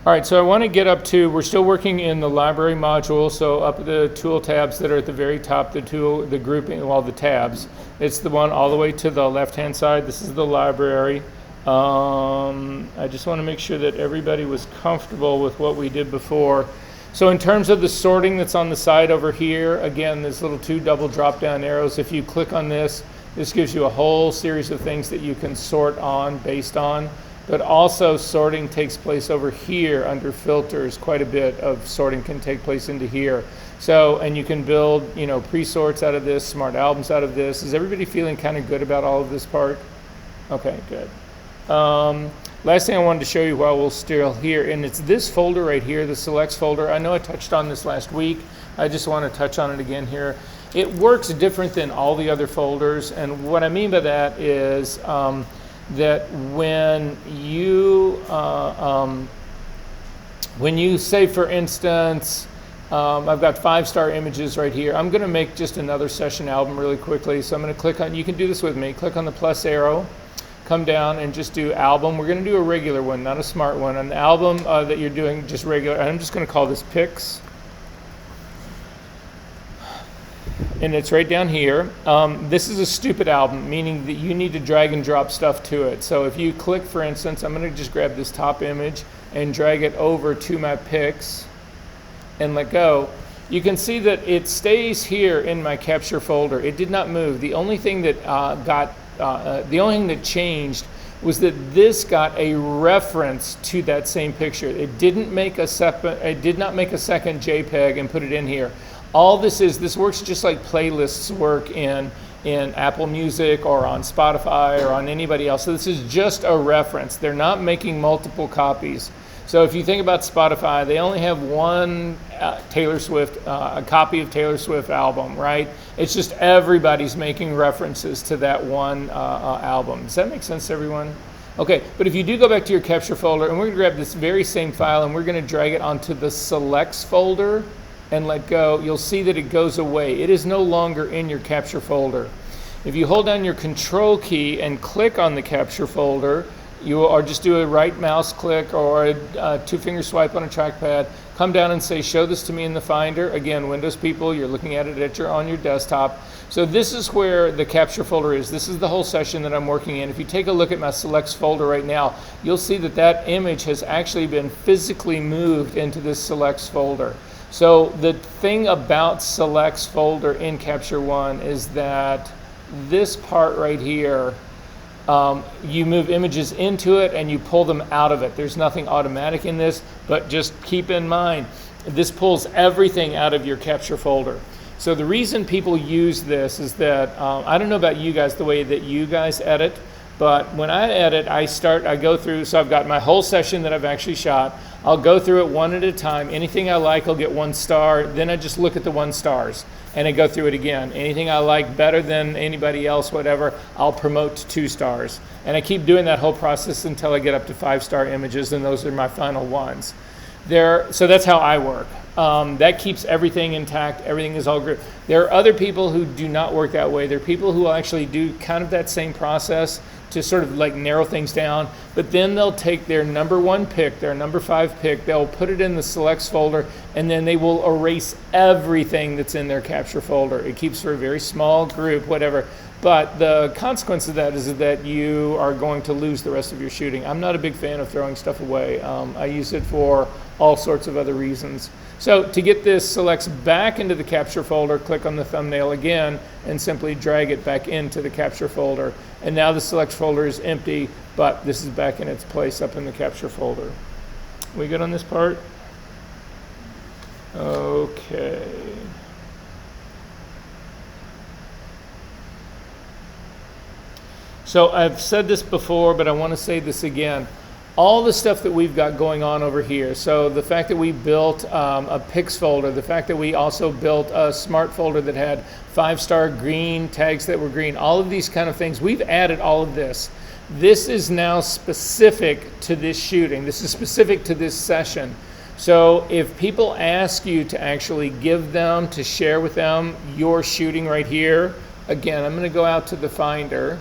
All right, so I want to get up to, we're still working in the library module, so up at the tool tabs that are at the very top, the grouping, well, the tabs. It's the one all the way to the left-hand side. This is the library. I just want to make sure that everybody was comfortable with what we did before. So in terms of the sorting that's on the side over here, again, there's little two double drop-down arrows. If you click on this, this gives you a whole series of things that you can sort on based on. But also sorting takes place over here under filters. Quite a bit of sorting can take place into here. So, and you can build, pre-sorts out of this, smart albums out of this. Is everybody feeling kind of good about all of this part? Okay, good. Last thing I wanted to show you while we're still here, and it's this folder right here, the selects folder. I know I touched on this last week. I just want to touch on it again here. It works different than all the other folders, and what I mean by that is that when you say, for instance, I've got 5-star images right here. I'm going to make just another session album really quickly. So I'm going to click on, you can do this with me, click on the plus arrow, come down and just do album. We're going to do a regular one, not a smart one. An album that you're doing just regular, and I'm just going to call this Pics. And it's right down here. This is a stupid album, meaning that you need to drag and drop stuff to it. So if you click, for instance, I'm going to just grab this top image and drag it over to my Pics and let go. You can see that it stays here in my capture folder. It did not move. The only thing that changed was that this got a reference to that same picture. It didn't make a it did not make a second JPEG and put it in here. All this works just like playlists work in Apple Music or on Spotify or on anybody else. So this is just a reference. They're not making multiple copies. So if you think about Spotify, they only have one Taylor Swift, a copy of Taylor Swift album, right? It's just everybody's making references to that one album. Does that make sense to everyone? Okay, but if you do go back to your capture folder, and we're going to grab this very same file, and we're going to drag it onto the selects folder and let go, you'll see that it goes away. It is no longer in your capture folder. If you hold down your control key and click on the capture folder, or just do a right mouse click or a 2-finger swipe on a trackpad, come down and say, show this to me in the Finder. Again, Windows people, you're looking at it on your desktop. So this is where the capture folder is. This is the whole session that I'm working in. If you take a look at my selects folder right now, you'll see that that image has actually been physically moved into this selects folder. So the thing about selects folder in Capture One is that this part right here, you move images into it and you pull them out of it. There's nothing automatic in this, but just keep in mind, this pulls everything out of your capture folder. So the reason people use this is that, I don't know about you guys, the way that you guys edit, but when I edit, I go through, so I've got my whole session that I've actually shot. I'll go through it one at a time. Anything I like, I'll get 1 star. Then I just look at the 1 stars and I go through it again. Anything I like better than anybody else, whatever, I'll promote to 2 stars. And I keep doing that whole process until I get up to 5-star images, and those are my final ones. So that's how I work. That keeps everything intact. Everything is all good. There are other people who do not work that way. There are people who will actually do kind of that same process to sort of like narrow things down, but then they'll take their number 1 pick, their number 5 pick, they'll put it in the selects folder, and then they will erase everything that's in their capture folder. It keeps for a very small group, whatever. But the consequence of that is that you are going to lose the rest of your shooting. I'm not a big fan of throwing stuff away. I use it for all sorts of other reasons. So to get this selects back into the capture folder, click on the thumbnail again and simply drag it back into the capture folder. And now the select folder is empty, but this is back in its place up in the capture folder. We good on this part? Okay. So I've said this before, but I want to say this again. All the stuff that we've got going on over here, so the fact that we built a Pics folder, the fact that we also built a smart folder that had 5-star green tags that were green, all of these kind of things, we've added all of this. This is now specific to this shooting. This is specific to this session. So if people ask you to actually give them, to share with them your shooting right here, again, I'm going to go out to the Finder.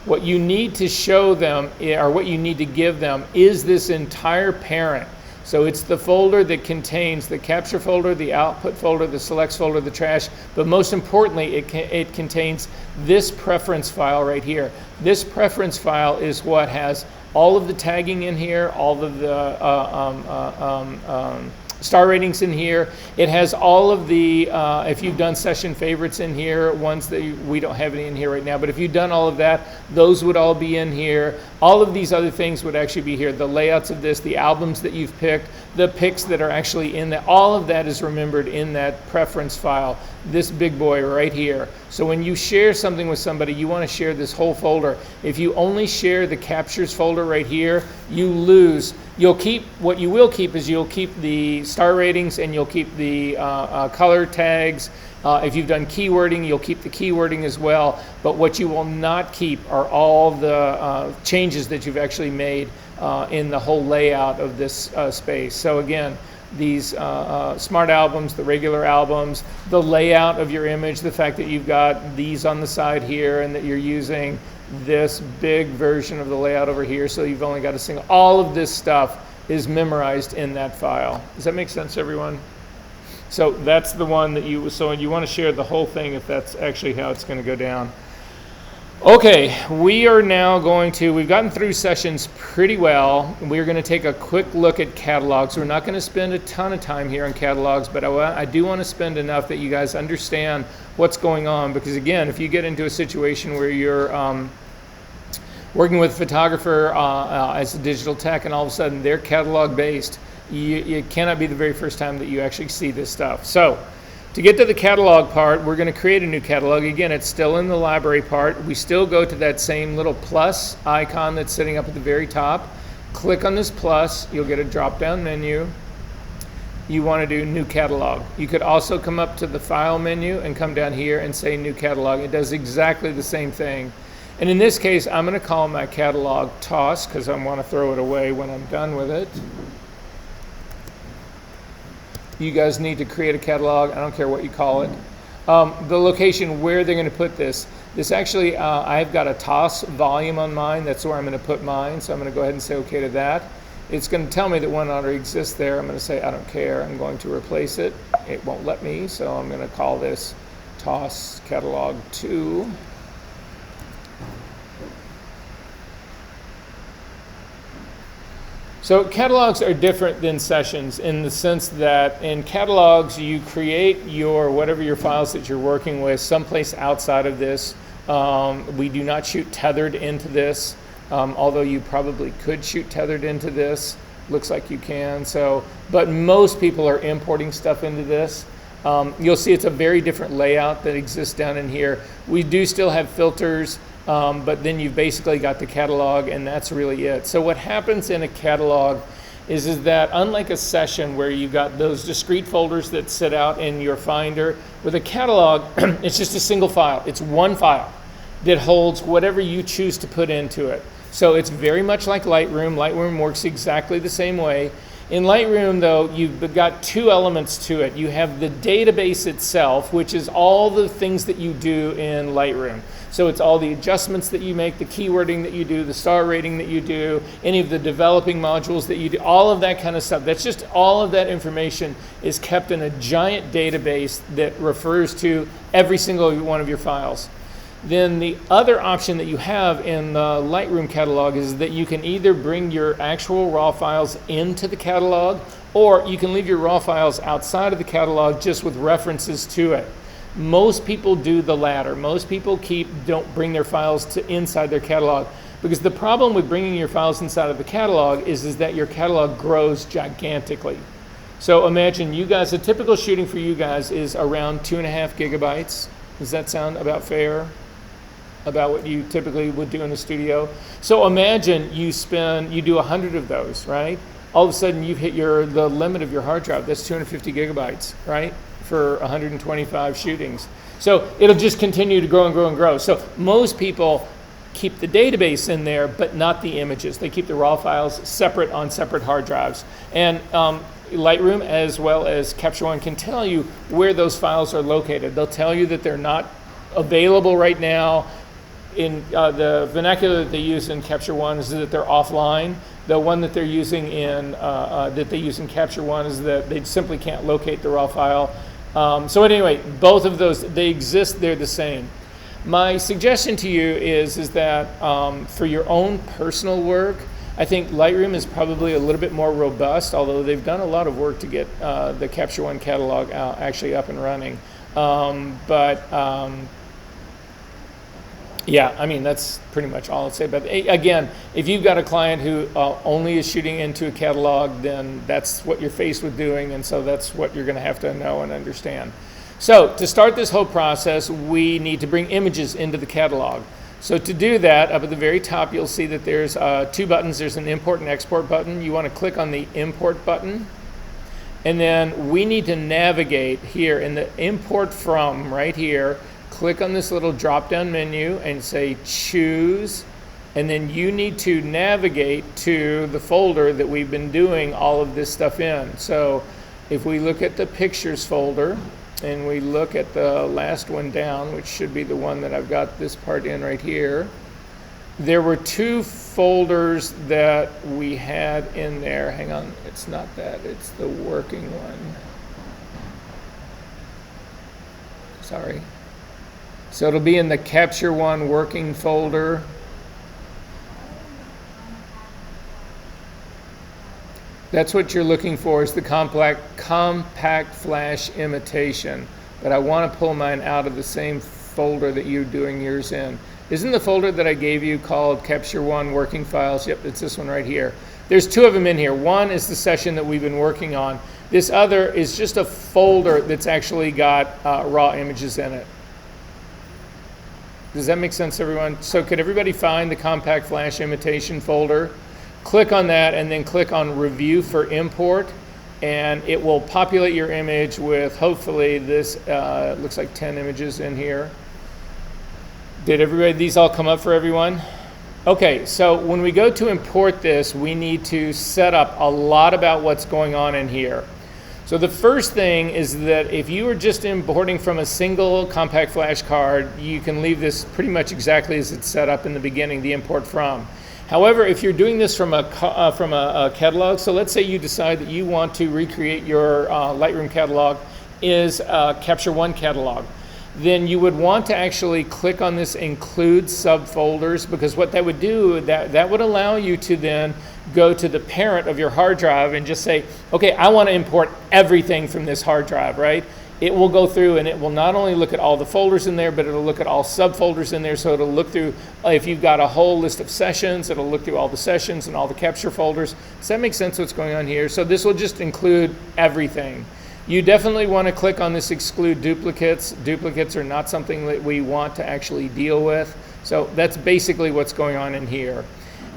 What you need to show them, or what you need to give them, is this entire parent. So it's the folder that contains the capture folder, the output folder, the selects folder, the trash, but most importantly, it contains this preference file right here. This preference file is what has all of the tagging in here, all of the star ratings in here. It has all of the, if you've done session favorites in here, ones that we don't have any in here right now, but if you've done all of that, those would all be in here. All of these other things would actually be here. The layouts of this, the albums that you've picked, the picks that are actually in that, all of that is remembered in that preference file, this big boy right here. So when you share something with somebody, you want to share this whole folder. If you only share the captures folder right here, you lose. You'll keep, what you will keep is you'll keep the star ratings and you'll keep the color tags. If you've done keywording, you'll keep the keywording as well. But what you will not keep are all the changes that you've actually made in the whole layout of this space. So again, these smart albums, the regular albums, the layout of your image, the fact that you've got these on the side here and that you're using this big version of the layout over here, so you've only got a single, all of this stuff is memorized in that file. Does that make sense, everyone? So that's the one that you want to share the whole thing if that's actually how it's going to go down. Okay, we are now we've gotten through sessions pretty well. We're going to take a quick look at catalogs. We're not going to spend a ton of time here on catalogs, but I do want to spend enough that you guys understand what's going on, because again, if you get into a situation where you're working with a photographer as a digital tech and all of a sudden they're catalog based, it cannot be the very first time that you actually see this stuff. So to get to the catalog part, we're going to create a new catalog. Again, it's still in the library part. We still go to that same little plus icon that's sitting up at the very top. Click on this plus, you'll get a drop-down menu. You want to do new catalog. You could also come up to the file menu and come down here and say new catalog. It does exactly the same thing. And in this case, I'm going to call my catalog toss because I want to throw it away when I'm done with it. You guys need to create a catalog. I don't care what you call it. The location where they're going to put this actually, I've got a toss volume on mine. That's where I'm going to put mine. So I'm going to go ahead and say OK to that. It's going to tell me that one already exists there. I'm going to say I don't care. I'm going to replace it. It won't let me. So I'm going to call this toss catalog 2. So catalogs are different than sessions in the sense that in catalogs you create whatever your files that you're working with someplace outside of this. We do not shoot tethered into this, although you probably could shoot tethered into this. Looks like you can. But most people are importing stuff into this. You'll see it's a very different layout that exists down in here. We do still have filters. But then you've basically got the catalog, and that's really it. So what happens in a catalog is that unlike a session where you've got those discrete folders that sit out in your Finder, with a catalog, it's just a single file. It's one file that holds whatever you choose to put into it. So it's very much like Lightroom. Lightroom works exactly the same way. In Lightroom, though, you've got two elements to it. You have the database itself, which is all the things that you do in Lightroom. So it's all the adjustments that you make, the keywording that you do, the star rating that you do, any of the developing modules that you do, all of that kind of stuff. That's just all of that information is kept in a giant database that refers to every single one of your files. Then the other option that you have in the Lightroom catalog is that you can either bring your actual raw files into the catalog, or you can leave your raw files outside of the catalog just with references to it. Most people do the latter. Most people don't bring their files to inside their catalog, because the problem with bringing your files inside of the catalog is that your catalog grows gigantically. So imagine you guys, a typical shooting for you guys is around 2.5 gigabytes. Does that sound about fair? About what you typically would do in a studio. So imagine you do 100 of those, right? All of a sudden you've hit the limit of your hard drive. That's 250 gigabytes, right? For 125 shootings. So it'll just continue to grow and grow and grow. So most people keep the database in there, but not the images. They keep the raw files separate on separate hard drives. And Lightroom, as well as Capture One, can tell you where those files are located. They'll tell you that they're not available right now in the vernacular that they use in Capture One is that they're offline. The one that they're using in that they use in Capture One is that they simply can't locate the raw file. So anyway, both of those, they exist. They're the same. My suggestion to you is that for your own personal work, I think Lightroom is probably a little bit more robust, although they've done a lot of work to get the Capture One catalog actually up and running. Yeah, I mean, that's pretty much all I'll say. But again, if you've got a client who only is shooting into a catalog, then that's what you're faced with doing, and so that's what you're going to have to know and understand. So to start this whole process, we need to bring images into the catalog. So to do that, up at the very top, you'll see that there's two buttons. There's an import and export button. You want to click on the import button. And then we need to navigate here in the import from right here. Click on this little drop-down menu and say choose. And then you need to navigate to the folder that we've been doing all of this stuff in. So if we look at the pictures folder, and we look at the last one down, which should be the one that I've got this part in right here. There were two folders that we had in there. Hang on, it's not that, it's the working one. Sorry. So it'll be in the Capture One working folder. That's what you're looking for, is the compact flash imitation. But I want to pull mine out of the same folder that you're doing yours in. Isn't the folder that I gave you called Capture One Working Files? Yep, it's this one right here. There's two of them in here. One is the session that we've been working on. This other is just a folder that's actually got raw images in it. Does that make sense, everyone? So could everybody find the compact flash imitation folder? Click on that and then click on Review for Import, and it will populate your image with hopefully this, looks like 10 images in here. Did these all come up for everyone? Okay, so when we go to import this, we need to set up a lot about what's going on in here. So the first thing is that if you are just importing from a single compact flash card, you can leave this pretty much exactly as it's set up in the beginning, the import from. However, if you're doing this from a catalog, so let's say you decide that you want to recreate your Lightroom catalog is a Capture One catalog, then you would want to actually click on this include subfolders, because what that would do, that would allow you to then go to the parent of your hard drive and just say, okay, I want to import everything from this hard drive, right? It will go through and it will not only look at all the folders in there, but it'll look at all subfolders in there. So it'll look through, if you've got a whole list of sessions, it'll look through all the sessions and all the capture folders. Does that make sense what's going on here? So this will just include everything. You definitely want to click on this exclude duplicates. Duplicates are not something that we want to actually deal with. So that's basically what's going on in here.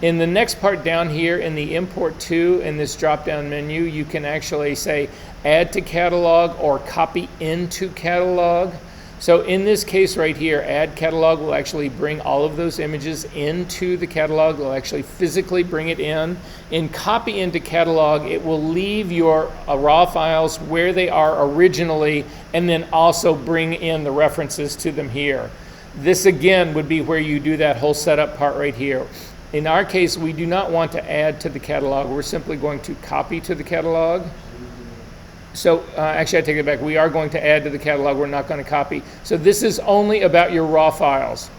In the next part down here in the import to, in this drop down menu, you can actually say add to catalog or copy into catalog. So in this case right here, add catalog will actually bring all of those images into the catalog. It'll actually physically bring it in. In copy into catalog, it will leave your raw files where they are originally and then also bring in the references to them here. This again would be where you do that whole setup part right here. In our case, we do not want to add to the catalog. We're simply going to copy to the catalog. So actually, I take it back. We are going to add to the catalog. We're not going to copy. So this is only about your raw files.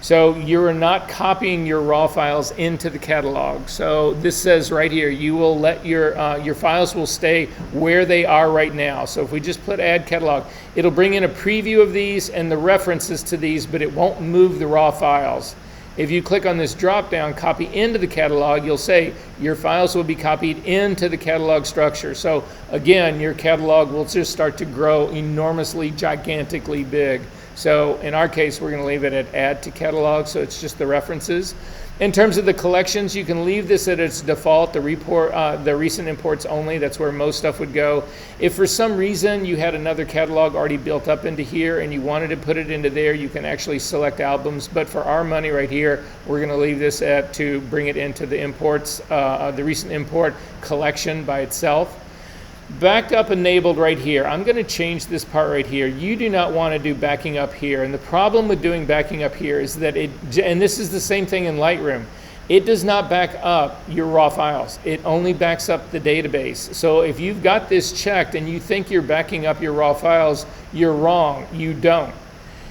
So you're not copying your raw files into the catalog. So this says right here, you will let your files will stay where they are right now. So if we just put add catalog, it'll bring in a preview of these and the references to these, but it won't move the raw files. If you click on this drop down, copy into the catalog, you'll say your files will be copied into the catalog structure. So again, your catalog will just start to grow enormously, gigantically big. So in our case, we're going to leave it at add to catalog, so it's just the references. In terms of the collections, you can leave this at its default, the recent imports only. That's where most stuff would go. If for some reason you had another catalog already built up into here and you wanted to put it into there, you can actually select albums. But for our money right here, we're going to leave this to bring it into the imports, the recent import collection by itself. Backup enabled right here. I'm going to change this part right here. You do not want to do backing up here. And the problem with doing backing up here is that and this is the same thing in Lightroom, it does not back up your raw files. It only backs up the database. So if you've got this checked and you think you're backing up your raw files, you're wrong. You don't.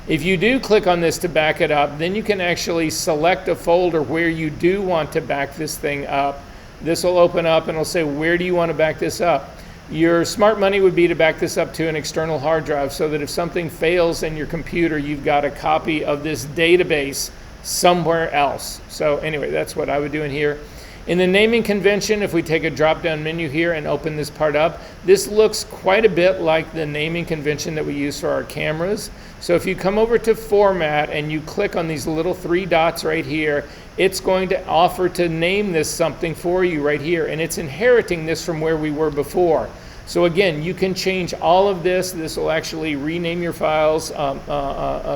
If you do click on this to back it up, then you can actually select a folder where you do want to back this thing up. This will open up and it'll say, where do you want to back this up? Your smart money would be to back this up to an external hard drive so that if something fails in your computer, you've got a copy of this database somewhere else. So anyway, that's what I would do in here. In the naming convention, if we take a drop-down menu here and open this part up, this looks quite a bit like the naming convention that we use for our cameras. So if you come over to Format and you click on these little 3 dots right here, it's going to offer to name this something for you right here, and it's inheriting this from where we were before. So again, you can change all of this. This will actually rename your files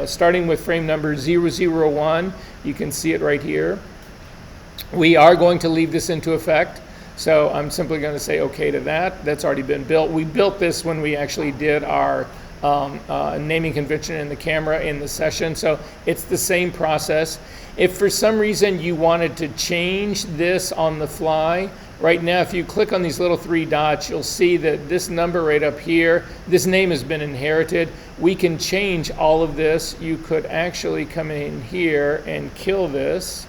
starting with frame number 001. You can see it right here. We are going to leave this into effect. So I'm simply going to say OK to that. That's already been built. We built this when we actually did our naming convention in the camera in the session. So it's the same process. If for some reason you wanted to change this on the fly, right now, if you click on these little 3 dots, you'll see that this number right up here, this name has been inherited. We can change all of this. You could actually come in here and kill this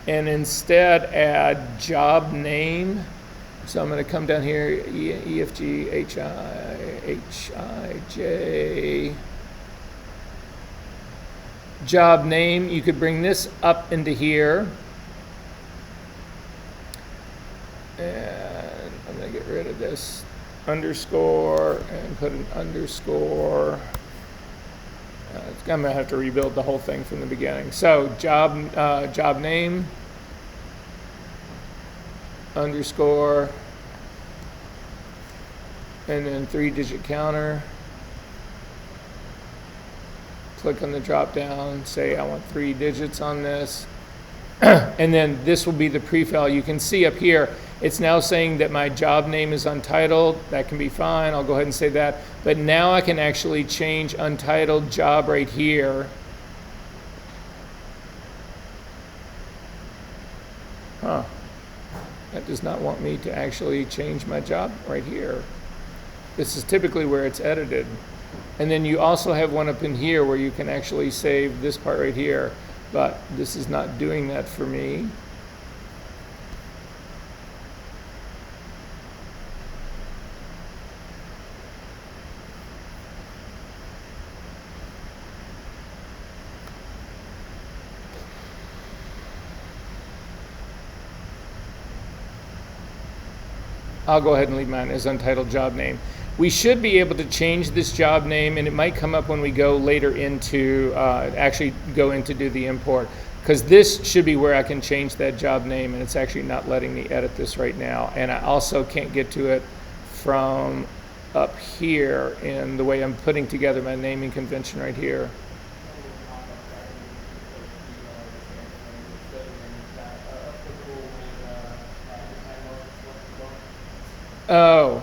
and instead add job name. So I'm going to come down here, EFGHIHIJ, job name. You could bring this up into here. And I'm going to get rid of this underscore and put an underscore. I'm going to have to rebuild the whole thing from the beginning. So job name, underscore, and then 3-digit counter. Click on the drop down, say I want 3 digits on this. And then this will be the prefile. You can see up here, it's now saying that my job name is untitled. That can be fine. I'll go ahead and say that. But now I can actually change untitled job right here. Huh. That does not want me to actually change my job right here. This is typically where it's edited. And then you also have one up in here where you can actually save this part right here. But this is not doing that for me. I'll go ahead and leave mine as untitled job name. We should be able to change this job name, and it might come up when we go later into actually go in to do the import, because this should be where I can change that job name, and it's actually not letting me edit this right now. And I also can't get to it from up here in the way I'm putting together my naming convention right here. Oh.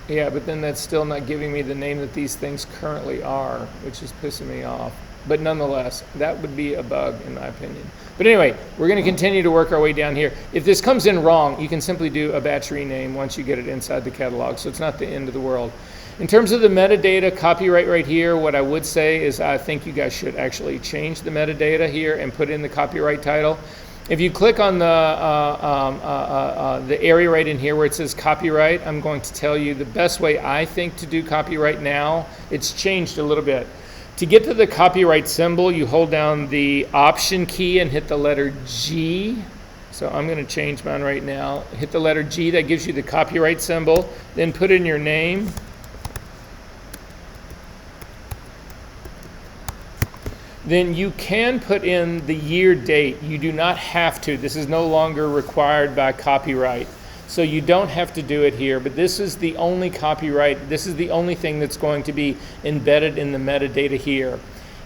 Yeah, but then that's still not giving me the name that these things currently are, which is pissing me off. But nonetheless, that would be a bug in my opinion. But anyway, we're going to continue to work our way down here. If this comes in wrong, you can simply do a batch rename once you get it inside the catalog, so it's not the end of the world. In terms of the metadata, copyright right here, what I would say is I think you guys should actually change the metadata here and put in the copyright title. If you click on the area right in here where it says copyright, I'm going to tell you the best way I think to do copyright now. It's changed a little bit. To get to the copyright symbol, you hold down the Option key and hit the letter G. So I'm going to change mine right now. Hit the letter G, that gives you the copyright symbol. Then put in your name. Then you can put in the year date. You do not have to. This is no longer required by copyright. So you don't have to do it here, but this is the only copyright. This is the only thing that's going to be embedded in the metadata here.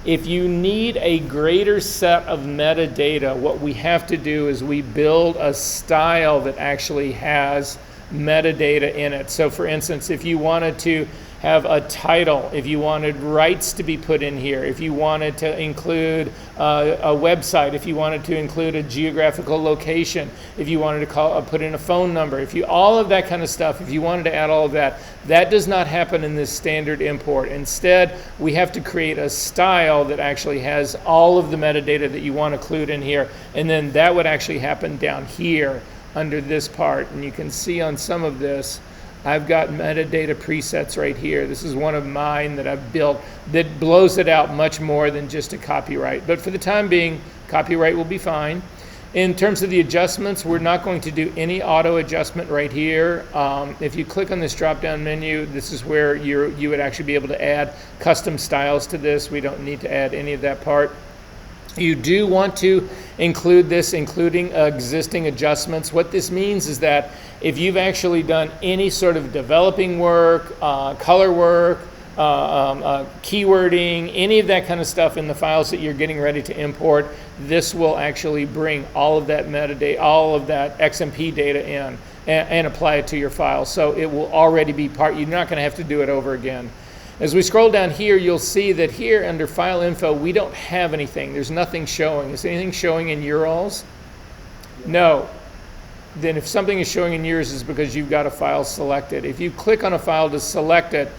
If you need a greater set of metadata, what we have to do is we build a style that actually has metadata in it. So for instance, if you wanted to have a title, if you wanted rights to be put in here, if you wanted to include a website, if you wanted to include a geographical location, if you wanted to put in a phone number, all of that kind of stuff, if you wanted to add all of that, that does not happen in this standard import. Instead, we have to create a style that actually has all of the metadata that you want to include in here, and then that would actually happen down here under this part. And you can see on some of this, I've got metadata presets right here. This is one of mine that I've built that blows it out much more than just a copyright. But for the time being, copyright will be fine. In terms of the adjustments, we're not going to do any auto adjustment right here. If you click on this drop-down menu, this is where you would actually be able to add custom styles to this. We don't need to add any of that part. You do want to include this, including existing adjustments. What this means is that if you've actually done any sort of developing work, color work, keywording, any of that kind of stuff in the files that you're getting ready to import, this will actually bring all of that metadata, all of that XMP data in and apply it to your file. So it will already be part, you're not going to have to do it over again. As we scroll down here, you'll see that here under file info, we don't have anything. There's nothing showing. Is anything showing in URLs? No. Then if something is showing in yours, it's because you've got a file selected. If you click on a file to select it,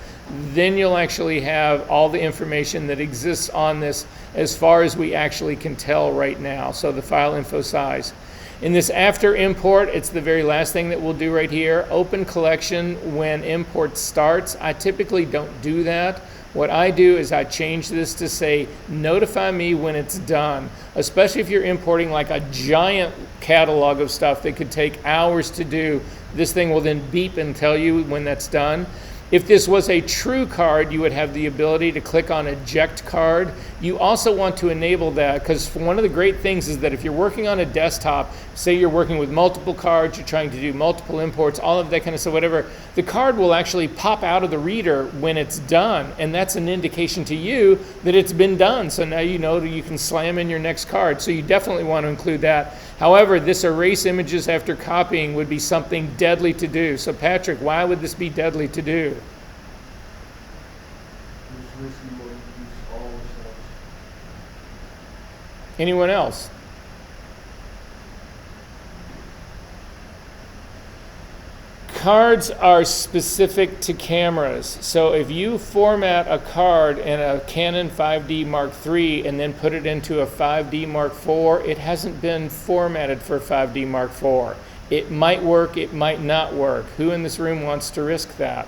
then you'll actually have all the information that exists on this as far as we actually can tell right now. So the file info size. In this after import, it's the very last thing that we'll do right here. Open collection when import starts. I typically don't do that. What I do is I change this to say, notify me when it's done, especially if you're importing like a giant catalog of stuff that could take hours to do. This thing will then beep and tell you when that's done. If this was a true card, you would have the ability to click on eject card. You also want to enable that because one of the great things is that if you're working on a desktop, say you're working with multiple cards, you're trying to do multiple imports, all of that kind of stuff, whatever, the card will actually pop out of the reader when it's done, and that's an indication to you that it's been done. So now you know that you can slam in your next card. So you definitely want to include that. However, this erase images after copying would be something deadly to do. So Patrick, why would this be deadly to do? Anyone else? Cards are specific to cameras. So if you format a card in a Canon 5D Mark III and then put it into a 5D Mark IV, it hasn't been formatted for 5D Mark IV. It might work, it might not work. Who in this room wants to risk that?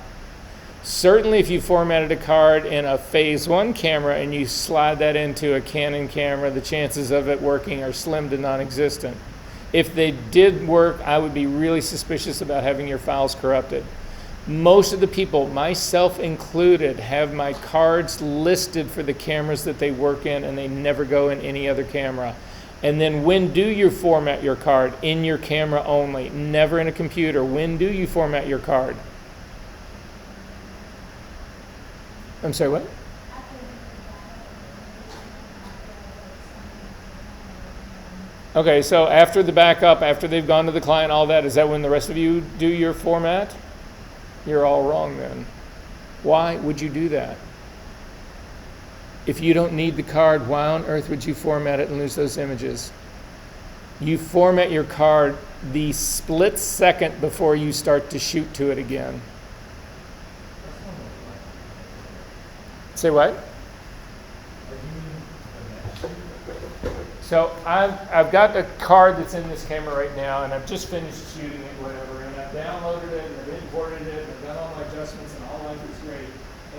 Certainly if you formatted a card in a Phase 1 camera and you slide that into a Canon camera, the chances of it working are slim to non-existent. If they did work, I would be really suspicious about having your files corrupted. Most of the people, myself included, have my cards listed for the cameras that they work in, and they never go in any other camera. And then when do you format your card? In your camera only, never in a computer. When do you format your card? I'm sorry, what? Okay, so after the backup, after they've gone to the client, all that, is that when the rest of you do your format? You're all wrong then. Why would you do that? If you don't need the card, why on earth would you format it and lose those images? You format your card the split second before you start to shoot to it again. Say what? So I've got a card that's in this camera right now, and I've just finished shooting it, whatever, and I've downloaded it, and I've imported it, and I've done all my adjustments, and all life is great.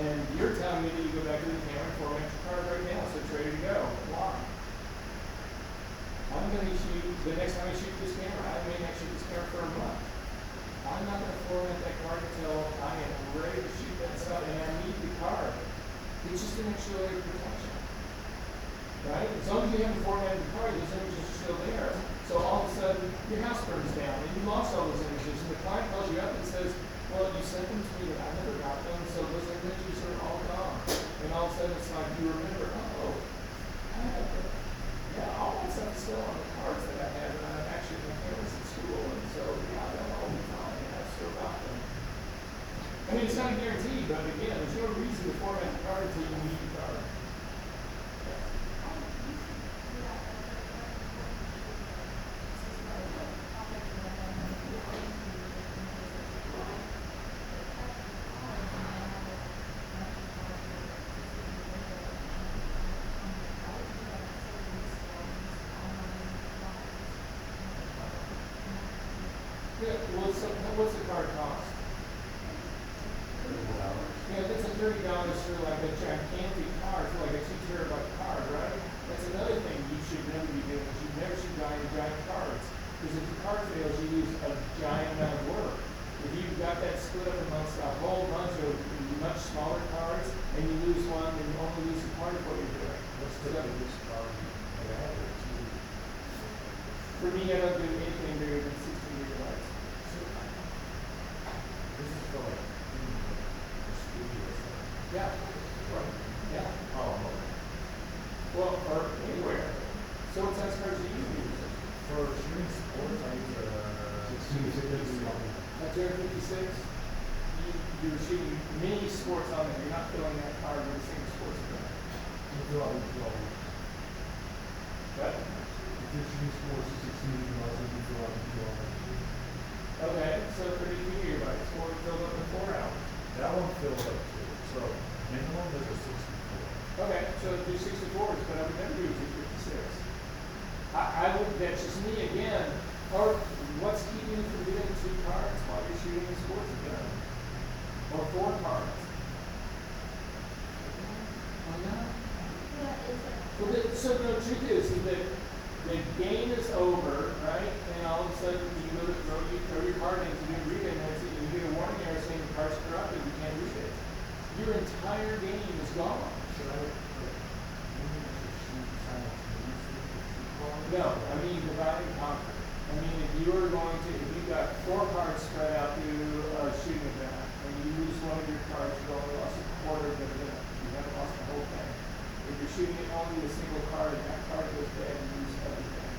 And you're telling me that you go back to the camera and format your card right now, so it's ready to go. Why? I'm going to shoot, the next time I shoot this camera, I may not shoot this camera for a month. I'm not going to format that card until I am ready to shoot that stuff, and I need the card. It's just an extra layer of protection. Right? As long as you haven't formatted the card, those images are still there. So all of a sudden, your house burns down, and you lost all those images. And the client calls you up and says, well, you sent them to me, but I never got them, so those images are all gone. And all of a sudden, it's like you remember, oh, yeah, all that stuff is still on the cards that I have, and I'm actually in my cameras in school, and so, yeah, they'll all be fine. And I've still not a guarantee, but again, there's no reason to format the card until you need the card. Yeah, well, so what's the card cost? Yeah, that's a $30 for like a gigantic card, for like a 2 terabyte card, right? That's another thing you should never be doing, is you never should buy giant cards. Because if the card fails, you use a giant amount of work. If you've got that split up amongst a whole bunch of much smaller cards, and you lose one, then you only lose a part of what you're doing. What's the biggest card you have? For me, I don't do anything bigger than 16 gigabytes. This is for like the studio or something. Yeah. Right? Yeah. Oh, okay. Well, or anywhere. So what size cards do you use? For shooting sports, I use A 256? You're shooting mini sports on it. You're not filling that card with the same sports gun. What? If you're shooting sports, 16 gigabytes, you fill out the Okay, so 32 gigabytes. Or filled up in 4 hours. That one fills up too. So minimum is a 64. Okay, so do 64s, but I would never do 256. I would, that's just me again. Or what's keeping you from doing 2 cards while you're shooting a sports gun? Or 4 cards? Why not? Well, so the truth is that the game is over, right? And all of a sudden you go to throw your card in to do read it, and that's it. You get a warning error saying the card's corrupted, you can't read it. Your entire game is gone. Should I No, I mean divide and conquer. I mean if you've got 4 cards spread out through a shooting event, and you lose one of your cards, you only lost a quarter of the event. You haven't lost the whole thing. If you're shooting it only with a single card, and that card goes dead, you lose everything.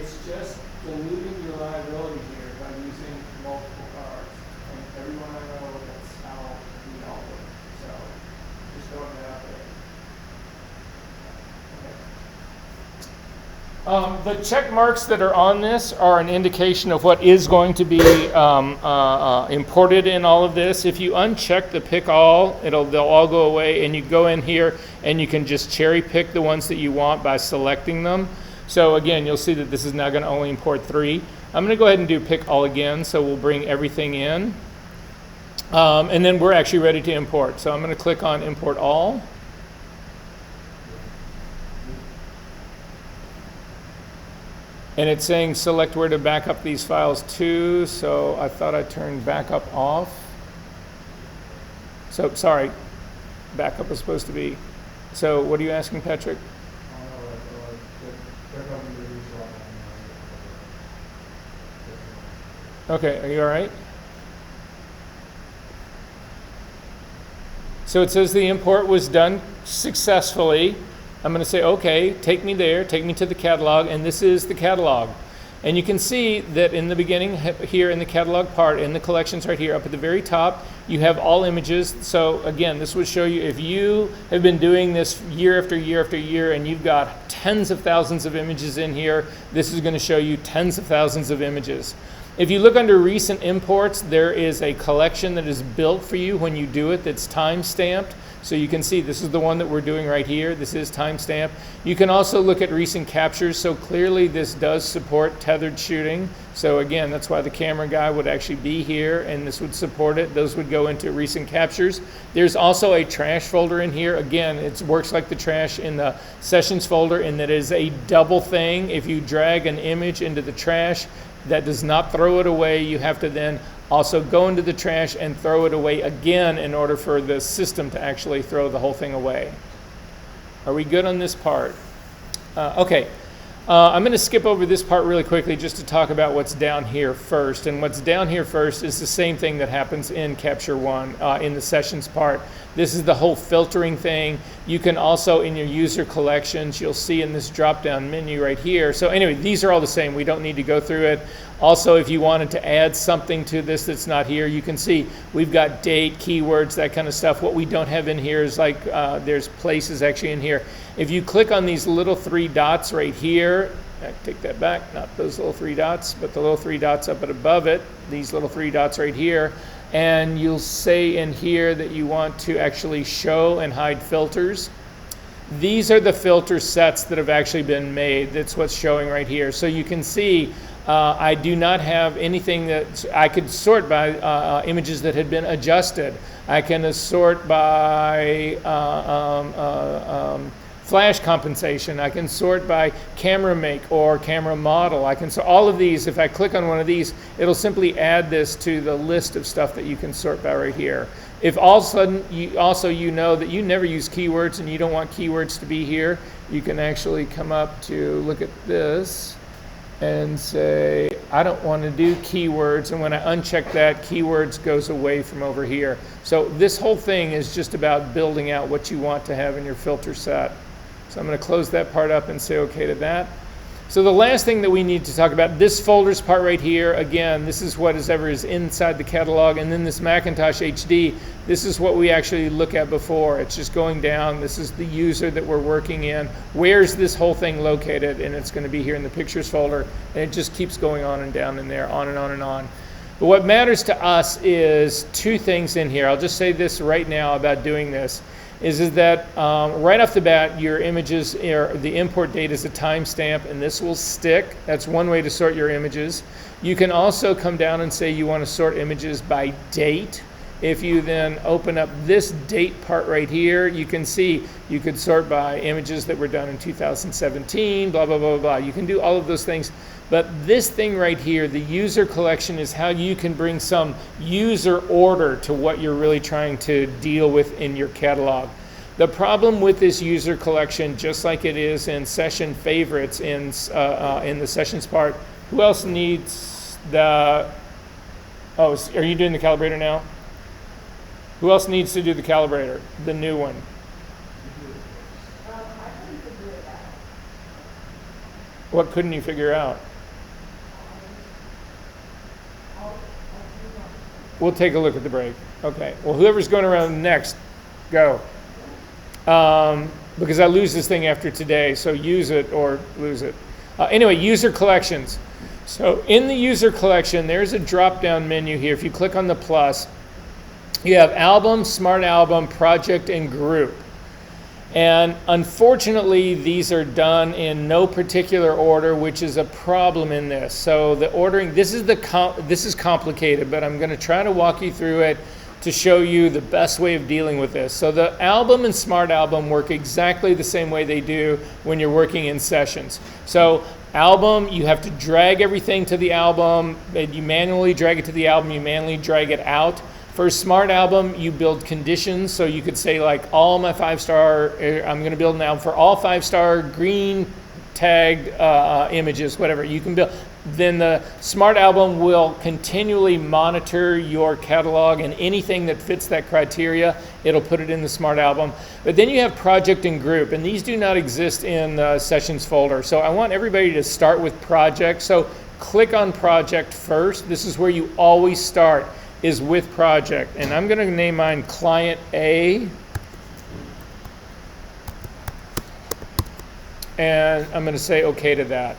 It's just diluting your liability here by using multiple cards. And everyone I know, that's how we all work. So just throwing that out there. The check marks that are on this are an indication of what is going to be imported in all of this. If you uncheck the pick all, they'll all go away, and you go in here and you can just cherry pick the ones that you want by selecting them. So again, you'll see that this is now going to only import 3. I'm going to go ahead and do pick all again, so we'll bring everything in. And then we're actually ready to import. So I'm going to click on import all. And it's saying select where to back up these files to, so I thought I turned backup off. So, sorry, backup is supposed to be. So what are you asking, Patrick? Okay, are you all right? So it says the import was done successfully. I'm going to say, okay, take me there, take me to the catalog, and this is the catalog. And you can see that in the beginning here in the catalog part, in the collections right here up at the very top, you have all images. So again, this would show you if you have been doing this year after year after year and you've got tens of thousands of images in here, this is going to show you tens of thousands of images. If you look under recent imports, there is a collection that is built for you when you do it that's time-stamped. So you can see this is the one that we're doing right here. This is timestamp. You can also look at recent captures. So clearly this does support tethered shooting. So again, that's why the camera guy would actually be here and this would support it. Those would go into recent captures. There's also a trash folder in here. Again, it works like the trash in the sessions folder in that it is a double thing. If you drag an image into the trash, that does not throw it away. You have to then also go into the trash and throw it away again in order for the system to actually throw the whole thing away. Are we good on this part? Okay. I'm going to skip over this part really quickly just to talk about what's down here first. And what's down here first is the same thing that happens in Capture One in the sessions part. This is the whole filtering thing. You can also, in your user collections, you'll see in this drop-down menu right here. So anyway, these are all the same. We don't need to go through it. Also, if you wanted to add something to this that's not here, you can see we've got date, keywords, that kind of stuff. What we don't have in here is like there's places actually in here. If you click on these little 3 dots right here, I take that back, not those little 3 dots, but the little 3 dots up and above it, these little 3 dots right here, and you'll say in here that you want to actually show and hide filters. These are the filter sets that have actually been made. That's what's showing right here. So you can see I do not have anything that I could sort by images that had been adjusted. I can sort by flash compensation. I can sort by camera make or camera model. I can sort all of these. If I click on one of these, it'll simply add this to the list of stuff that you can sort by right here. If all of a sudden you know that you never use keywords and you don't want keywords to be here, you can actually come up to look at this and say, I don't want to do keywords. And when I uncheck that, keywords goes away from over here. So this whole thing is just about building out what you want to have in your filter set. So I'm going to close that part up and say OK to that. So the last thing that we need to talk about, this folders part right here, again, this is what is inside the catalog. And then this Macintosh HD, this is what we actually look at before. It's just going down. This is the user that we're working in. Where's this whole thing located? And it's going to be here in the pictures folder. And it just keeps going on and down in there, on and on and on. But what matters to us is 2 things in here. I'll just say this right now about doing this. Is that right off the bat, your images, the import date is a timestamp, and this will stick. That's one way to sort your images. You can also come down and say you want to sort images by date. If you then open up this date part right here, you can see you could sort by images that were done in 2017, blah, blah, blah, blah. You can do all of those things. But this thing right here, the user collection, is how you can bring some user order to what you're really trying to deal with in your catalog. The problem with this user collection, just like it is in session favorites in the sessions part, who else needs the, oh, are you doing the calibrator now? Who else needs to do the calibrator, the new one? I couldn't figure it out. What couldn't you figure out? We'll take a look at the break. Okay. Well, whoever's going around next, go. Because I lose this thing after today, so use it or lose it. Anyway, user collections. So in the user collection, there's a drop-down menu here. If you click on the plus, you have album, smart album, project, and group. And unfortunately, these are done in no particular order, which is a problem in this. So the ordering, this is complicated, but I'm going to try to walk you through it to show you the best way of dealing with this. So the album and smart album work exactly the same way they do when you're working in sessions. So album, you have to drag everything to the album. You manually drag it to the album. You manually drag it out. For a smart album, you build conditions. So you could say like all my 5-star, I'm going to build an album for all 5-star green tagged images, whatever you can build. Then the smart album will continually monitor your catalog, and anything that fits that criteria, it'll put it in the smart album. But then you have project and group, and these do not exist in the sessions folder. So I want everybody to start with project. So click on project first. This is where you always start, is with project. And I'm going to name mine Client A. And I'm going to say OK to that.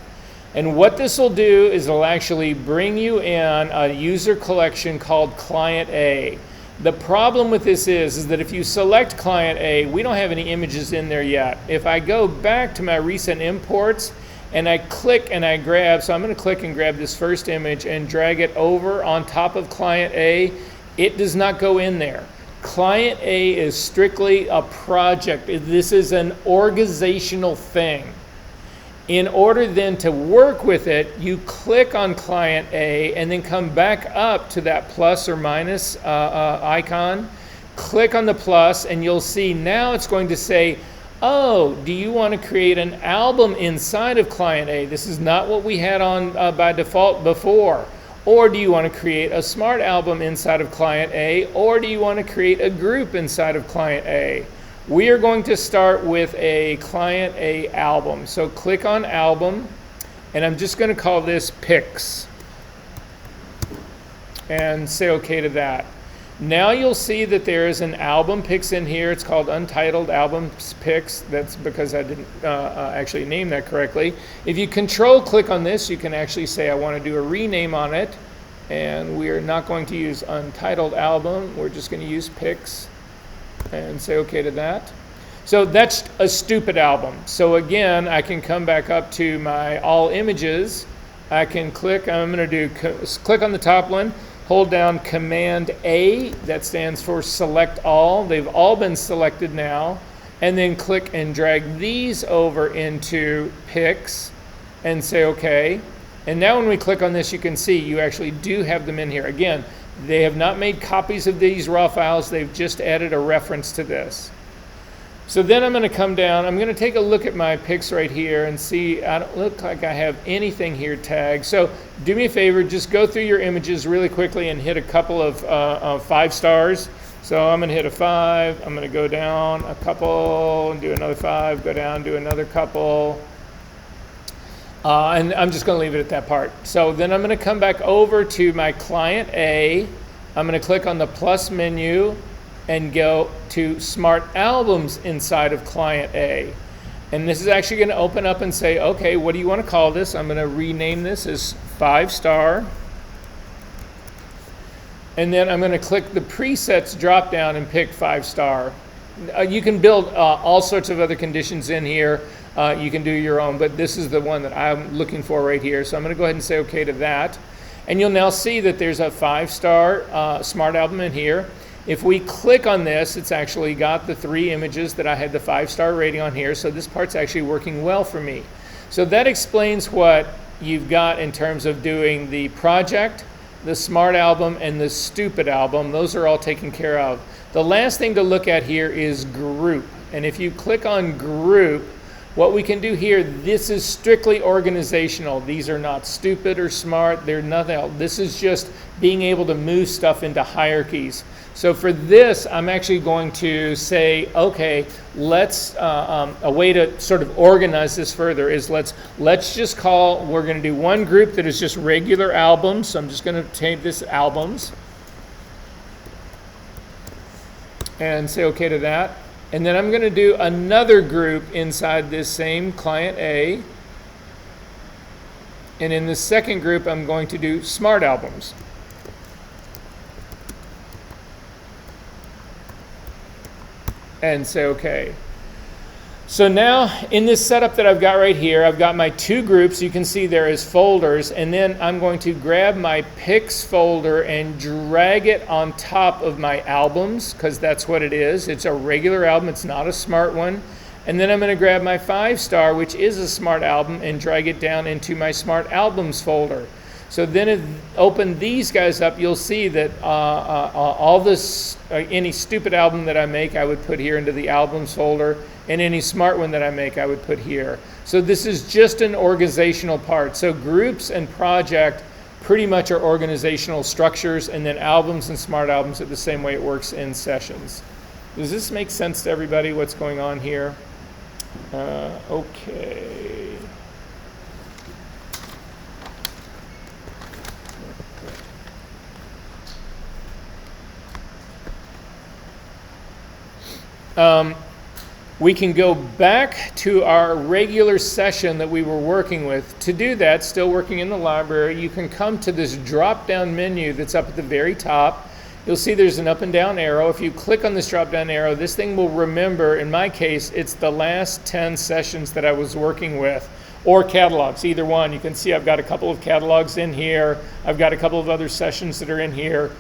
And what this will do is it'll actually bring you in a user collection called Client A. The problem with this is that if you select Client A, we don't have any images in there yet. If I go back to my recent imports and I click and I grab, so I'm going to click and grab this first image and drag it over on top of Client A, it does not go in there. Client A is strictly a project. This is an organizational thing. In order then to work with it, you click on Client A and then come back up to that plus or minus icon. Click on the plus and you'll see now it's going to say oh, do you want to create an album inside of client A? This is not what we had on by default before. Or do you want to create a smart album inside of client A? Or do you want to create a group inside of client A? We are going to start with a client A album. So click on album, and I'm just going to call this Picks. And say OK to that. Now you'll see that there is an album picks in here. It's called Untitled Albums Picks. That's because I didn't actually name that correctly. If you control click on this, you can actually say I want to do a rename on it. And we are not going to use Untitled Album. We're just going to use Picks and say OK to that. So that's a stupid album. So again, I can come back up to my All Images. I can click. I'm going to do click on the top one. Hold down Command A, that stands for Select All. They've all been selected now. And then click and drag these over into Picks and say OK. And now when we click on this, you can see you actually do have them in here. Again, they have not made copies of these raw files. They've just added a reference to this. So then I'm going to come down. I'm going to take a look at my picks right here and see. I don't look like I have anything here tagged. So do me a favor, just go through your images really quickly and hit a couple of 5 stars. So I'm going to hit a 5. I'm going to go down a couple and do another 5. Go down, do another couple. And I'm just going to leave it at that part. So then I'm going to come back over to my client A. I'm going to click on the plus menu and go to Smart Albums inside of Client A. And this is actually going to open up and say, okay, what do you want to call this? I'm going to rename this as 5-star. And then I'm going to click the presets drop down and pick 5-star. You can build all sorts of other conditions in here. You can do your own, but this is the one that I'm looking for right here. So I'm going to go ahead and say okay to that. And you'll now see that there's a 5-star Smart Album in here. If we click on this, it's actually got the 3 images that I had the 5-star rating on here. So this part's actually working well for me. So that explains what you've got in terms of doing the project, the Smart Album, and the Stupid Album. Those are all taken care of. The last thing to look at here is Group. And if you click on Group, what we can do here, this is strictly organizational. These are not stupid or smart. They're nothing else. This is just being able to move stuff into hierarchies. So for this, I'm actually going to say, okay, let's, a way to sort of organize this further is let's just call, we're going to do one group that is just regular albums. So I'm just going to take this albums and say okay to that. And then I'm going to do another group inside this same client A. And in the second group, I'm going to do Smart Albums. And say okay. So now in this setup that I've got right here, I've got my 2 groups. You can see there is folders, and then I'm going to grab my picks folder and drag it on top of my albums, because that's what it is. It's a regular album, it's not a smart one. And then I'm going to grab my 5-star, which is a smart album, and drag it down into my smart albums folder. So then if open these guys up, you'll see that all this, any stupid album that I make, I would put here into the albums folder, and any smart one that I make, I would put here. So this is just an organizational part. So groups and project pretty much are organizational structures, and then albums and smart albums are the same way it works in sessions. Does this make sense to everybody, what's going on here? Okay. We can go back to our regular session that we were working with. To do that, still working in the library, you can come to this drop-down menu that's up at the very top. You'll see there's an up and down arrow. If you click on this drop-down arrow, this thing will remember, in my case, it's the last 10 sessions that I was working with, or catalogs, either one. You can see I've got a couple of catalogs in here. I've got a couple of other sessions that are in here.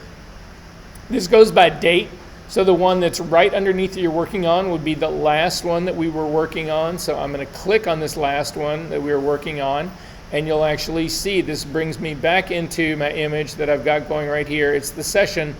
This goes by date. So the one that's right underneath that you're working on would be the last one that we were working on. So I'm going to click on this last one that we were working on, and you'll actually see this brings me back into my image that I've got going right here. It's the session.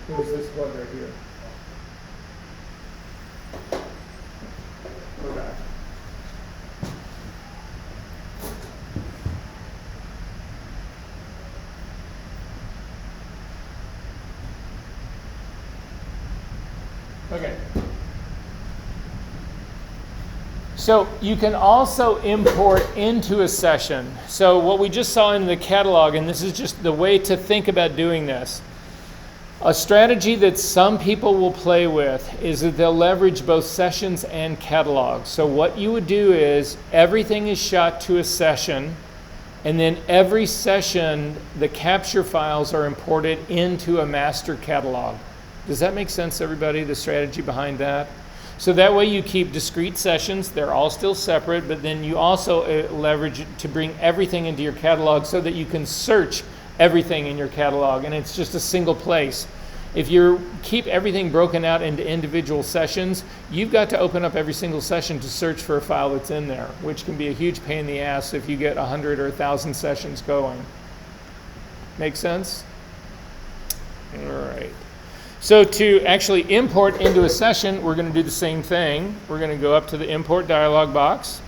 It was this one right here. Go back. Okay. So you can also import into a session. So what we just saw in the catalog, and this is just the way to think about doing this. A strategy that some people will play with is that they'll leverage both sessions and catalogs. So what you would do is everything is shot to a session, and then every session, the capture files are imported into a master catalog. Does that make sense, everybody, the strategy behind that? So that way you keep discrete sessions, they're all still separate, but then you also leverage to bring everything into your catalog so that you can search everything in your catalog, and it's just a single place. If you keep everything broken out into individual sessions, you've got to open up every single session to search for a file that's in there, which can be a huge pain in the ass if you get 100 or 1,000 sessions going. Make sense? All right. So to actually import into a session, we're going to do the same thing. We're going to go up to the import dialog box.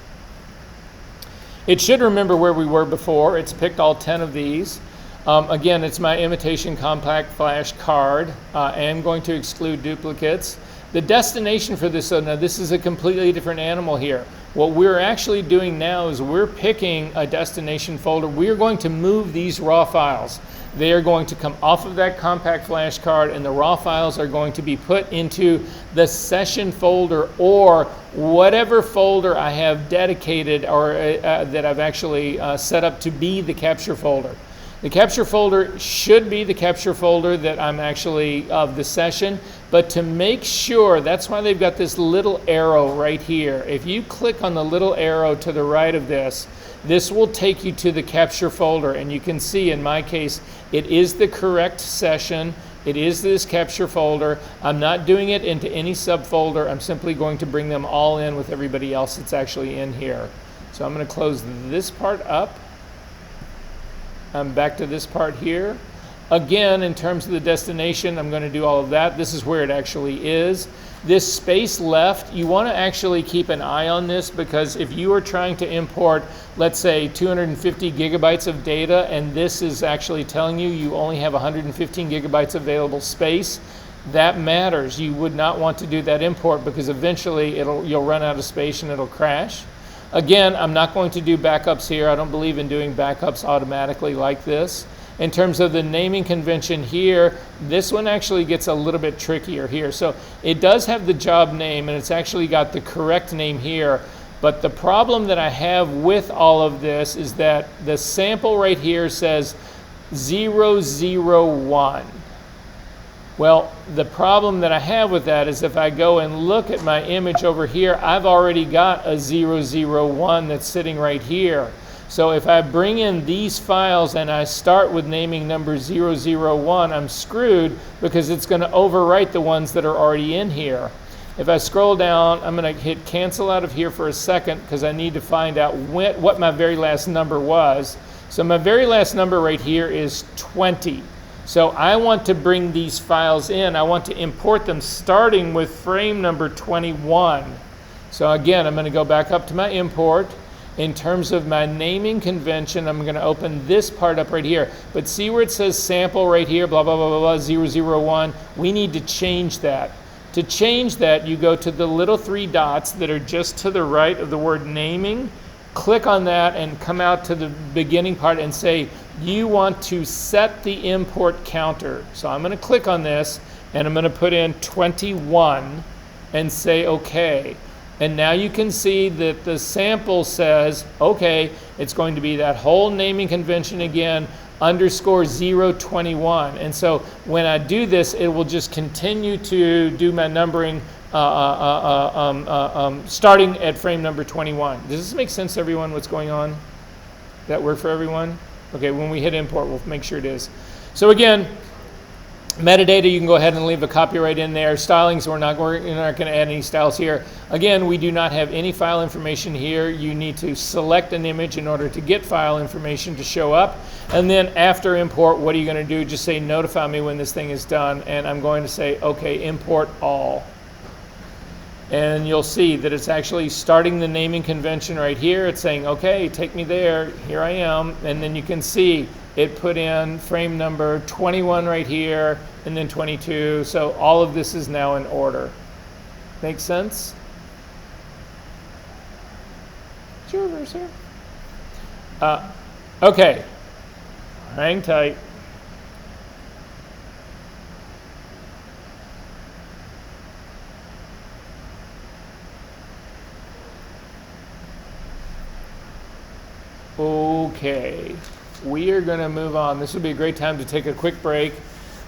It should remember where we were before. It's picked all 10 of these. Again, it's my imitation compact flash card. I am going to exclude duplicates. The destination for this, now this is a completely different animal here. What we're actually doing now is we're picking a destination folder. We're going to move these raw files. They are going to come off of that compact flash card, and the raw files are going to be put into the session folder or whatever folder I have dedicated or that I've actually set up to be the capture folder. The capture folder should be the capture folder that I'm actually of the session, but to make sure, that's why they've got this little arrow right here. If you click on the little arrow to the right of this, this will take you to the capture folder, and you can see in my case, it is the correct session. It is this capture folder. I'm not doing it into any subfolder. I'm simply going to bring them all in with everybody else that's actually in here. So I'm going to close this part up. I'm back to this part here. Again, in terms of the destination, I'm going to do all of that. This is where it actually is. This space left, you want to actually keep an eye on this, because if you are trying to import, let's say 250 gigabytes of data, and this is actually telling you you only have 115 gigabytes available space, that matters. You would not want to do that import, because eventually you'll run out of space and it'll crash. Again, I'm not going to do backups here. I don't believe in doing backups automatically like this. In terms of the naming convention here, this one actually gets a little bit trickier here. So it does have the job name, and it's actually got the correct name here. But the problem that I have with all of this is that the sample right here says 001. Well, the problem that I have with that is if I go and look at my image over here, I've already got a 001 that's sitting right here. So if I bring in these files and I start with naming number 001, I'm screwed, because it's going to overwrite the ones that are already in here. If I scroll down, I'm going to hit cancel out of here for a second, because I need to find out what my very last number was. So my very last number right here is 20. So I want to bring these files in. I want to import them starting with frame number 21. So again, I'm going to go back up to my import. In terms of my naming convention, I'm going to open this part up right here. But see where it says sample right here, blah, blah, blah, blah, blah, 001? We need to change that. To change that, you go to the little 3 dots that are just to the right of the word naming. Click on that and come out to the beginning part and say, you want to set the import counter. So I'm going to click on this, and I'm going to put in 21 and say OK. And now you can see that the sample says, okay, it's going to be that whole naming convention again, underscore 021. And so when I do this, it will just continue to do my numbering starting at frame number 21. Does this make sense to everyone, what's going on? That work for everyone? Okay, when we hit import, we'll make sure it is. So again, Metadata, you can go ahead and leave a copyright in there. Stylings, we're not going to add any styles here. Again, we do not have any file information here. You need to select an image in order to get file information to show up. And then after import, what are you going to do? Just say notify me when this thing is done. And I'm going to say, okay, import all. And you'll see that it's actually starting the naming convention right here. It's saying, okay, take me there. Here I am. And then you can see it put in frame number 21 right here, and then 22. So all of this is now in order. Make sense? Sure, sir. Okay. Hang tight. Okay, we are going to move on. This would be a great time to take a quick break.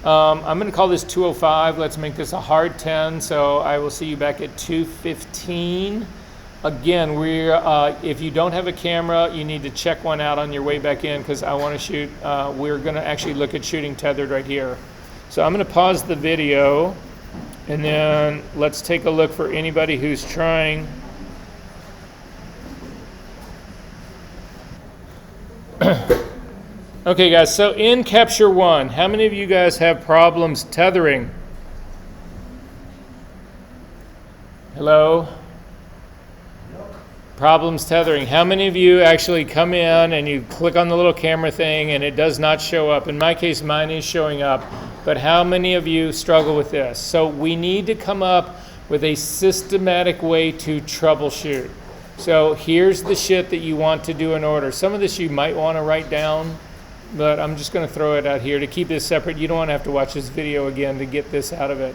I'm going to call this 2:05. Let's make this a hard 10. So I will see you back at 2:15. Again, if you don't have a camera, you need to check one out on your way back in because I want to shoot. We're going to actually look at shooting tethered right here. So I'm going to pause the video, and then let's take a look for anybody who's trying. Okay guys, so in Capture One, how many of you guys have problems tethering? Hello? Problems tethering. How many of you actually come in and you click on the little camera thing and it does not show up? In my case, mine is showing up, but how many of you struggle with this? So we need to come up with a systematic way to troubleshoot. So here's the shit that you want to do in order. Some of this you might want to write down, but I'm just going to throw it out here to keep this separate. You don't want to have to watch this video again to get this out of it.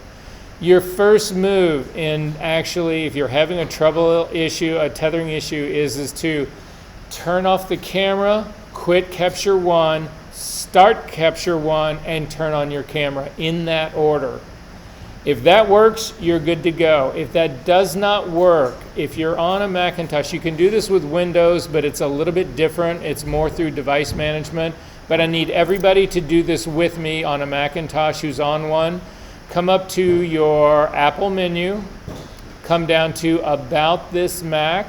Your first move in actually, if you're having a trouble issue, a tethering issue, is to turn off the camera, quit Capture One, start Capture One, and turn on your camera in that order. If that works, you're good to go. If that does not work, if you're on a Macintosh, you can do this with Windows, but it's a little bit different. It's more through device management. But I need everybody to do this with me on a Macintosh who's on one. Come up to your Apple menu. Come down to About This Mac.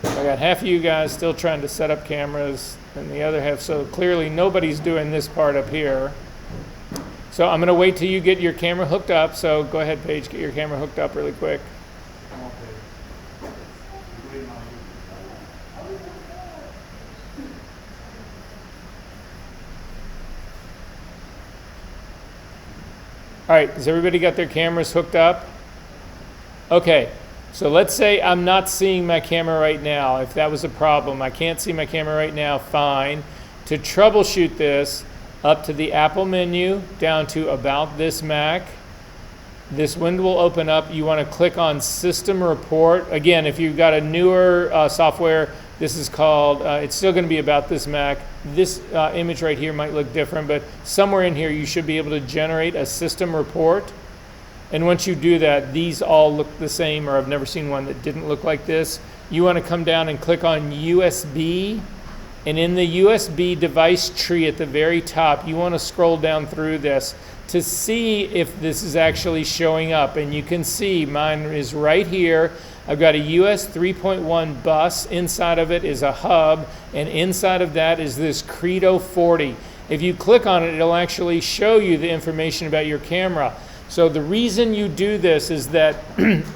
I got half of you guys still trying to set up cameras, and the other half, so clearly nobody's doing this part up here. So I'm going to wait till you get your camera hooked up. So go ahead, Paige, get your camera hooked up really quick. All right, has everybody got their cameras hooked up? Okay, so let's say I'm not seeing my camera right now. If that was a problem, I can't see my camera right now, fine. To troubleshoot this, up to the Apple menu, down to About This Mac. This window will open up. You want to click on System Report. Again, if you've got a newer software, this is called, it's still going to be About This Mac. This image right here might look different, but somewhere in here you should be able to generate a system report. And once you do that, these all look the same, or I've never seen one that didn't look like this. You want to come down and click on USB. And in the USB device tree at the very top, you want to scroll down through this to see if this is actually showing up. And you can see mine is right here. I've got a US 3.1 bus. Inside of it is a hub, and inside of that is this Credo 40. If you click on it, it'll actually show you the information about your camera. So the reason you do this is that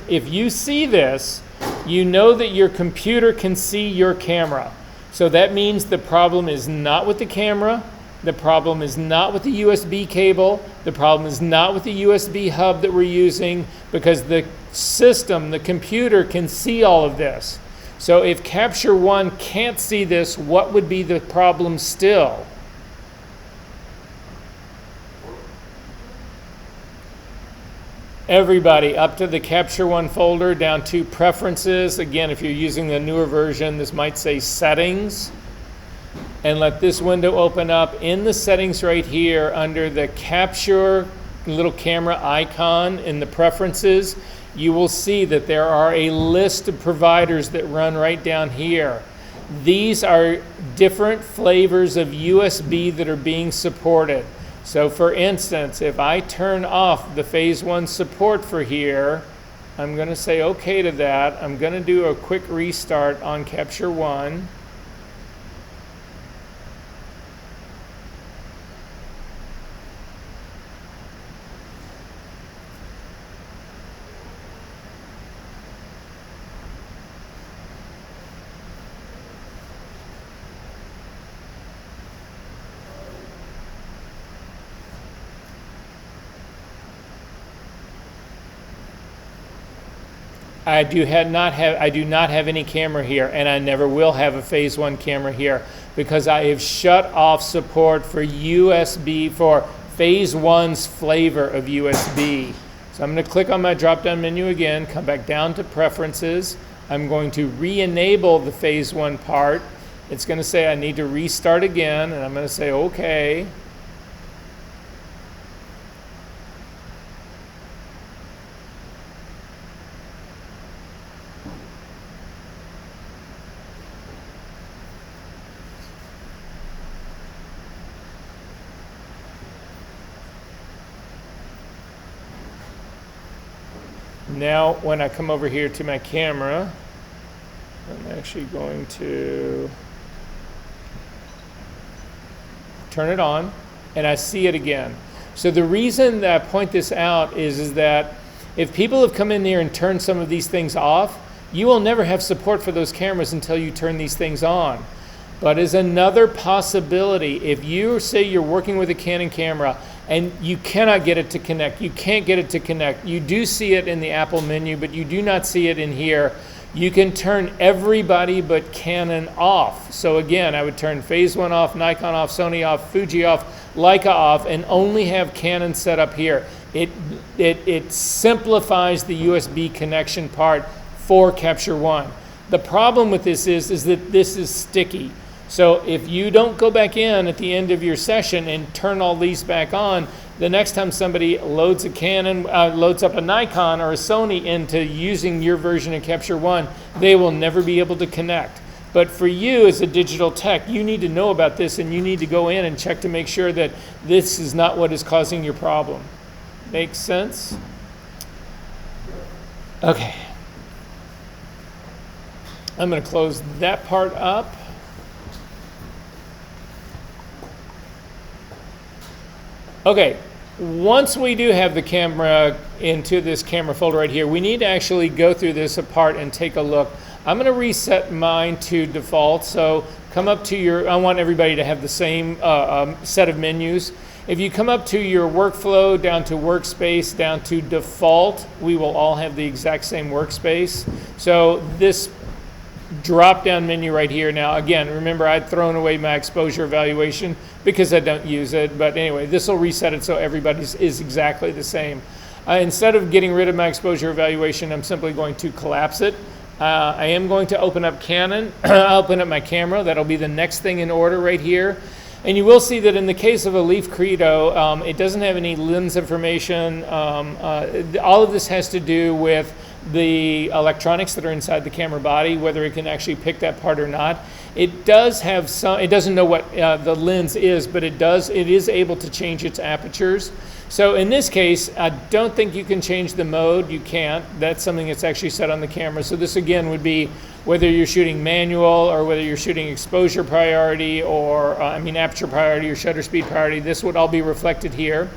if you see this, you know that your computer can see your camera. So that means the problem is not with the camera, the problem is not with the USB cable, the problem is not with the USB hub that we're using, because the system, the computer, can see all of this. So if Capture One can't see this, what would be the problem still? Everybody up to the Capture One folder, down to Preferences. Again, if you're using the newer version, this might say Settings. And let this window open up. In the settings right here, under the Capture little camera icon in the Preferences, you will see that there are a list of providers that run right down here. These are different flavors of USB that are being supported. So for instance, if I turn off the phase 1 support for here, I'm going to say okay to that. I'm going to do a quick restart on Capture One. I do not have any camera here, and I never will have a phase 1 camera here because I have shut off support for USB, for phase 1's flavor of USB. So I'm going to click on my drop-down menu again, come back down to preferences. I'm going to re-enable the phase 1 part. It's going to say I need to restart again, and I'm going to say okay. Now, when I come over here to my camera, I'm actually going to turn it on, and I see it again. So the reason that I point this out is that if people have come in here and turned some of these things off, you will never have support for those cameras until you turn these things on. But as another possibility, if you say you're working with a Canon camera and you cannot get it to connect, you can't get it to connect, you do see it in the Apple menu, but you do not see it in here, you can turn everybody but Canon off. So again, I would turn phase 1 off, Nikon off, Sony off, Fuji off, Leica off, and only have Canon set up here. It simplifies the USB connection part for Capture One. The problem with this is that this is sticky. So if you don't go back in at the end of your session and turn all these back on, the next time somebody loads a Canon, loads up a Nikon or a Sony into using your version of Capture One, they will never be able to connect. But for you as a digital tech, you need to know about this, and you need to go in and check to make sure that this is not what is causing your problem. Makes sense? Okay. I'm going to close that part up. Okay, once we do have the camera into this camera folder right here, we need to actually go through this apart and take a look. I'm going to reset mine to default, so come up to your, I want everybody to have the same set of menus. If you come up to your workflow, down to workspace, down to default, we will all have the exact same workspace. So this drop-down menu right here. Now, again, remember I'd thrown away my exposure evaluation because I don't use it. But anyway, this will reset it so everybody's is exactly the same. Instead of getting rid of my exposure evaluation, I'm simply going to collapse it. I am going to open up Canon. I'll open up my camera. That'll be the next thing in order right here. And you will see that in the case of a Leaf Credo, it doesn't have any lens information. All of this has to do with the electronics that are inside the camera body, whether it can actually pick that part or not. It does have some, it doesn't know what the lens is, but it is able to change its apertures. So in this case, I don't think you can change the mode. You can't. That's something that's actually set on the camera. So this again would be whether you're shooting manual or whether you're shooting exposure priority or aperture priority or shutter speed priority. This would all be reflected here.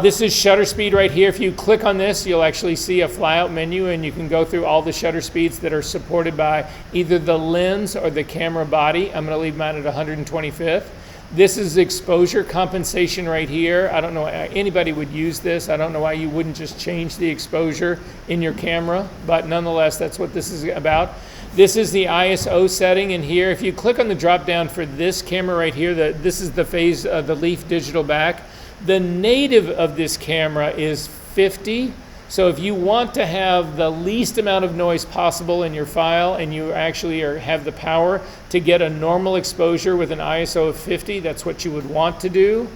This is shutter speed right here. If you click on this, you'll actually see a flyout menu, and you can go through all the shutter speeds that are supported by either the lens or the camera body. I'm going to leave mine at 125th. This is exposure compensation right here. I don't know why anybody would use this. I don't know why you wouldn't just change the exposure in your camera, but nonetheless, that's what this is about. This is the ISO setting in here. If you click on the drop down for this camera right here, this is the phase, the Leaf digital back. The native of this camera is 50. So if you want to have the least amount of noise possible in your file and you actually have the power to get a normal exposure with an ISO of 50, that's what you would want to do.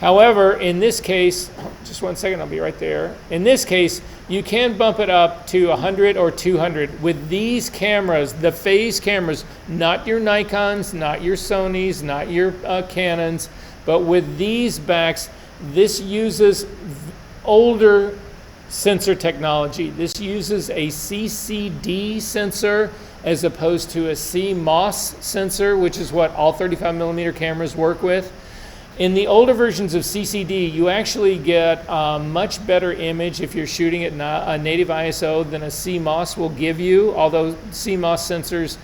However, in this case, just 1 second, I'll be right there. In this case, you can bump it up to 100 or 200 with these cameras, the phase cameras, not your Nikons, not your Sonys, not your Canons, but with these backs, this uses older sensor technology. This uses a CCD sensor as opposed to a CMOS sensor, which is what all 35 millimeter cameras work with. In the older versions of CCD, you actually get a much better image if you're shooting at a native ISO than a CMOS will give you, although CMOS sensors,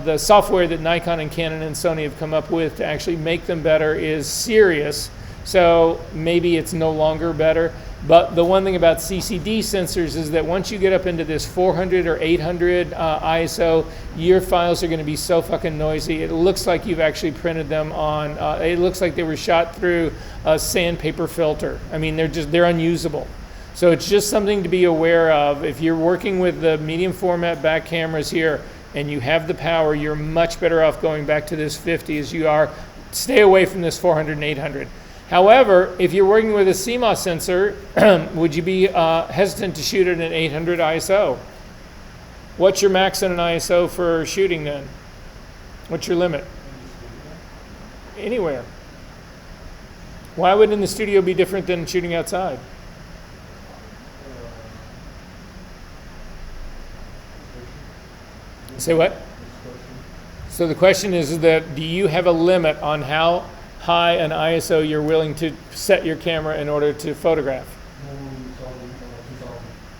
the software that Nikon and Canon and Sony have come up with to actually make them better is serious, so maybe it's no longer better. But the one thing about CCD sensors is that once you get up into this 400 or 800 ISO, your files are going to be so fucking noisy. It looks like you've actually printed them on, it looks like they were shot through a sandpaper filter. I mean, they're unusable. So it's just something to be aware of. If you're working with the medium format back cameras here and you have the power, you're much better off going back to this 50 as you are. Stay away from this 400 and 800. However, if you're working with a CMOS sensor, would you be hesitant to shoot at an 800 ISO? What's your max in an ISO for shooting then? What's your limit? Anywhere. Why would in the studio be different than shooting outside? Say what? So the question is that do you have a limit on how high an ISO you're willing to set your camera in order to photograph?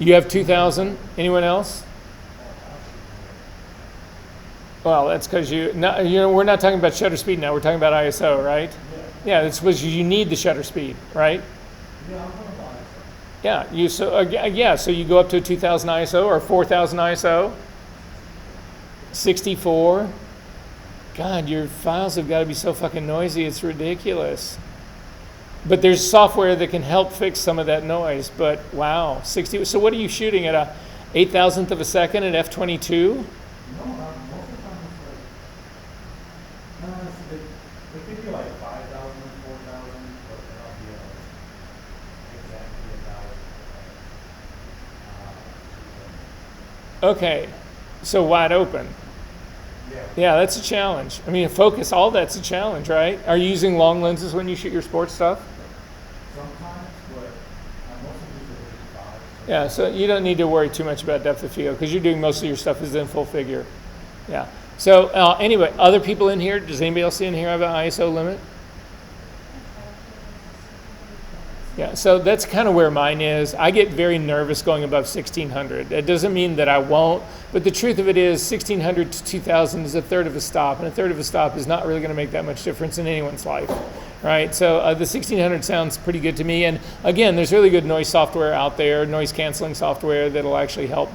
You have 2,000. Anyone else? Well, that's because we're not talking about shutter speed now. We're talking about ISO, right? Yeah, that's because you need the shutter speed, right? Yeah, so you go up to a 2,000 ISO or 4,000 ISO. 64. God, your files have got to be so fucking noisy, it's ridiculous. But there's software that can help fix some of that noise, but wow, 60. So what are you shooting at a 8,000th of a second at f/22? No, not most of the time it's like, they give you like 5,000, 4,000, but they're not be exactly 1,000. Okay, so wide open. Yeah, that's a challenge. I mean, focus, all that's a challenge, right? Are you using long lenses when you shoot your sports stuff? Sometimes, but I mostly use the 85. Yeah, so you don't need to worry too much about depth of field because you're doing most of your stuff is in full figure. Yeah. So anyway, other people in here, does anybody else in here have an ISO limit? Yeah, so that's kind of where mine is. I get very nervous going above 1600. That doesn't mean that I won't, but the truth of it is 1600 to 2000 is a third of a stop, and a third of a stop is not really going to make that much difference in anyone's life, right? So the 1600 sounds pretty good to me, and again, there's really good noise software out there, noise canceling software that'll actually help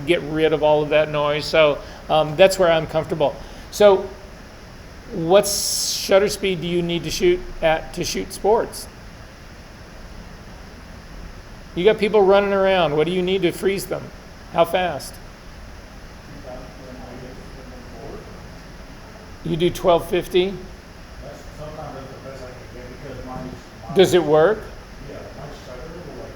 get rid of all of that noise, so that's where I'm comfortable. So what shutter speed do you need to shoot at to shoot sports? You got people running around. What do you need to freeze them? How fast? You do 1250? Sometimes that's the best I can get because mine's... Does it work? Yeah, my shutter will like...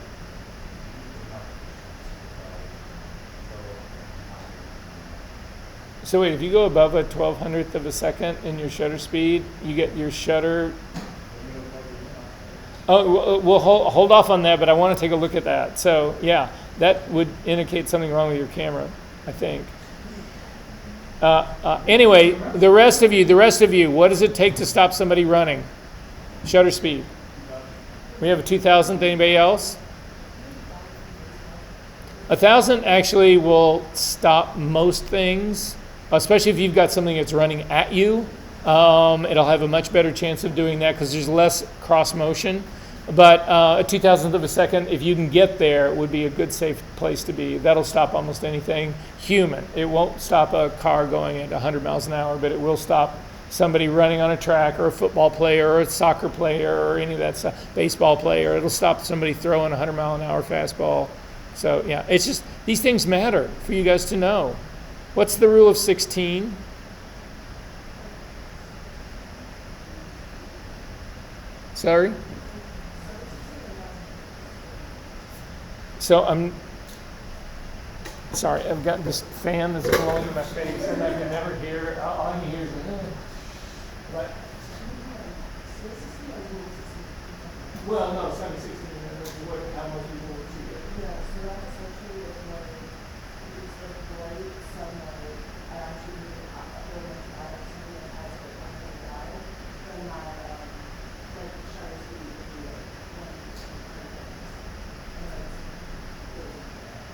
So wait, if you go above a 1200th of a second in your shutter speed, you get your shutter... Oh, we'll hold off on that, but I want to take a look at that. So yeah, that would indicate something wrong with your camera, I think. Anyway, the rest of you, what does it take to stop somebody running? Shutter speed. We have a 2,000th. Anybody else? 1,000 actually will stop most things, especially if you've got something that's running at you. It'll have a much better chance of doing that because there's less cross motion. But a 2,000th of a second, if you can get there, would be a good, safe place to be. That'll stop almost anything human. It won't stop a car going at 100 miles an hour, but it will stop somebody running on a track or a football player or a soccer player or any of that stuff, baseball player. It'll stop somebody throwing a 100-mile-an-hour fastball. So, yeah, it's just these things matter for you guys to know. What's the rule of 16? Sorry? So I'm sorry, I've got this fan that's blowing in my face and I can never hear it. All I can hear is but well, no, 716 is what how most people would see it. Yeah, so that's essentially what my, it's like bright sunlight, I actually need to go into that, so it has like a wide, then my, like, shutter speed would be like 1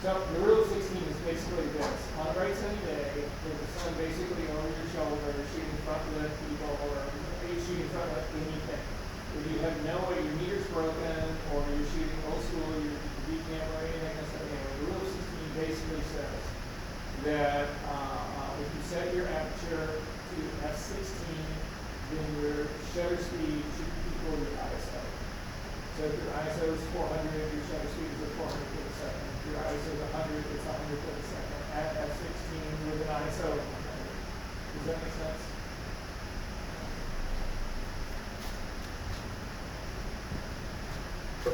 So the rule of 16 is basically this. On a bright sunny day, with the sun basically over your shoulder, shooting front left people, or you're shooting front left anything. If you have no way, your meter's broken, or you're shooting old school, your D camera, or anything like that, anyway, the rule of 16 basically says that if you set your aperture to f16, then your shutter speed should equal your ISO. So if your ISO is 400, your shutter speed is at 400 for the second. If your ISO is 100, it's 100 for the second. At f16 with an ISO of 100. Does that make sense?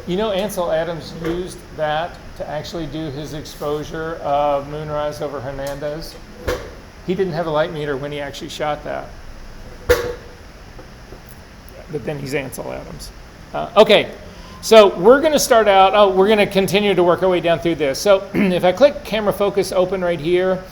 You know, Ansel Adams used that to actually do his exposure of Moonrise over Hernandez. He didn't have a light meter when he actually shot that. But then he's Ansel Adams. Okay, so we're going to start out, we're going to continue to work our way down through this. So if I click camera focus open right here,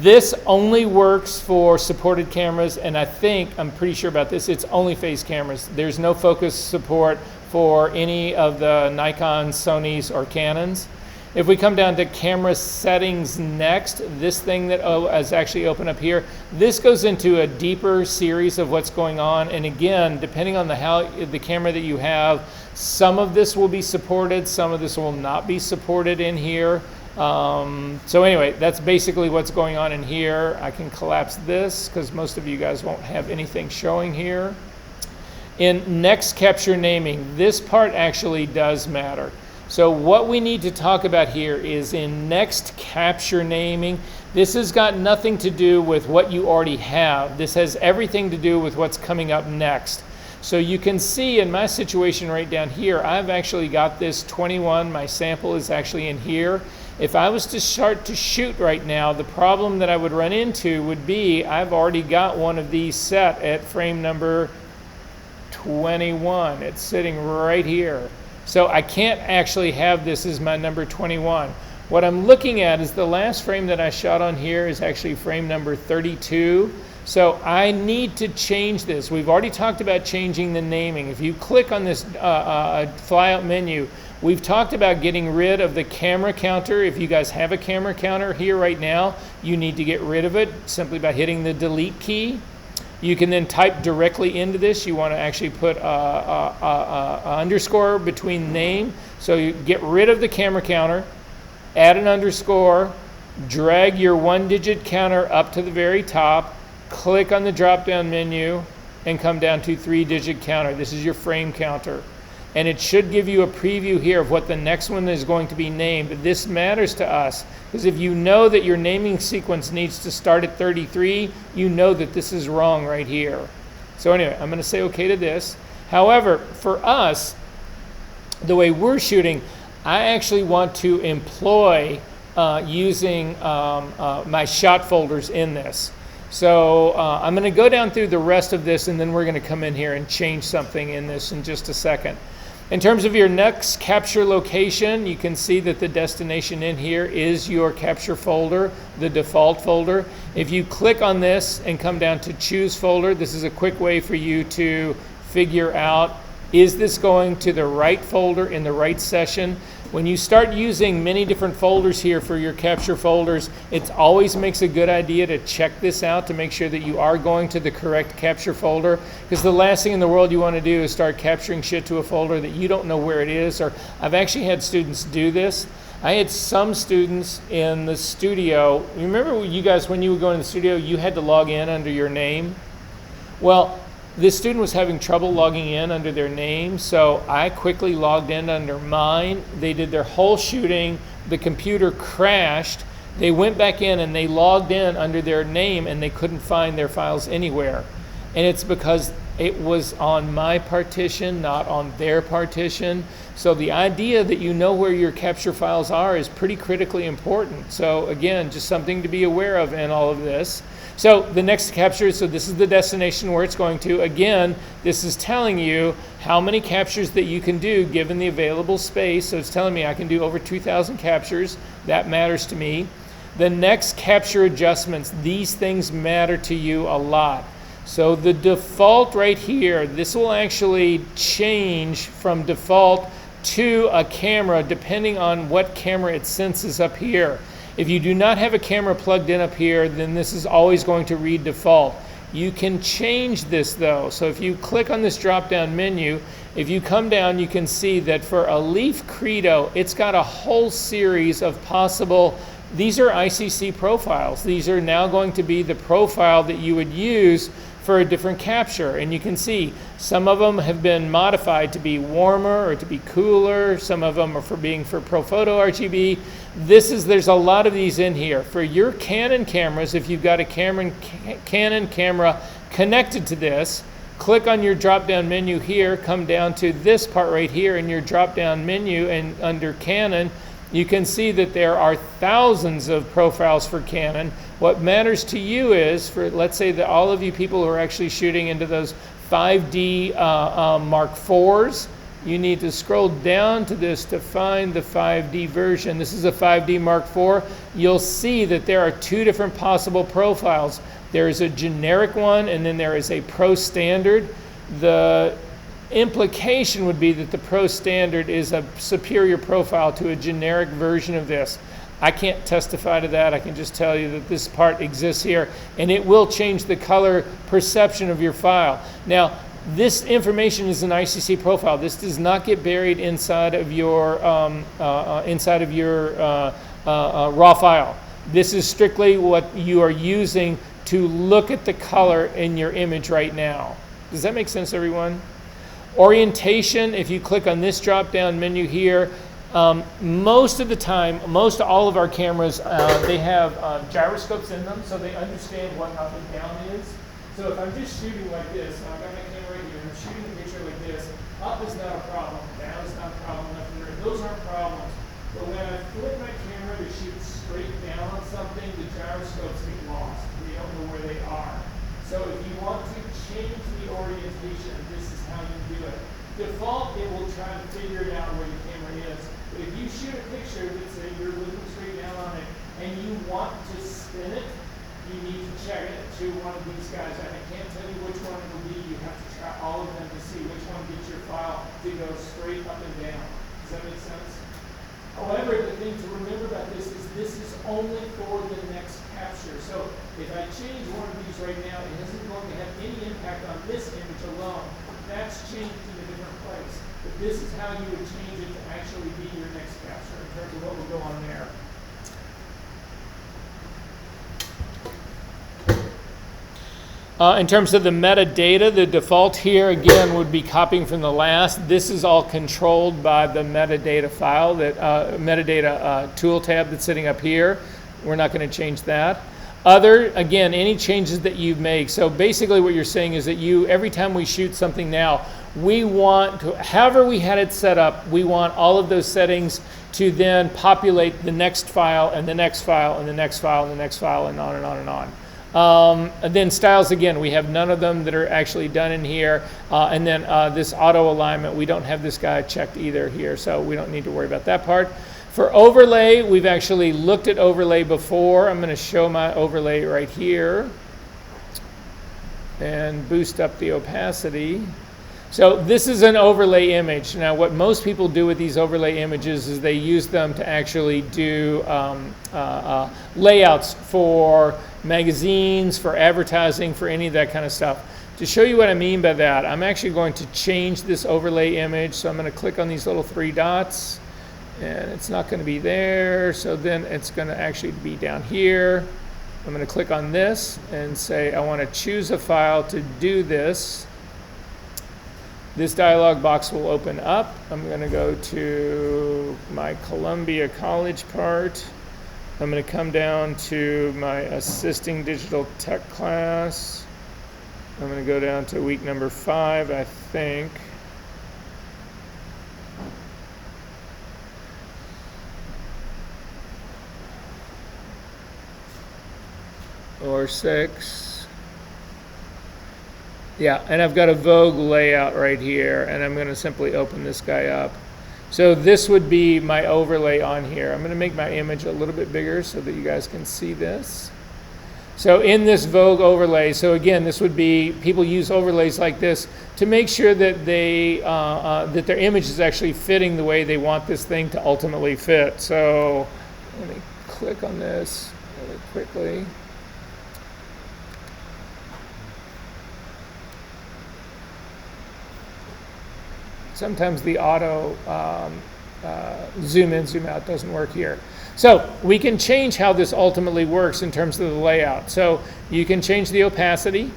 this only works for supported cameras, and I'm pretty sure about this, it's only phase cameras. There's no focus support for any of the Nikon, Sonys, or Canons. If we come down to camera settings next, this thing that is actually open up here, this goes into a deeper series of what's going on. And again, depending on the camera that you have, some of this will be supported, some of this will not be supported in here. So anyway, that's basically what's going on in here. I can collapse this because most of you guys won't have anything showing here. In next capture naming, this part actually does matter. So what we need to talk about here is in next capture naming, this has got nothing to do with what you already have. This has everything to do with what's coming up next. So you can see in my situation right down here, I've actually got this 21, my sample is actually in here. If I was to start to shoot right now, the problem that I would run into would be I've already got one of these set at frame number 21. It's sitting right here. So I can't actually have this as my number 21. What I'm looking at is the last frame that I shot on here is actually frame number 32. So I need to change this. We've already talked about changing the naming. If you click on this flyout menu, we've talked about getting rid of the camera counter. If you guys have a camera counter here right now, you need to get rid of it simply by hitting the delete key. You can then type directly into this. You want to actually put a underscore between name. So you get rid of the camera counter, add an underscore, drag your 1-digit counter up to the very top, click on the drop-down menu, and come down to 3-digit counter. This is your frame counter. And it should give you a preview here of what the next one is going to be named. But this matters to us because if you know that your naming sequence needs to start at 33, you know that this is wrong right here. So anyway, I'm going to say okay to this. However, for us, the way we're shooting, I actually want to employ using my shot folders in this. So I'm going to go down through the rest of this, and then we're going to come in here and change something in this in just a second. In terms of your next capture location, you can see that the destination in here is your capture folder, the default folder. If you click on this and come down to choose folder, this is a quick way for you to figure out, is this going to the right folder in the right session? When you start using many different folders here for your capture folders, it always makes a good idea to check this out to make sure that you are going to the correct capture folder, because the last thing in the world you want to do is start capturing shit to a folder that you don't know where it is. Or I've actually had students do this. I had some students in the studio. Remember you guys, when you would go in the studio, you had to log in under your name? Well, this student was having trouble logging in under their name, so I quickly logged in under mine. They did their whole shooting. The computer crashed. They went back in and they logged in under their name and they couldn't find their files anywhere. And it's because It was on my partition, not on their partition. So the idea that you know where your capture files are is pretty critically important. So again, just something to be aware of in all of this. So the next capture, so this is the destination where it's going to. Again, this is telling you how many captures that you can do given the available space. So it's telling me I can do over 2,000 captures. That matters to me. The next capture adjustments, these things matter to you a lot. So the default right here, this will actually change from default to a camera depending on what camera it senses up here. If you do not have a camera plugged in up here, then this is always going to read default. You can change this though. So if you click on this drop down menu, if you come down, you can see that for a Leaf Credo, it's got a whole series of possible, these are ICC profiles. These are now going to be the profile that you would use for a different capture. And you can see some of them have been modified to be warmer or to be cooler. Some of them are for being for ProPhoto RGB. There's a lot of these in here. For your Canon cameras, if you've got a Canon camera connected to this, click on your drop-down menu here, come down to this part right here in your drop-down menu, and under Canon, you can see that there are thousands of profiles for Canon. What matters to you is, for let's say that all of you people who are actually shooting into those 5D Mark IVs, you need to scroll down to this to find the 5D version. This is a 5D Mark IV. You'll see that there are two different possible profiles. There is a generic one, and then there is a Pro Standard. The implication would be that the Pro Standard is a superior profile to a generic version of this. I can't testify to that. I can just tell you that this part exists here, and it will change the color perception of your file. Now, this information is an ICC profile. This does not get buried inside of your raw file. This is strictly what you are using to look at the color in your image right now. Does that make sense, everyone? Orientation, if you click on this drop-down menu here, most of the time, most all of our cameras, they have gyroscopes in them, so they understand what up and down is. So if I'm just shooting like this, and I've got my camera right here, and I'm shooting a picture like this, up is not a problem, down is not a problem, left and right, those aren't problems. But when I flip my camera to shoot straight down on something, the gyroscopes get lost. We don't know where they are. So if you want to change the orientation, this is how you do it. Default, it will try to figure it out where the camera is. But if you shoot a picture that say you're looking straight down on it, and you want to spin it, you need to check it to one of these guys. I can't tell you which one it will be. You have to try all of them to see which one gets your file to go straight up and down. Does that make sense? However, the thing to remember about this is only for the next capture. So if I change one of these right now, it isn't going to have any impact on this image alone. That's changed in a different place. But this is how you would change it to actually be your next capture in terms of what will go on there. In terms of the metadata, the default here again would be copying from the last. This is all controlled by the metadata file, that metadata tool tab that's sitting up here. We're not going to change that. Other, again, any changes that you make. So basically what you're saying is that every time we shoot something now, we want to, however we had it set up, we want all of those settings to then populate the next file and the next file and the next file and the next file and on and on and on. And then styles, again, we have none of them that are actually done in here. And then this auto alignment, we don't have this guy checked either here, so we don't need to worry about that part. For overlay, we've actually looked at overlay before. I'm going to show my overlay right here and boost up the opacity. So this is an overlay image. Now what most people do with these overlay images is they use them to actually do layouts for magazines, for advertising, for any of that kind of stuff. To show you what I mean by that, I'm actually going to change this overlay image. So I'm going to click on these little three dots, and it's not going to be there. So then it's going to actually be down here. I'm going to click on this and say I want to choose a file to do this. This dialog box will open up. I'm going to go to my Columbia College part. I'm going to come down to my assisting digital tech class. I'm going to go down to week number 5, I think. Or 6. Yeah, and I've got a Vogue layout right here, and I'm going to simply open this guy up. So this would be my overlay on here. I'm going to make my image a little bit bigger so that you guys can see this. So in this Vogue overlay, so again, this would be, people use overlays like this to make sure that they that their image is actually fitting the way they want this thing to ultimately fit. So let me click on this really quickly. Sometimes the auto zoom in, zoom out doesn't work here. So we can change how this ultimately works in terms of the layout. So you can change the opacity.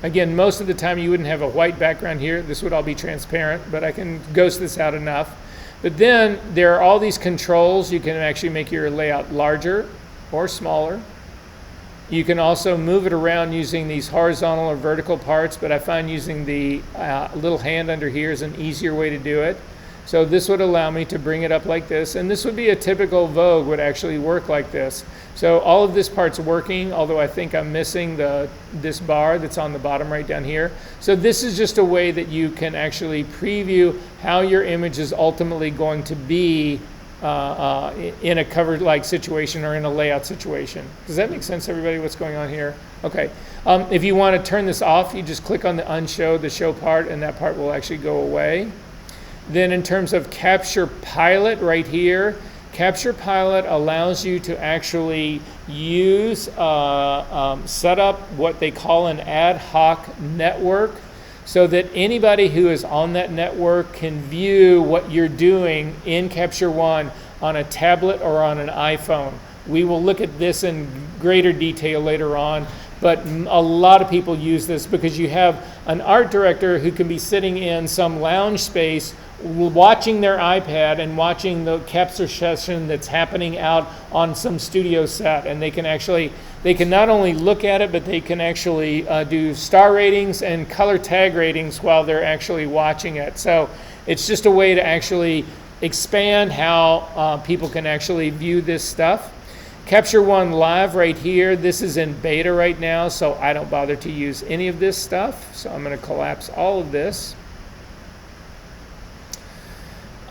Again, most of the time you wouldn't have a white background here. This would all be transparent, but I can ghost this out enough. But then there are all these controls. You can actually make your layout larger or smaller. You can also move it around using these horizontal or vertical parts, but I find using the little hand under here is an easier way to do it. So this would allow me to bring it up like this, and this would be a typical Vogue would actually work like this. So all of this part's working, although I think I'm missing this bar that's on the bottom right down here. So this is just a way that you can actually preview how your image is ultimately going to be in a covered-like situation or in a layout situation. Does that make sense, everybody, what's going on here? Okay. If you want to turn this off, you just click on the unshow, the show part, and that part will actually go away. Then in terms of Capture Pilot right here, Capture Pilot allows you to actually use, set up what they call an ad hoc network so that anybody who is on that network can view what you're doing in Capture One on a tablet or on an iPhone. We will look at this in greater detail later on, but a lot of people use this because you have an art director who can be sitting in some lounge space watching their iPad and watching the capture session that's happening out on some studio set, and they can not only look at it, but they can actually do star ratings and color tag ratings while they're actually watching it. So it's just a way to actually expand how people can actually view this stuff. Capture One Live right here, this is in beta right now, so I don't bother to use any of this stuff. So I'm going to collapse all of this.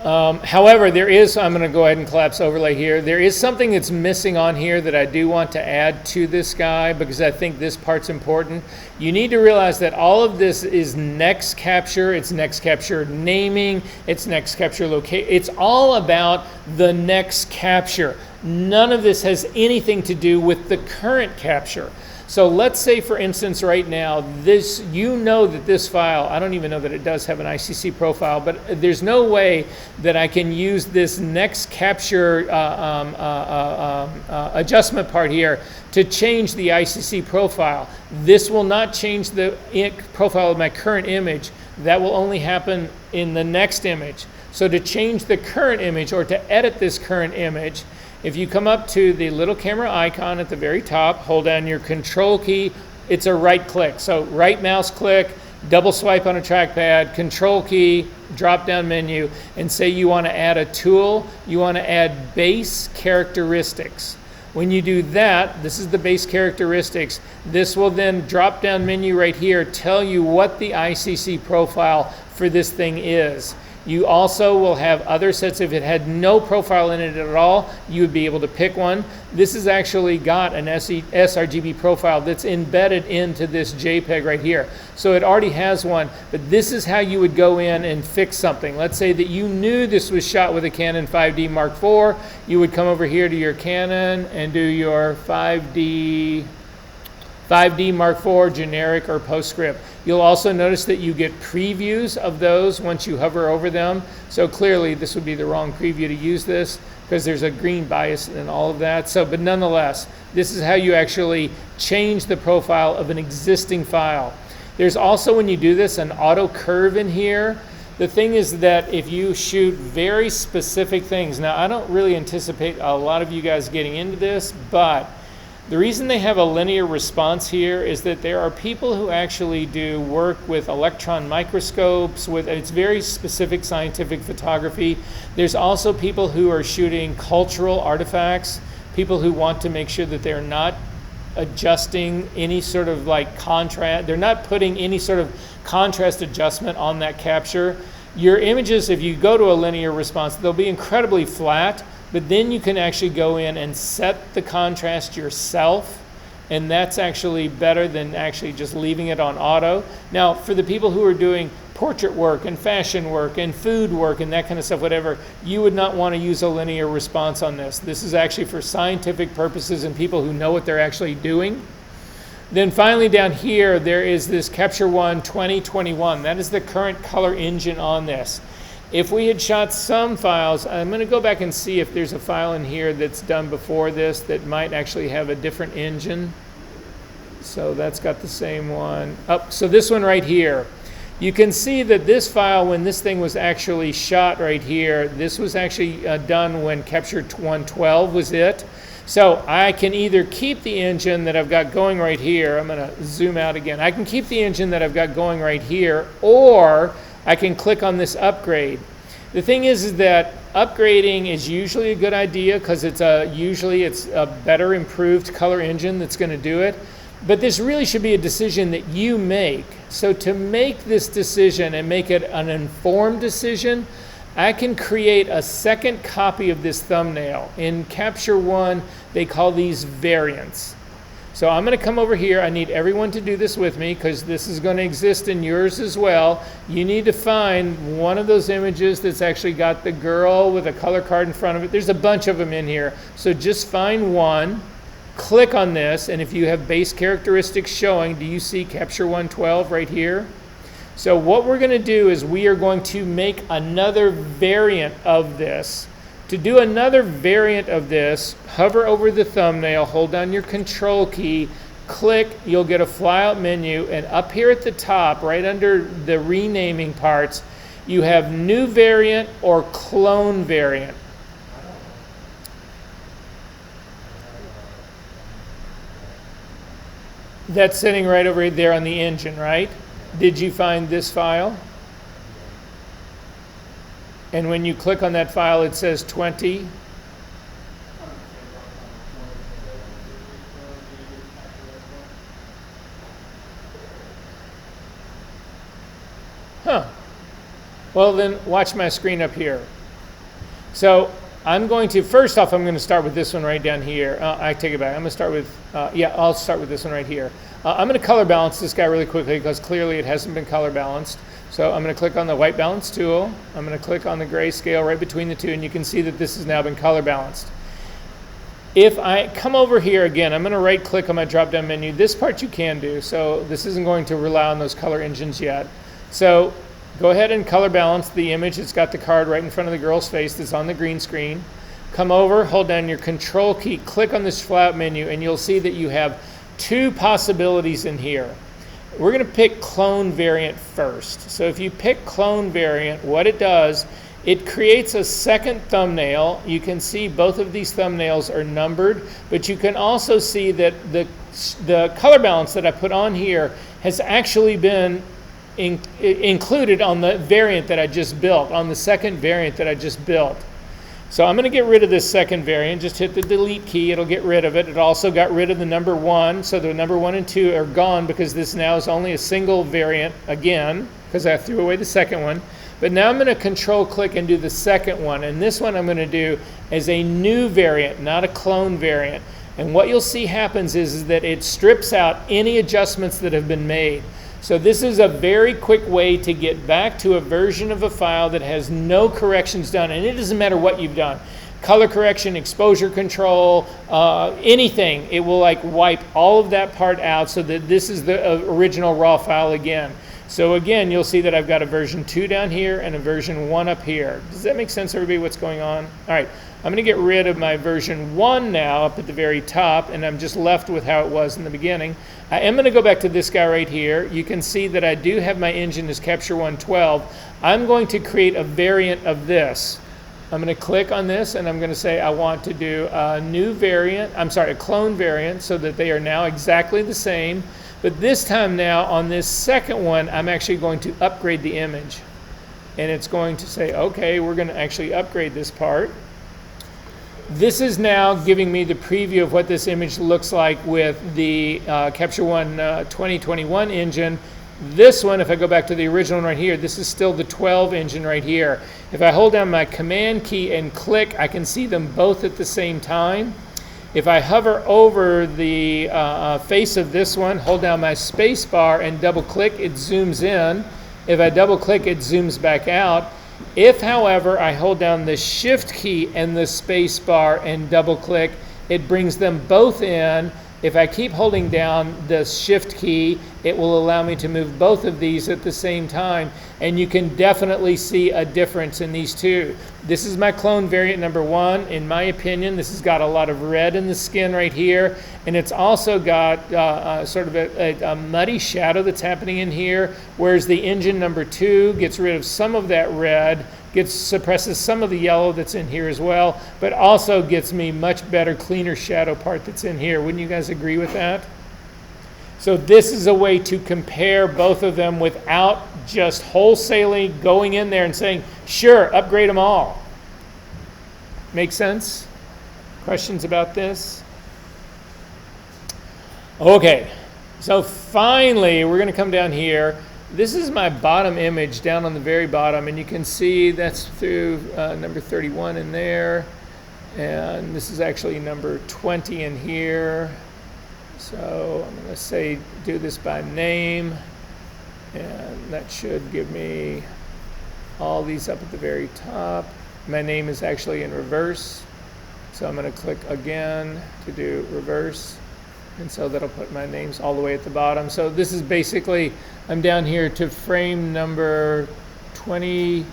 However, I'm going to go ahead and collapse overlay here. There is something that's missing on here that I do want to add to this guy because I think this part's important. You need to realize that all of this is next capture. It's next capture naming. It's next capture location. It's all about the next capture. None of this has anything to do with the current capture. So let's say, for instance, right now, you know that this file, I don't even know that it does have an ICC profile, but there's no way that I can use this next capture adjustment part here to change the ICC profile. This will not change the profile of my current image. That will only happen in the next image. So to change the current image or to edit this current image, if you come up to the little camera icon at the very top, hold down your control key, it's a right click. So right mouse click, double swipe on a trackpad, control key, drop down menu, and say you want to add a tool, you want to add base characteristics. When you do that, this is the base characteristics. This will then drop down menu right here tell you what the ICC profile for this thing is. You also will have other sets. If it had no profile in it at all, you would be able to pick one. This has actually got an sRGB profile that's embedded into this JPEG right here. So it already has one, but this is how you would go in and fix something. Let's say that you knew this was shot with a Canon 5D Mark IV. You would come over here to your Canon and do your 5D Mark IV generic or postscript. You'll also notice that you get previews of those once you hover over them. So clearly this would be the wrong preview to use this because there's a green bias and all of that. So, but nonetheless, this is how you actually change the profile of an existing file. There's also, when you do this, an auto curve in here. The thing is that if you shoot very specific things, now I don't really anticipate a lot of you guys getting into this, but The reason they have a linear response here is that there are people who actually do work with electron microscopes, it's very specific scientific photography. There's also people who are shooting cultural artifacts, people who want to make sure that they're not adjusting any sort of like contrast, they're not putting any sort of contrast adjustment on that capture. Your images, if you go to a linear response, they'll be incredibly flat, but then you can actually go in and set the contrast yourself, and that's actually better than actually just leaving it on auto. Now, for the people who are doing portrait work and fashion work and food work and that kind of stuff, whatever, you would not want to use a linear response on this. This is actually for scientific purposes and people who know what they're actually doing. Then finally down here, there is this Capture One 2021. That is the current color engine on this. If we had shot some files, I'm going to go back and see if there's a file in here that's done before this that might actually have a different engine. So that's got the same one. So this one right here. You can see that this file, when this thing was actually shot right here, this was actually done when Capture One 12 was it. So I can either keep the engine that I've got going right here. I'm going to zoom out again. I can keep the engine that I've got going right here, or I can click on this upgrade. The thing is that upgrading is usually a good idea because usually it's a better improved color engine that's going to do it. But this really should be a decision that you make. So to make this decision and make it an informed decision, I can create a second copy of this thumbnail. In Capture One, they call these variants. So I'm going to come over here. I need everyone to do this with me because this is going to exist in yours as well. You need to find one of those images that's actually got the girl with a color card in front of it. There's a bunch of them in here. So just find one, click on this, and if you have base characteristics showing, do you see Capture One 12 right here? So what we're going to do is we are going to make another variant of this. To do another variant of this, hover over the thumbnail, hold down your control key, click, you'll get a flyout menu, and up here at the top, right under the renaming parts, you have new variant or clone variant. That's sitting right over there on the engine, right? Did you find this file? And when you click on that file, it says 20. Huh. Well, then watch my screen up here. So I'm going to, first off, I'm going to start with this one right down here. I take it back. I'm going to start with, I'll start with this one right here. I'm going to color balance this guy really quickly because clearly it hasn't been color balanced. So I'm going to click on the white balance tool. I'm going to click on the grayscale right between the two, and you can see that this has now been color balanced. If I come over here again, I'm going to right click on my drop down menu. This part you can do, so this isn't going to rely on those color engines yet. So go ahead and color balance the image. It's got the card right in front of the girl's face that's on the green screen. Come over, hold down your control key, click on this flyout menu, and you'll see that you have two possibilities in here. We're going to pick clone variant first. So if you pick clone variant, what it does, it creates a second thumbnail. You can see both of these thumbnails are numbered, but you can also see that the color balance that I put on here has actually been included on the variant that I just built, on the second variant that I just built. So I'm going to get rid of this second variant. Just hit the delete key. It'll get rid of it. It also got rid of the number 1. So the number 1 and 2 are gone because this now is only a single variant again because I threw away the second one. But now I'm going to control click and do the second one. And this one I'm going to do as a new variant, not a clone variant. And what you'll see happens is that it strips out any adjustments that have been made. So this is a very quick way to get back to a version of a file that has no corrections done. And it doesn't matter what you've done. Color correction, exposure control, anything. It will like wipe all of that part out so that this is the original raw file again. So again, you'll see that I've got a version 2 down here and a version 1 up here. Does that make sense, everybody, what's going on? All right, I'm going to get rid of my version 1 now up at the very top, and I'm just left with how it was in the beginning. I am going to go back to this guy right here. You can see that I do have my engine as Capture One 12. I'm going to create a variant of this. I'm going to click on this and I'm going to say I want to do a new variant, a clone variant, so that they are now exactly the same. But this time now on this second one, I'm actually going to upgrade the image. And it's going to say, okay, we're going to actually upgrade this part. This is now giving me the preview of what this image looks like with the Capture One 2021 engine. This one, if I go back to the original one right here, this is still the 12 engine right here. If I hold down my Command key and click, I can see them both at the same time. If I hover over the face of this one, hold down my space bar and double click, it zooms in. If I double click, it zooms back out. If, however, I hold down the Shift key and the space bar and double click, it brings them both in. If I keep holding down the Shift key, it will allow me to move both of these at the same time. And you can definitely see a difference in these two. This is my clone variant number 1. In my opinion, this has got a lot of red in the skin right here. And it's also got sort of a muddy shadow that's happening in here. Whereas the engine number 2 gets rid of some of that red, suppresses some of the yellow that's in here as well, but also gets me much better, cleaner shadow part that's in here. Wouldn't you guys agree with that? So this is a way to compare both of them without just wholesalely going in there and saying, sure, upgrade them all. Make sense? Questions about this? Okay, so finally we're going to come down here. This is my bottom image down on the very bottom, and you can see that's through number 31 in there, and this is actually number 20 in here. So I'm going to say do this by name, and that should give me all these up at the very top. My name is actually in reverse, so I'm going to click again to do reverse. And so that'll put my names all the way at the bottom. So this is basically, I'm down here to frame number 20.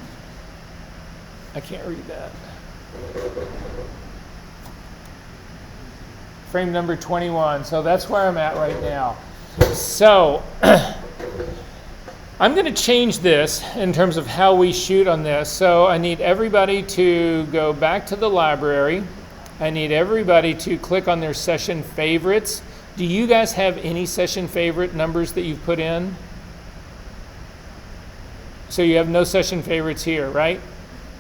I can't read that. Frame number 21. So that's where I'm at right now. So I'm going to change this in terms of how we shoot on this. So I need everybody to go back to the library. I need everybody to click on their session favorites. Do you guys have any session favorite numbers that you've put in? So you have no session favorites here, right?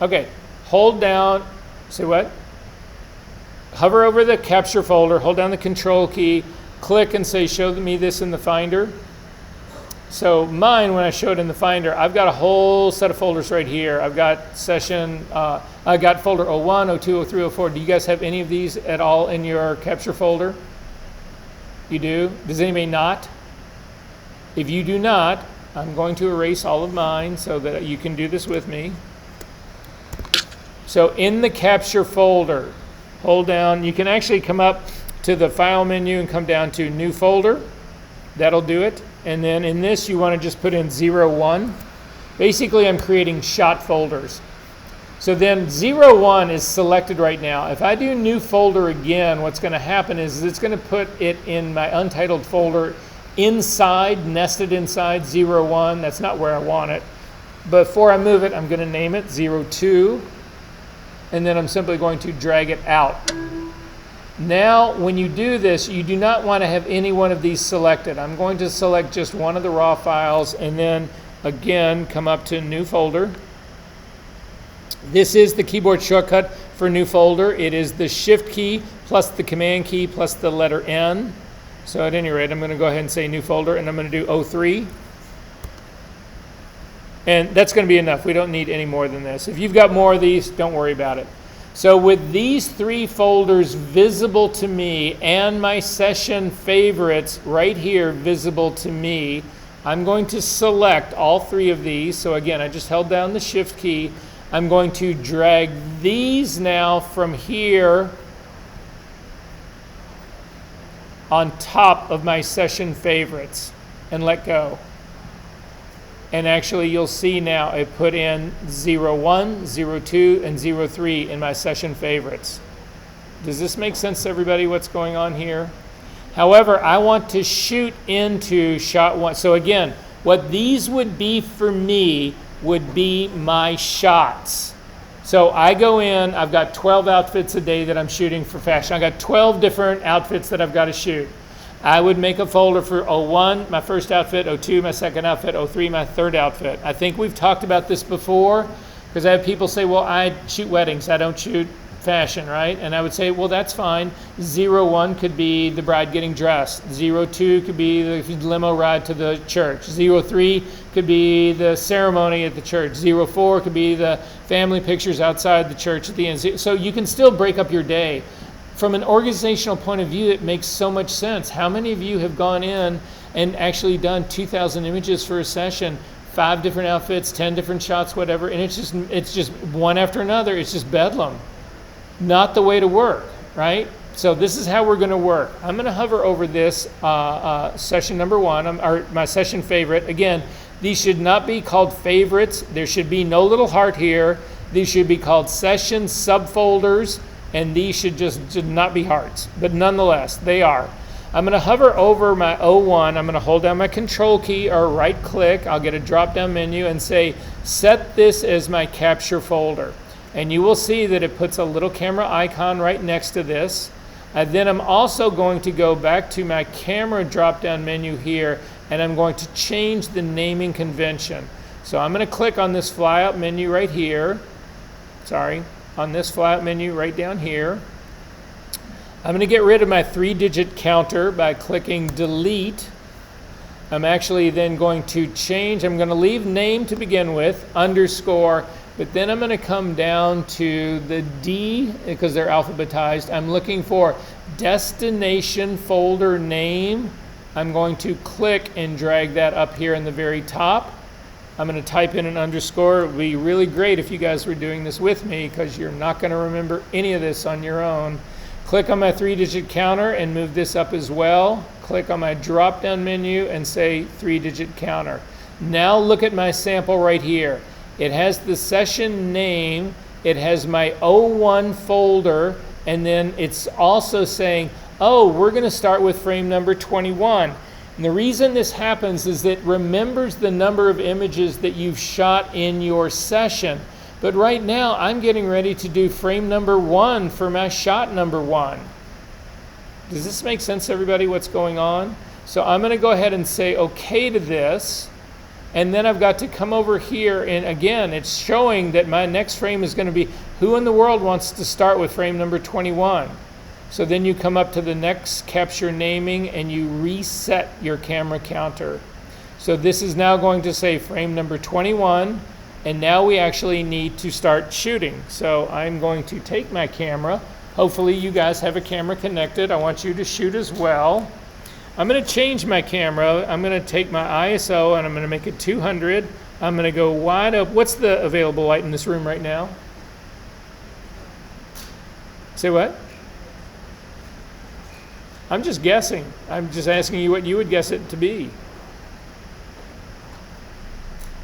Okay, hold down, say what? Hover over the capture folder, hold down the control key, click and say show me this in the Finder. So mine, when I show it in the Finder, I've got a whole set of folders right here. I've got session, I've got folder 01, 02, 03, 04. Do you guys have any of these at all in your capture folder? You do? Does anybody not? If you do not, I'm going to erase all of mine so that you can do this with me. So in the capture folder, hold down. You can actually come up to the file menu and come down to new folder. That'll do it. And then in this, you want to just put in 01. Basically, I'm creating shot folders. So then 01 is selected right now. If I do new folder again, what's going to happen is it's going to put it in my untitled folder inside, nested inside 01. That's not where I want it. Before I move it, I'm going to name it 02. And then I'm simply going to drag it out. Now, when you do this, you do not want to have any one of these selected. I'm going to select just one of the raw files and then again come up to new folder. This is the keyboard shortcut for new folder. It is the Shift key plus the Command key plus the letter N. So at any rate, I'm going to go ahead and say new folder, and I'm going to do 03. And that's going to be enough. We don't need any more than this. If you've got more of these, don't worry about it. So with these 3 folders visible to me and my session favorites right here visible to me, I'm going to select all 3 of these. So again, I just held down the Shift key. I'm going to drag these now from here on top of my session favorites and let go. And actually you'll see now I put in 01, 02, and 03 in my session favorites. Does this make sense to everybody what's going on here? However, I want to shoot into shot 1. So again, what these would be for me would be my shots. So I go in, I've got 12 outfits a day that I'm shooting for fashion. I got 12 different outfits that I've got to shoot. I would make a folder for 01, my first outfit, 02, my second outfit, 03, my third outfit. I think we've talked about this before, because I have people say, well, I shoot weddings, I don't shoot fashion, right? And I would say, well, that's fine. 01 could be the bride getting dressed. 02 could be the limo ride to the church. 03 could be the ceremony at the church. 04 could be the family pictures outside the church at the end. So you can still break up your day. From an organizational point of view, it makes so much sense. How many of you have gone in and actually done 2,000 images for a session, 5 different outfits, 10 different shots, whatever, and it's just one after another. It's just bedlam. Not the way to work, right? So this is how we're going to work. I'm going to hover over this session number 1, or my session favorite. Again, these should not be called favorites. There should be no little heart here. These should be called session subfolders, and these should not be hearts. But nonetheless, they are. I'm going to hover over my 01. I'm going to hold down my control key or right click. I'll get a drop down menu and say, set this as my capture folder. And you will see that it puts a little camera icon right next to this. Then I'm also going to go back to my camera drop-down menu here, and I'm going to change the naming convention. So I'm going to click on this flyout menu right here. On this flyout menu right down here. I'm going to get rid of my 3-digit counter by clicking delete. I'm actually then going to change. I'm going to leave name to begin with, underscore. But then I'm going to come down to the D, because they're alphabetized. I'm looking for destination folder name. I'm going to click and drag that up here in the very top. I'm going to type in an underscore. It would be really great if you guys were doing this with me, because you're not going to remember any of this on your own. Click on my 3-digit counter and move this up as well. Click on my drop-down menu and say 3-digit counter. Now look at my sample right here. It has the session name, it has my 01 folder, and then it's also saying, oh, we're going to start with frame number 21. And the reason this happens is that it remembers the number of images that you've shot in your session. But right now, I'm getting ready to do frame number 1 for my shot number 1. Does this make sense to everybody, what's going on? So I'm going to go ahead and say okay to this. And then I've got to come over here, and again, it's showing that my next frame is going to be, who in the world wants to start with frame number 21? So then you come up to the next capture naming, and you reset your camera counter. So this is now going to say frame number 21, and now we actually need to start shooting. So I'm going to take my camera. Hopefully you guys have a camera connected. I want you to shoot as well. I'm going to change my camera. I'm going to take my ISO and I'm going to make it 200. I'm going to go wide up. What's the available light in this room right now? Say what? I'm just guessing. I'm just asking you what you would guess it to be.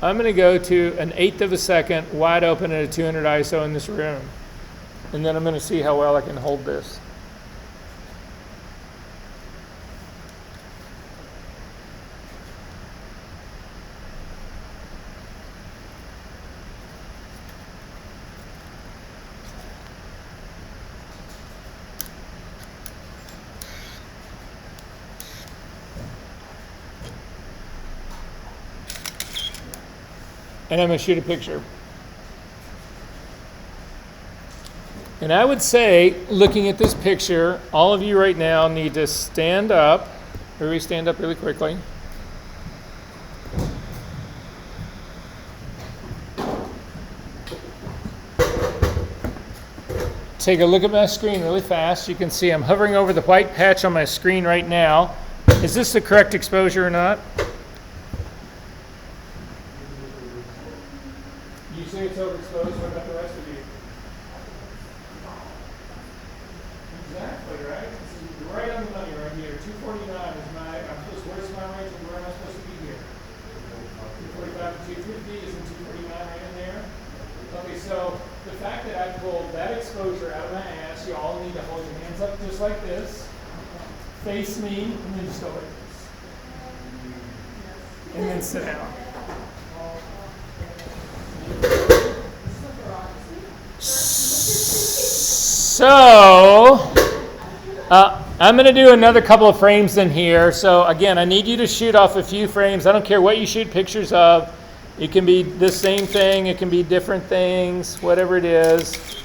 I'm going to go to 1/8 of a second, wide open at a 200 ISO in this room. And then I'm going to see how well I can hold this. And I'm going to shoot a picture. And I would say, looking at this picture, all of you right now need to stand up. Everybody stand up really quickly. Take a look at my screen really fast. You can see I'm hovering over the white patch on my screen right now. Is this the correct exposure or not? You say it's overexposed. What about the rest of you? Exactly, right? This is right on the money right here. 249 is my, where's my range and where am I supposed to be here? 245 to 250, isn't 249 right in there? Okay, so the fact that I pulled that exposure out of my ass, you all need to hold your hands up just like this, face me, and then just go like this. And then sit down. So, I'm going to do another couple of frames in here. So again, I need you to shoot off a few frames. I don't care what you shoot pictures of. It can be the same thing. It can be different things, whatever it is.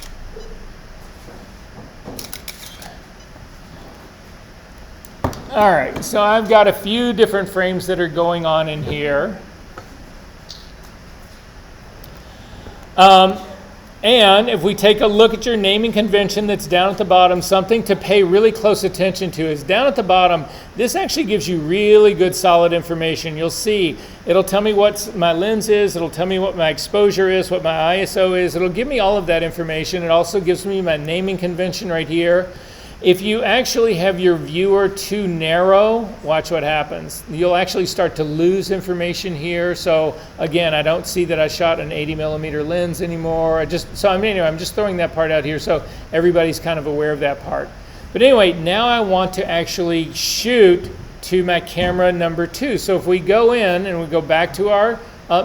All right, so I've got a few different frames that are going on in here. And if we take a look at your naming convention that's down at the bottom, something to pay really close attention to is down at the bottom, this actually gives you really good solid information. You'll see it'll tell me what my lens is, it'll tell me what my exposure is, what my ISO is, it'll give me all of that information. It also gives me my naming convention right here. If you actually have your viewer too narrow, watch what happens. You'll actually start to lose information here. So again, I don't see that I shot an 80mm lens anymore. I'm just throwing that part out here so everybody's kind of aware of that part. But anyway, now I want to actually shoot to my camera number 2. So if we go in and we go back to our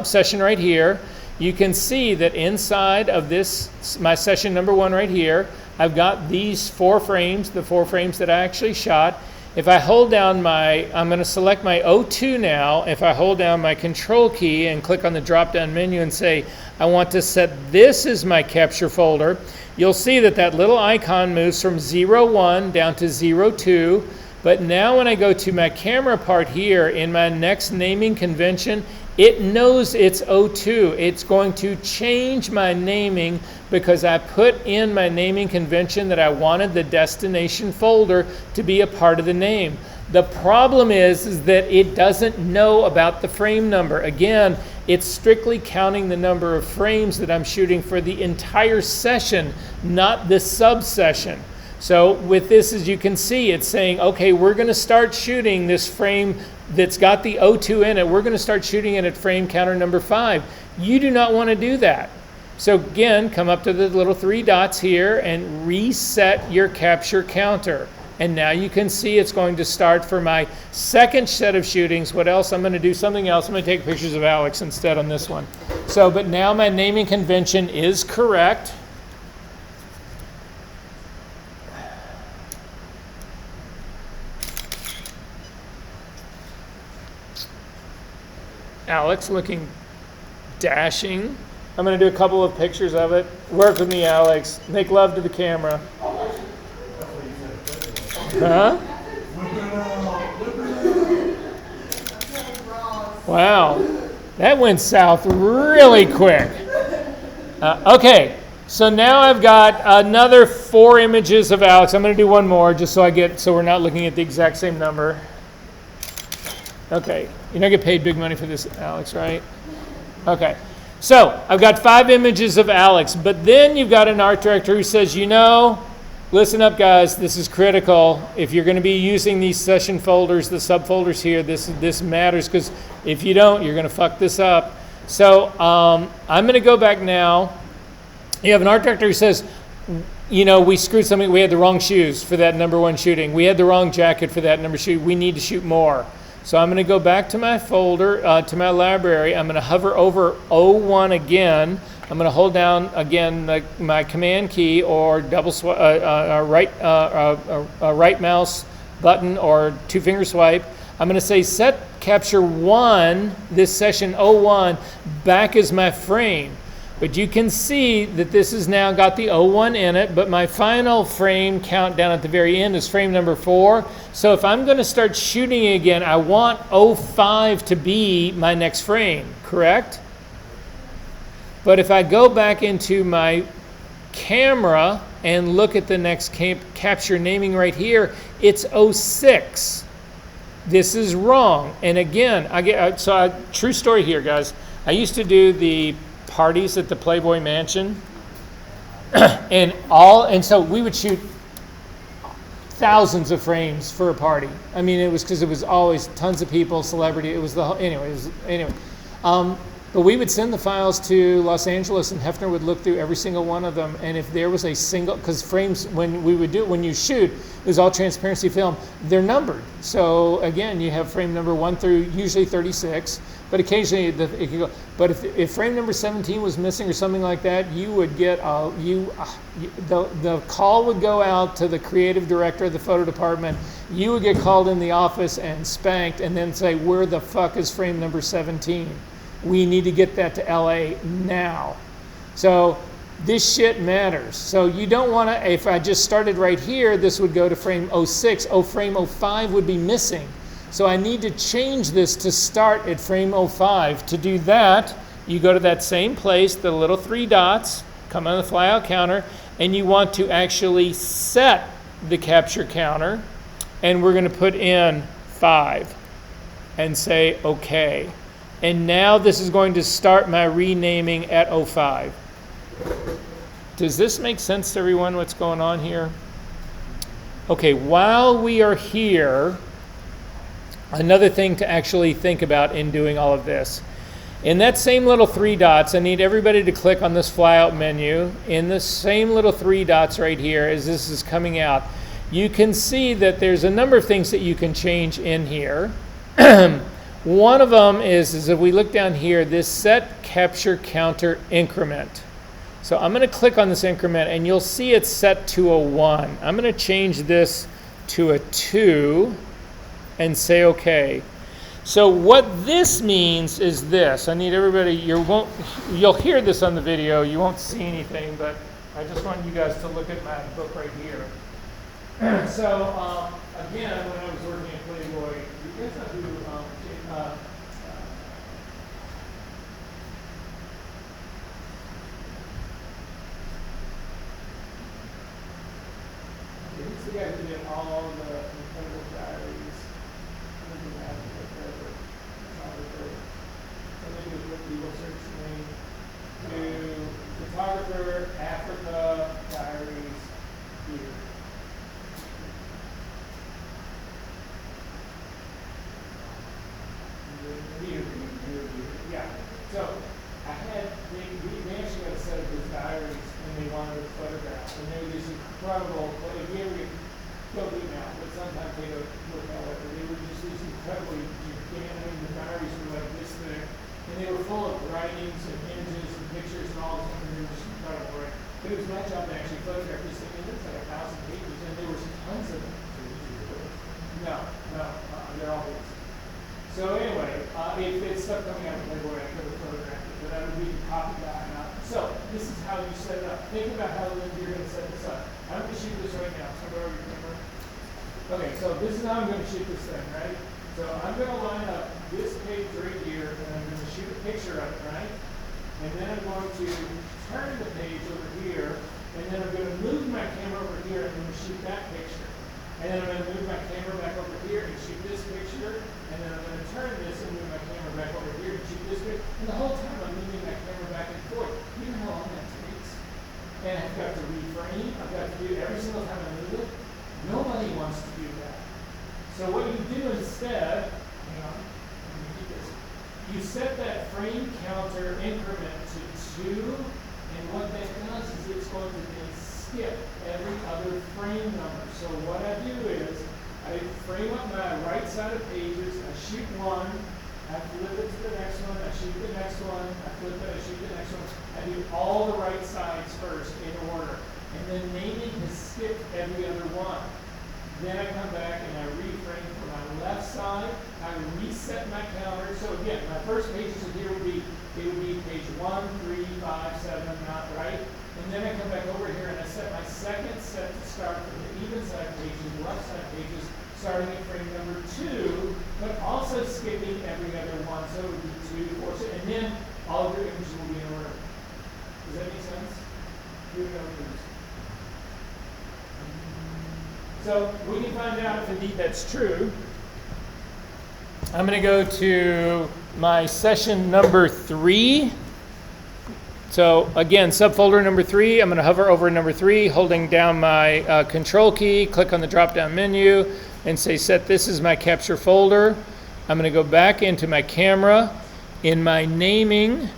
session right here, you can see that inside of this, my session number 1 right here, I've got these 4 frames, the 4 frames that I actually shot. If I hold down I'm going to select my O2 now. If I hold down my control key and click on the drop down menu and say, I want to set this as my capture folder, you'll see that that little icon moves from 01 down to 02. But now when I go to my camera part here in my next naming convention, it knows it's O2. It's going to change my naming because I put in my naming convention that I wanted the destination folder to be a part of the name. The problem is that it doesn't know about the frame number. Again, it's strictly counting the number of frames that I'm shooting for the entire session, not the sub-session. So with this, as you can see, it's saying, okay, we're going to start shooting this frame that's got the O2 in it. We're going to start shooting it at frame counter number 5. You do not want to do that. So again, come up to the little 3 dots here and reset your capture counter. And now you can see it's going to start for my second set of shootings. What else? I'm going to do something else. I'm going to take pictures of Alex instead on this one. So, but now my naming convention is correct. Alex looking dashing. I'm going to do a couple of pictures of it. Work with me, Alex. Make love to the camera. Huh? Wow. That went south really quick. Okay. So now I've got another 4 images of Alex. I'm going to do one more just so we're not looking at the exact same number. Okay. You're not getting paid big money for this, Alex, right? Okay. So I've got 5 images of Alex, but then you've got an art director who says, you know, listen up, guys, this is critical. If you're going to be using these session folders, the subfolders here, this matters, because if you don't, you're going to fuck this up. So I'm going to go back now. You have an art director who says, you know, we screwed something. We had the wrong shoes for that number 1 shooting. We had the wrong jacket for that number shoot. We need to shoot more. So I'm going to go back to my folder, to my library. I'm going to hover over O1 again. I'm going to hold down again my command key or right mouse button or 2-finger swipe. I'm going to say set capture 1, this session 01, back as my frame. But you can see that this has now got the 01 in it, but my final frame count down at the very end is frame number 4. So if I'm going to start shooting again, I want 05 to be my next frame, correct? But if I go back into my camera and look at the next capture naming right here, it's 06. This is wrong. And again, true story here, guys. I used to do the parties at the Playboy Mansion, and so we would shoot thousands of frames for a party. I mean, it was because it was always tons of people, celebrity. It was the whole, anyway. But we would send the files to Los Angeles, and Hefner would look through every single one of them. And if there was a single, because frames, when you shoot, it was all transparency film, they're numbered. So again, you have frame number 1 through usually 36. But occasionally it could go. But if frame number 17 was missing or something like that, you would get the call would go out to the creative director of the photo department. You would get called in the office and spanked, and then say, "Where the fuck is frame number 17? We need to get that to LA now." So this shit matters. So you don't want to. If I just started right here, this would go to frame 06. Oh, frame 05 would be missing. So I need to change this to start at frame 05. To do that, you go to that same place, the little 3 dots, come on the flyout counter, and you want to actually set the capture counter, and we're going to put in 5 and say OK. And now this is going to start my renaming at 05. Does this make sense to everyone what's going on here? Okay, while we are here, another thing to actually think about in doing all of this. In that same little 3 dots, I need everybody to click on this flyout menu. In the same little 3 dots right here, as this is coming out, you can see that there's a number of things that you can change in here. One of them is if we look down here, this set capture counter increment. So I'm going to click on this increment, and you'll see it's set to a 1. I'm going to change this to a 2. And say OK. So what this means is this. I need everybody, you'll hear this on the video, you won't see anything, but I just want you guys to look at my book right here. So again, when I was working at Playboy, you guys know who he's the guy who did all the Incredible Diaries. To photographer, Africa, Diaries, here. Yeah. So I had, they actually got a set of his diaries, and they wanted a photograph, and they were these incredible, if you ever go do now, but sometimes they don't look that way, but they were just these incredibly gigantic, the diaries were like this thick, and they were full of writings and images and pictures and all this, and they were just incredible, right? But it was my job to actually photograph this thing, and it was like 1,000 pages, and there were tons of them. No, they're all his. So anyway, if it's stuff coming out of Playboy, I could have photographed it, but I would be the copy guy. So this is how you set it up. Think about how you're going to set this up. I'm going to shoot this right now. So over your camera. Okay, so this is how I'm going to shoot this thing, right? So I'm going to line up this page right here, and I'm going to shoot a picture of it, right? And then I'm going to turn the page over here, and then I'm going to move my camera over here, and I'm going to shoot that picture. And then I'm going to move my camera back over here and shoot this picture. And then I'm going to turn this and move my camera back over here and shoot this picture. And the whole time I'm moving my camera back and forth. You know how long that takes? And I've got to reframe. I've got to do it every single time I move it. Nobody wants to do that. So what you do instead, hang on, let me keep this. You set that frame counter increment to 2. And what that does is it's going to then skip every other frame number. So what I do is I frame up my right side of pages, I shoot one, I flip it to the next one, I shoot the next one, I flip it, I shoot the next one. I do all the right sides first in order. And then naming has skipped every other one. Then I come back and I reframe for my left side, I reset my counter. So again, my first pages in here would be page 1, 3, 5, 7, not right. And then I come back over here and I set my second set to start from the even side pages, left side pages, starting at frame number 2, but also skipping every other one. So it would be 2, 4, 6, and then all of your images will be in order. Does that make sense? So we can find out if indeed that's true. I'm going to go to my session number 3. So again, subfolder number 3, I'm going to hover over number 3, holding down my control key, click on the drop-down menu, and say set this as my capture folder. I'm going to go back into my camera. In my naming,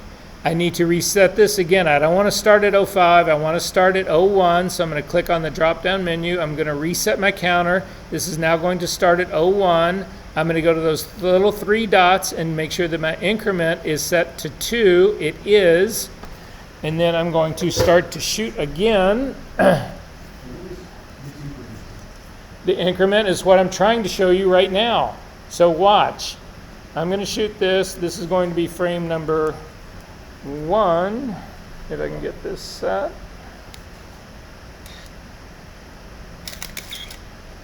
I need to reset this again. I don't want to start at 05, I want to start at 01, so I'm going to click on the drop-down menu. I'm going to reset my counter. This is now going to start at 01. I'm going to go to those little 3 dots and make sure that my increment is set to 2. It is. And then I'm going to start to shoot again. The increment is what I'm trying to show you right now. So watch. I'm going to shoot this. This is going to be frame number 1. If I can get this set.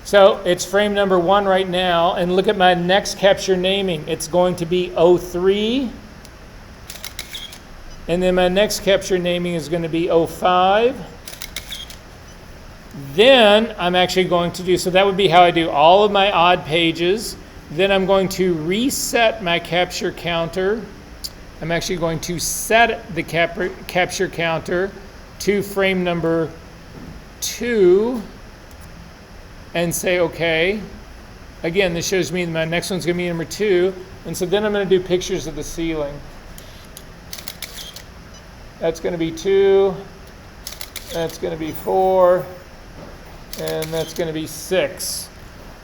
So it's frame number 1 right now, and look at my next capture naming. It's going to be 03, and then my next capture naming is going to be 05. Then I'm actually going to do, so that would be how I do all of my odd pages. Then I'm going to reset my capture counter. I'm actually going to set the capture counter to frame number 2. And say, okay. Again, this shows me my next one's going to be number 2. And so then I'm going to do pictures of the ceiling. That's going to be 2. That's going to be 4. And that's going to be 6.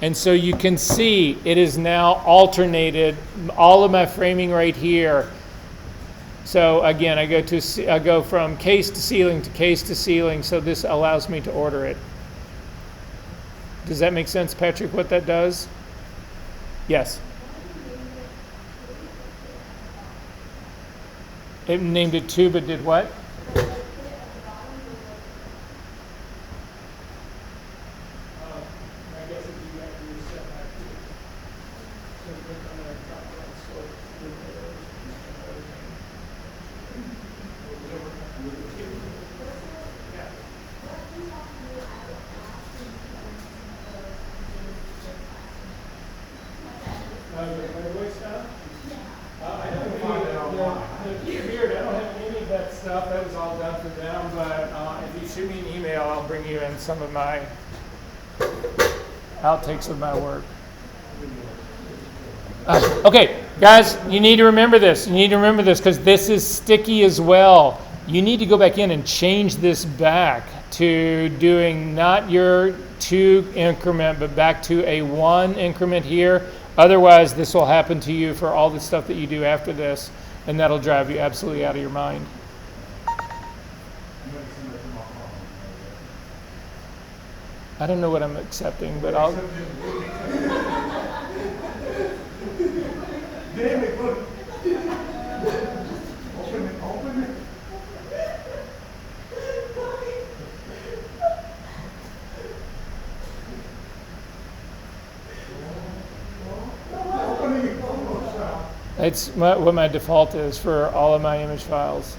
And so you can see it is now alternated all of my framing right here. So again, I go from case to ceiling to case to ceiling. So this allows me to order it. Does that make sense, Patrick, what that does? Yes. It named it 2, but did what? That was all done for them, but if you shoot me an email, I'll bring you in some of my outtakes of my work. Okay, guys, you need to remember this. You need to remember this because this is sticky as well. You need to go back in and change this back to doing not your 2 increment, but back to a 1 increment here. Otherwise, this will happen to you for all the stuff that you do after this, and that'll drive you absolutely out of your mind. I don't know what I'm accepting, but I'll. Open it. It's what my default is for all of my image files.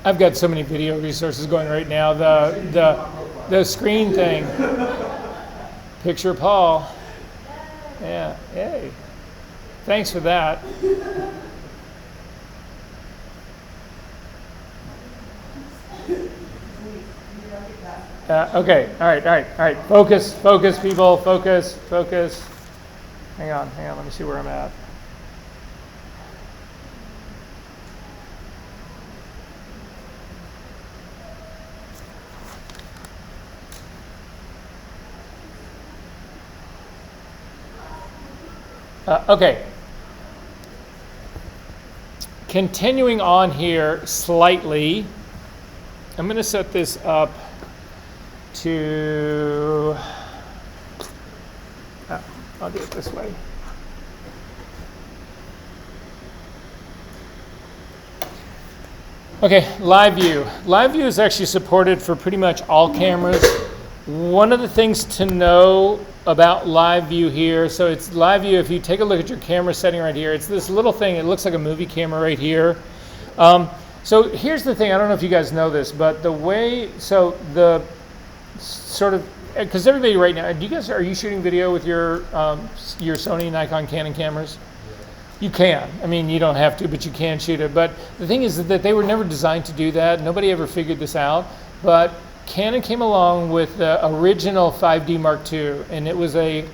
I've got so many video resources going right now. The screen thing. Picture Paul. Yeah, hey. Thanks for that. Okay, all right. Focus, people, focus. Hang on, let me see where I'm at. Okay. Continuing on here slightly, I'm going to set this up to, I'll do it this way. Okay, live view. Live view is actually supported for pretty much all cameras. One of the things to know about live view here, so it's live view, if you take a look at your camera setting right here, it's this little thing, it looks like a movie camera right here. So here's the thing, I don't know if you guys know this, but the way, so the sort of, because everybody right now, are you shooting video with your Sony, Nikon, Canon cameras? You can. I mean, you don't have to, but you can shoot it. But the thing is that they were never designed to do that. Nobody ever figured this out. but Canon came along with the original 5D Mark II, and it was a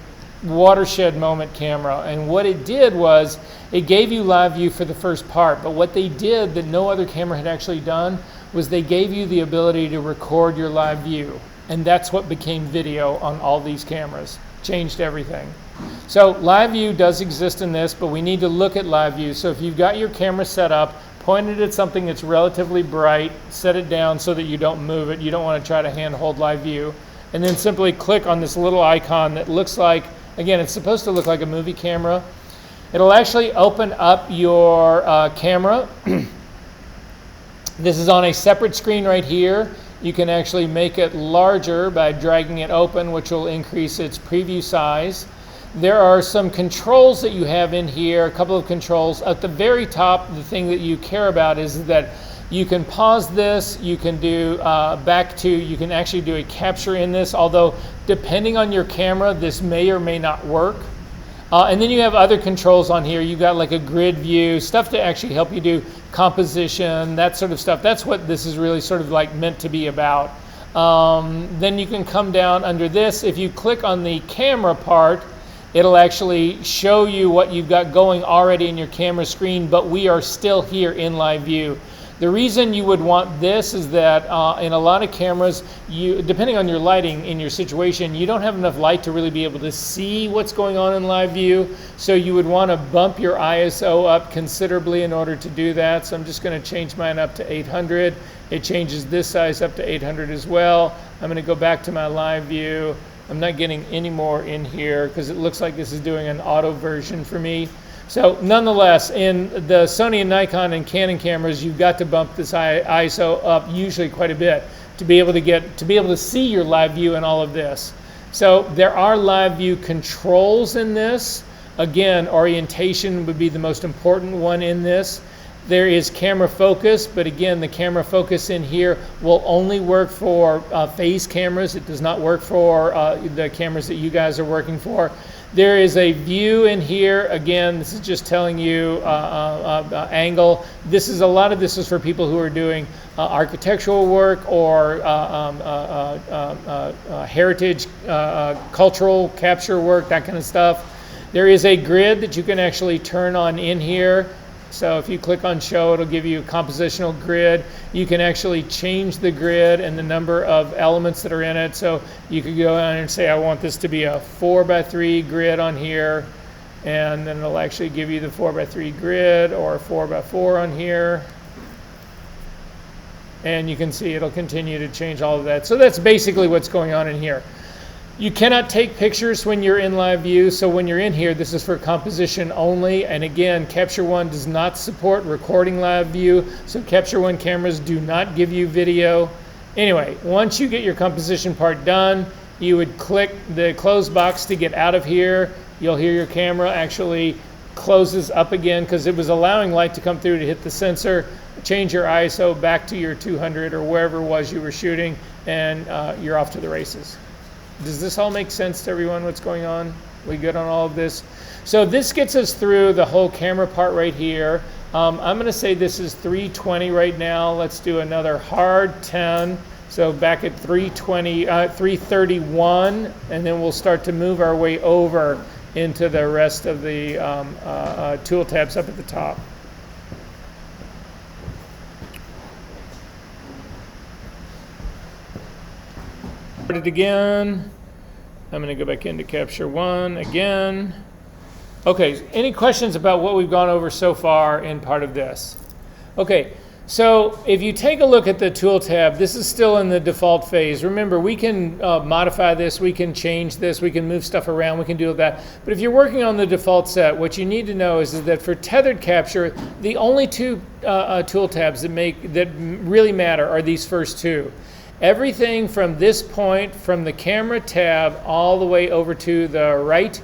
watershed moment camera. And what it did was it gave you live view for the first part, but what they did that no other camera had actually done was they gave you the ability to record your live view. And that's what became video on all these cameras. Changed everything. So live view does exist in this, but we need to look at live view. So if you've got your camera set up, pointed at something that's relatively bright, set it down so that you don't move it. You don't want to try to handhold live view. And then simply click on this little icon that looks like, again, it's supposed to look like a movie camera. It'll actually open up your camera. This is on a separate screen right here. You can actually make it larger by dragging it open, which will increase its preview size. There are some controls that you have in here, a couple of controls. At the very top, the thing that you care about is that you can pause this, you can do you can actually do a capture in this, although depending on your camera, this may or may not work. And then you have other controls on here. You've got like a grid view, stuff to actually help you do composition, that sort of stuff. That's what this is really sort of like meant to be about. Then you can come down under this. If you click on the camera part, it'll actually show you what you've got going already in your camera screen, but we are still here in live view. The reason you would want this is that in a lot of cameras, depending on your lighting in your situation, you don't have enough light to really be able to see what's going on in live view. So you would want to bump your ISO up considerably in order to do that. So I'm just going to change mine up to 800. It changes this size up to 800 as well. I'm going to go back to my live view. I'm not getting any more in here because it looks like this is doing an auto version for me. So nonetheless, in the Sony and Nikon and Canon cameras, you've got to bump this ISO up usually quite a bit to be able to see your live view and all of this. So there are live view controls in this. Again, orientation would be the most important one in this. There is camera focus, but again, the camera focus in here will only work for phase cameras. It does not work for the cameras that you guys are working for. There is a view in here. Again, this is just telling you angle. A lot of this is for people who are doing architectural work or heritage, cultural capture work, that kind of stuff. There is a grid that you can actually turn on in here. So if you click on show, it'll give you a compositional grid. You can actually change the grid and the number of elements that are in it. So you could go in and say, I want this to be a 4x3 grid on here. And then it'll actually give you the 4x3 grid or a 4x4 on here. And you can see it'll continue to change all of that. So that's basically what's going on in here. You cannot take pictures when you're in live view, so when you're in here, this is for composition only. And again, Capture One does not support recording live view, so Capture One cameras do not give you video. Anyway, once you get your composition part done, you would click the close box to get out of here. You'll hear your camera actually closes up again because it was allowing light to come through to hit the sensor. Change your ISO back to your 200 or wherever it was you were shooting, and you're off to the races. Does this all make sense to everyone, what's going on? We good on all of this? So this gets us through the whole camera part right here. I'm going to say this is 320 right now. Let's do another hard 10. So back at 331, and then we'll start to move our way over into the rest of the tool tabs up at the top. It again. I'm going to go back into Capture One again. Okay, any questions about what we've gone over so far in part of this? Okay, so if you take a look at the tool tab, this is still in the default phase. Remember, we can modify this, we can change this, we can move stuff around, we can do that. But if you're working on the default set, what you need to know is that for tethered capture, the only two tool tabs that really matter are these first two. Everything from this point, from the camera tab all the way over to the right,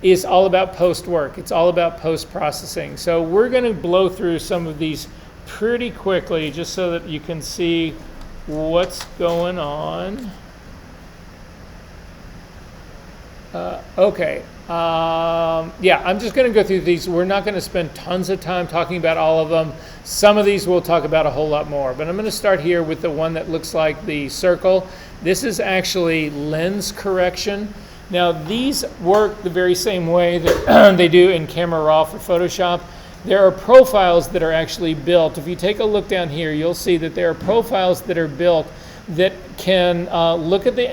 is all about post work. It's all about post processing. So we're going to blow through some of these pretty quickly just so that you can see what's going on. Okay, Yeah, I'm just going to go through these. We're not going to spend tons of time talking about all of them. Some of these we'll talk about a whole lot more. But I'm going to start here with the one that looks like the circle. This is actually lens correction. Now, these work the very same way that they do in Camera Raw for Photoshop. There are profiles that are actually built. If you take a look down here, you'll see that there are profiles that are built that can look at the,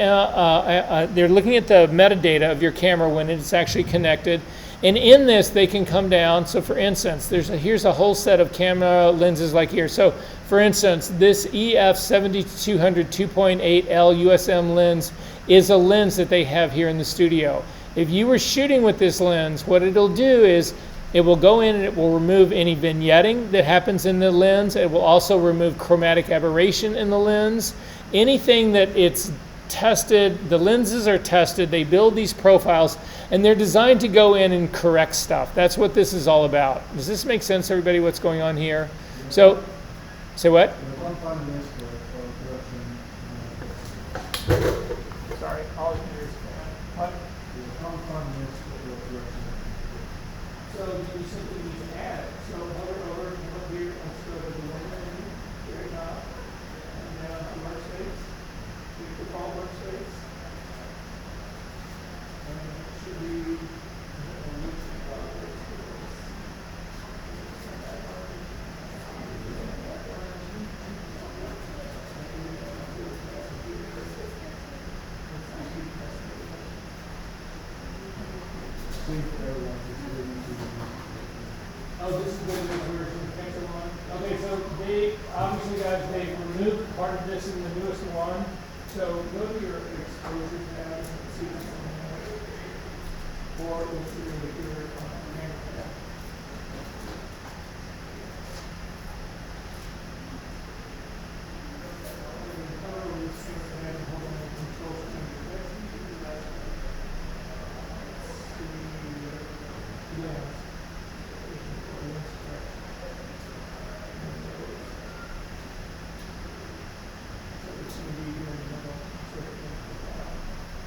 they're looking at the metadata of your camera when it's actually connected. And in this, they can come down. So for instance, here's a whole set of camera lenses like here. So for instance, this EF 7200 2.8L USM lens is a lens that they have here in the studio. If you were shooting with this lens, what it'll do is it will go in and it will remove any vignetting that happens in the lens. It will also remove chromatic aberration in the lens. Anything that it's tested, the lenses are tested, they build these profiles, and they're designed to go in and correct stuff. That's what this is all about. Does this make sense, everybody, what's going on here? So, say what? Sorry, all you hear is what? So you simply need to add it. So hover over, come up here, let's go to the one menu, very top, and down to workspace. Click the default workspace. And it should be oh, this is the new version, Pixel one. Okay, so they obviously, guys, they removed part of this in the newest one. So go to your exposure tab and see this one here. Or we'll see it with your camera tab.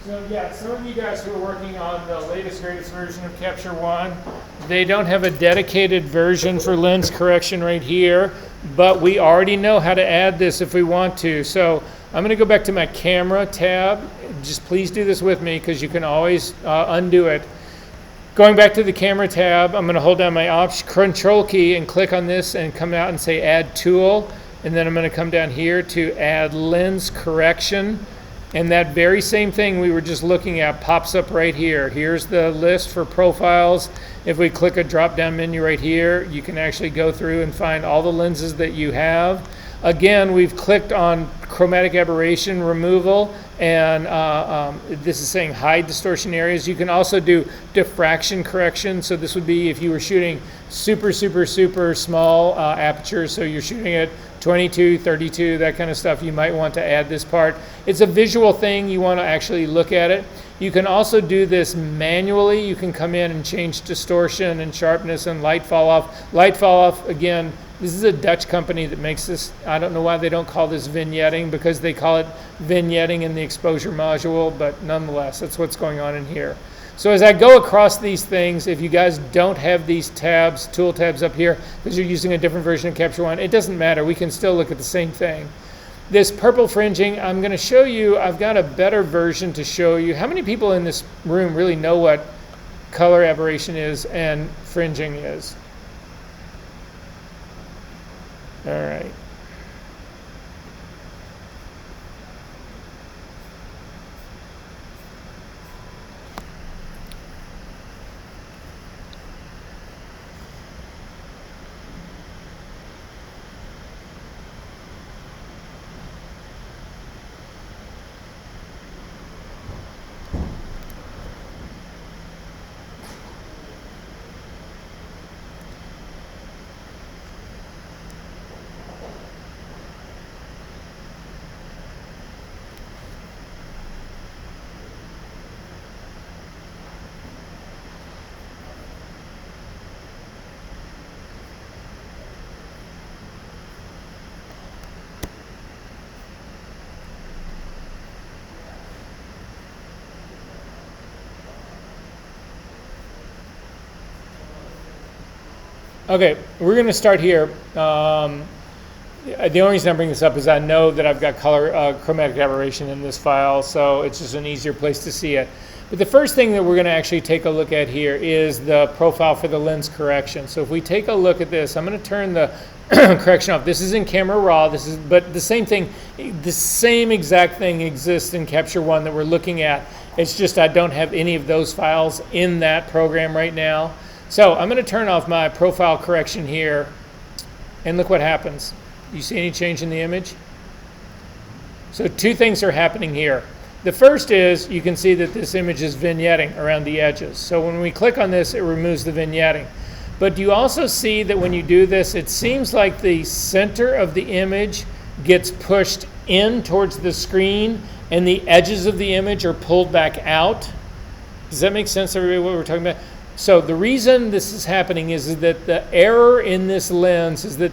So yeah, some of you guys who are working on the latest, greatest version of Capture One, they don't have a dedicated version for lens correction right here, but we already know how to add this if we want to. So I'm going to go back to my camera tab. Just please do this with me because you can always undo it. Going back to the camera tab, I'm going to hold down my Control key and click on this and come out and say Add Tool. And then I'm going to come down here to Add Lens Correction. And that very same thing we were just looking at pops up right here. Here's the list for profiles. If we click a drop-down menu right here, you can actually go through and find all the lenses that you have. Again, we've clicked on chromatic aberration removal, and this is saying hide distortion areas. You can also do diffraction correction. So this would be if you were shooting super, super, super small apertures. So you're shooting at 22, 32, that kind of stuff. You might want to add this part. It's a visual thing. You want to actually look at it. You can also do this manually. You can come in and change distortion and sharpness and light fall off. Light fall off, again, this is a Dutch company that makes this. I don't know why they don't call this vignetting, because they call it vignetting in the exposure module, but nonetheless, that's what's going on in here. So as I go across these things, if you guys don't have these tabs, tool tabs up here, because you're using a different version of Capture One, it doesn't matter. We can still look at the same thing. This purple fringing, I'm going to show you, I've got a better version to show you. How many people in this room really know what color aberration is and fringing is? All right. Okay, we're going to start here. The only reason I bring this up is I know that I've got color chromatic aberration in this file, so it's just an easier place to see it. But the first thing that we're going to actually take a look at here is the profile for the lens correction. So if we take a look at this, I'm going to turn the correction off. This is in Camera Raw. But the same thing, the same exact thing exists in Capture One that we're looking at. It's just I don't have any of those files in that program right now. So I'm going to turn off my profile correction here, and look what happens. You see any change in the image? So two things are happening here. The first is you can see that this image is vignetting around the edges. So when we click on this, it removes the vignetting. But do you also see that when you do this, it seems like the center of the image gets pushed in towards the screen and the edges of the image are pulled back out? Does that make sense, everybody, what we're talking about? So the reason this is happening is that the error in this lens is that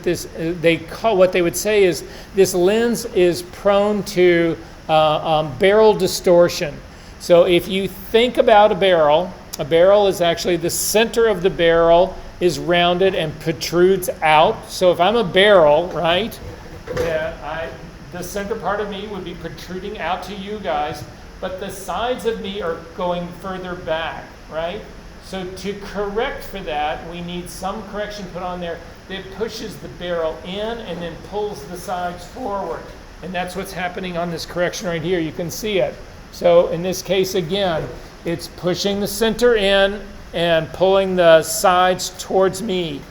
what they would say is this lens is prone to barrel distortion. So if you think about a barrel is actually the center of the barrel is rounded and protrudes out. So if I'm a barrel, right, the center part of me would be protruding out to you guys, but the sides of me are going further back, right? So to correct for that, we need some correction put on there that pushes the barrel in and then pulls the sides forward. And that's what's happening on this correction right here. You can see it. So in this case, again, it's pushing the center in and pulling the sides towards me.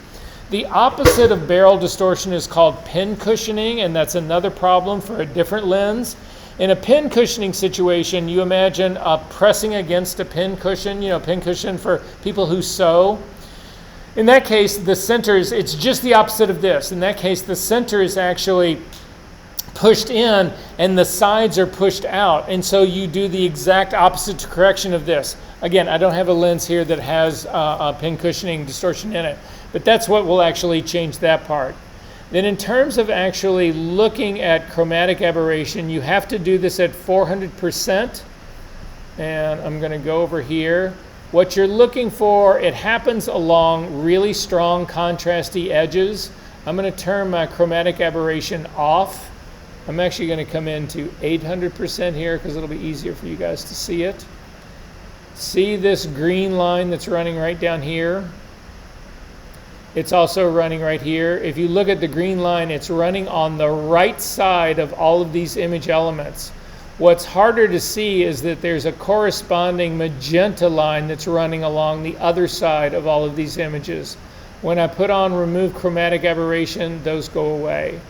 The opposite of barrel distortion is called pin cushioning, and that's another problem for a different lens. In a pin cushioning situation, you imagine pressing against a pin cushion, pin cushion for people who sew. In that case, the center it's just the opposite of this. In that case, the center is actually pushed in and the sides are pushed out. And so you do the exact opposite correction of this. Again, I don't have a lens here that has a pin cushioning distortion in it, but that's what will actually change that part. Then in terms of actually looking at chromatic aberration, you have to do this at 400%. And I'm going to go over here. What you're looking for, it happens along really strong contrasty edges. I'm going to turn my chromatic aberration off. I'm actually going to come into 800% here because it'll be easier for you guys to see it. See this green line that's running right down here? It's also running right here. If you look at the green line, it's running on the right side of all of these image elements. What's harder to see is that there's a corresponding magenta line that's running along the other side of all of these images. When I put on remove chromatic aberration, those go away.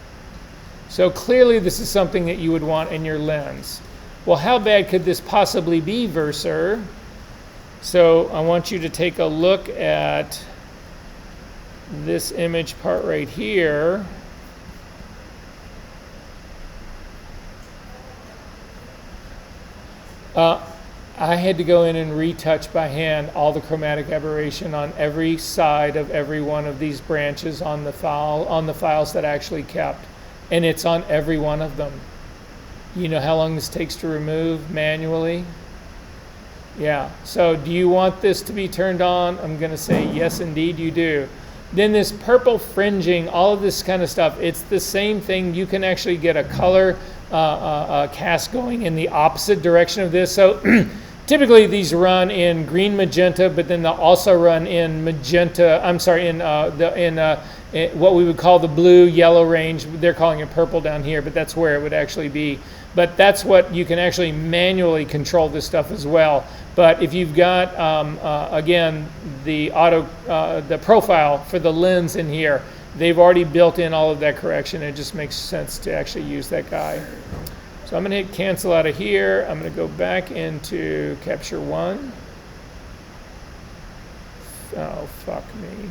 So clearly this is something that you would want in your lens. Well, how bad could this possibly be, Verser? So I want you to take a look at this image part right here. I had to go in and retouch by hand all the chromatic aberration on every side of every one of these branches on the files that I actually kept. And it's on every one of them. You know how long this takes to remove manually? Yeah. So do you want this to be turned on? I'm going to say yes, indeed you do. Then this purple fringing, all of this kind of stuff, it's the same thing. You can actually get a color cast going in the opposite direction of this. So typically these run in green magenta, but then they'll also run in magenta, in what we would call the blue yellow range. They're calling it purple down here, but that's where it would actually be. But that's what you can actually manually control this stuff as well. But if you've got, again, the profile for the lens in here, they've already built in all of that correction. It just makes sense to actually use that guy. So I'm going to hit cancel out of here. I'm going to go back into Capture One. Oh, fuck me.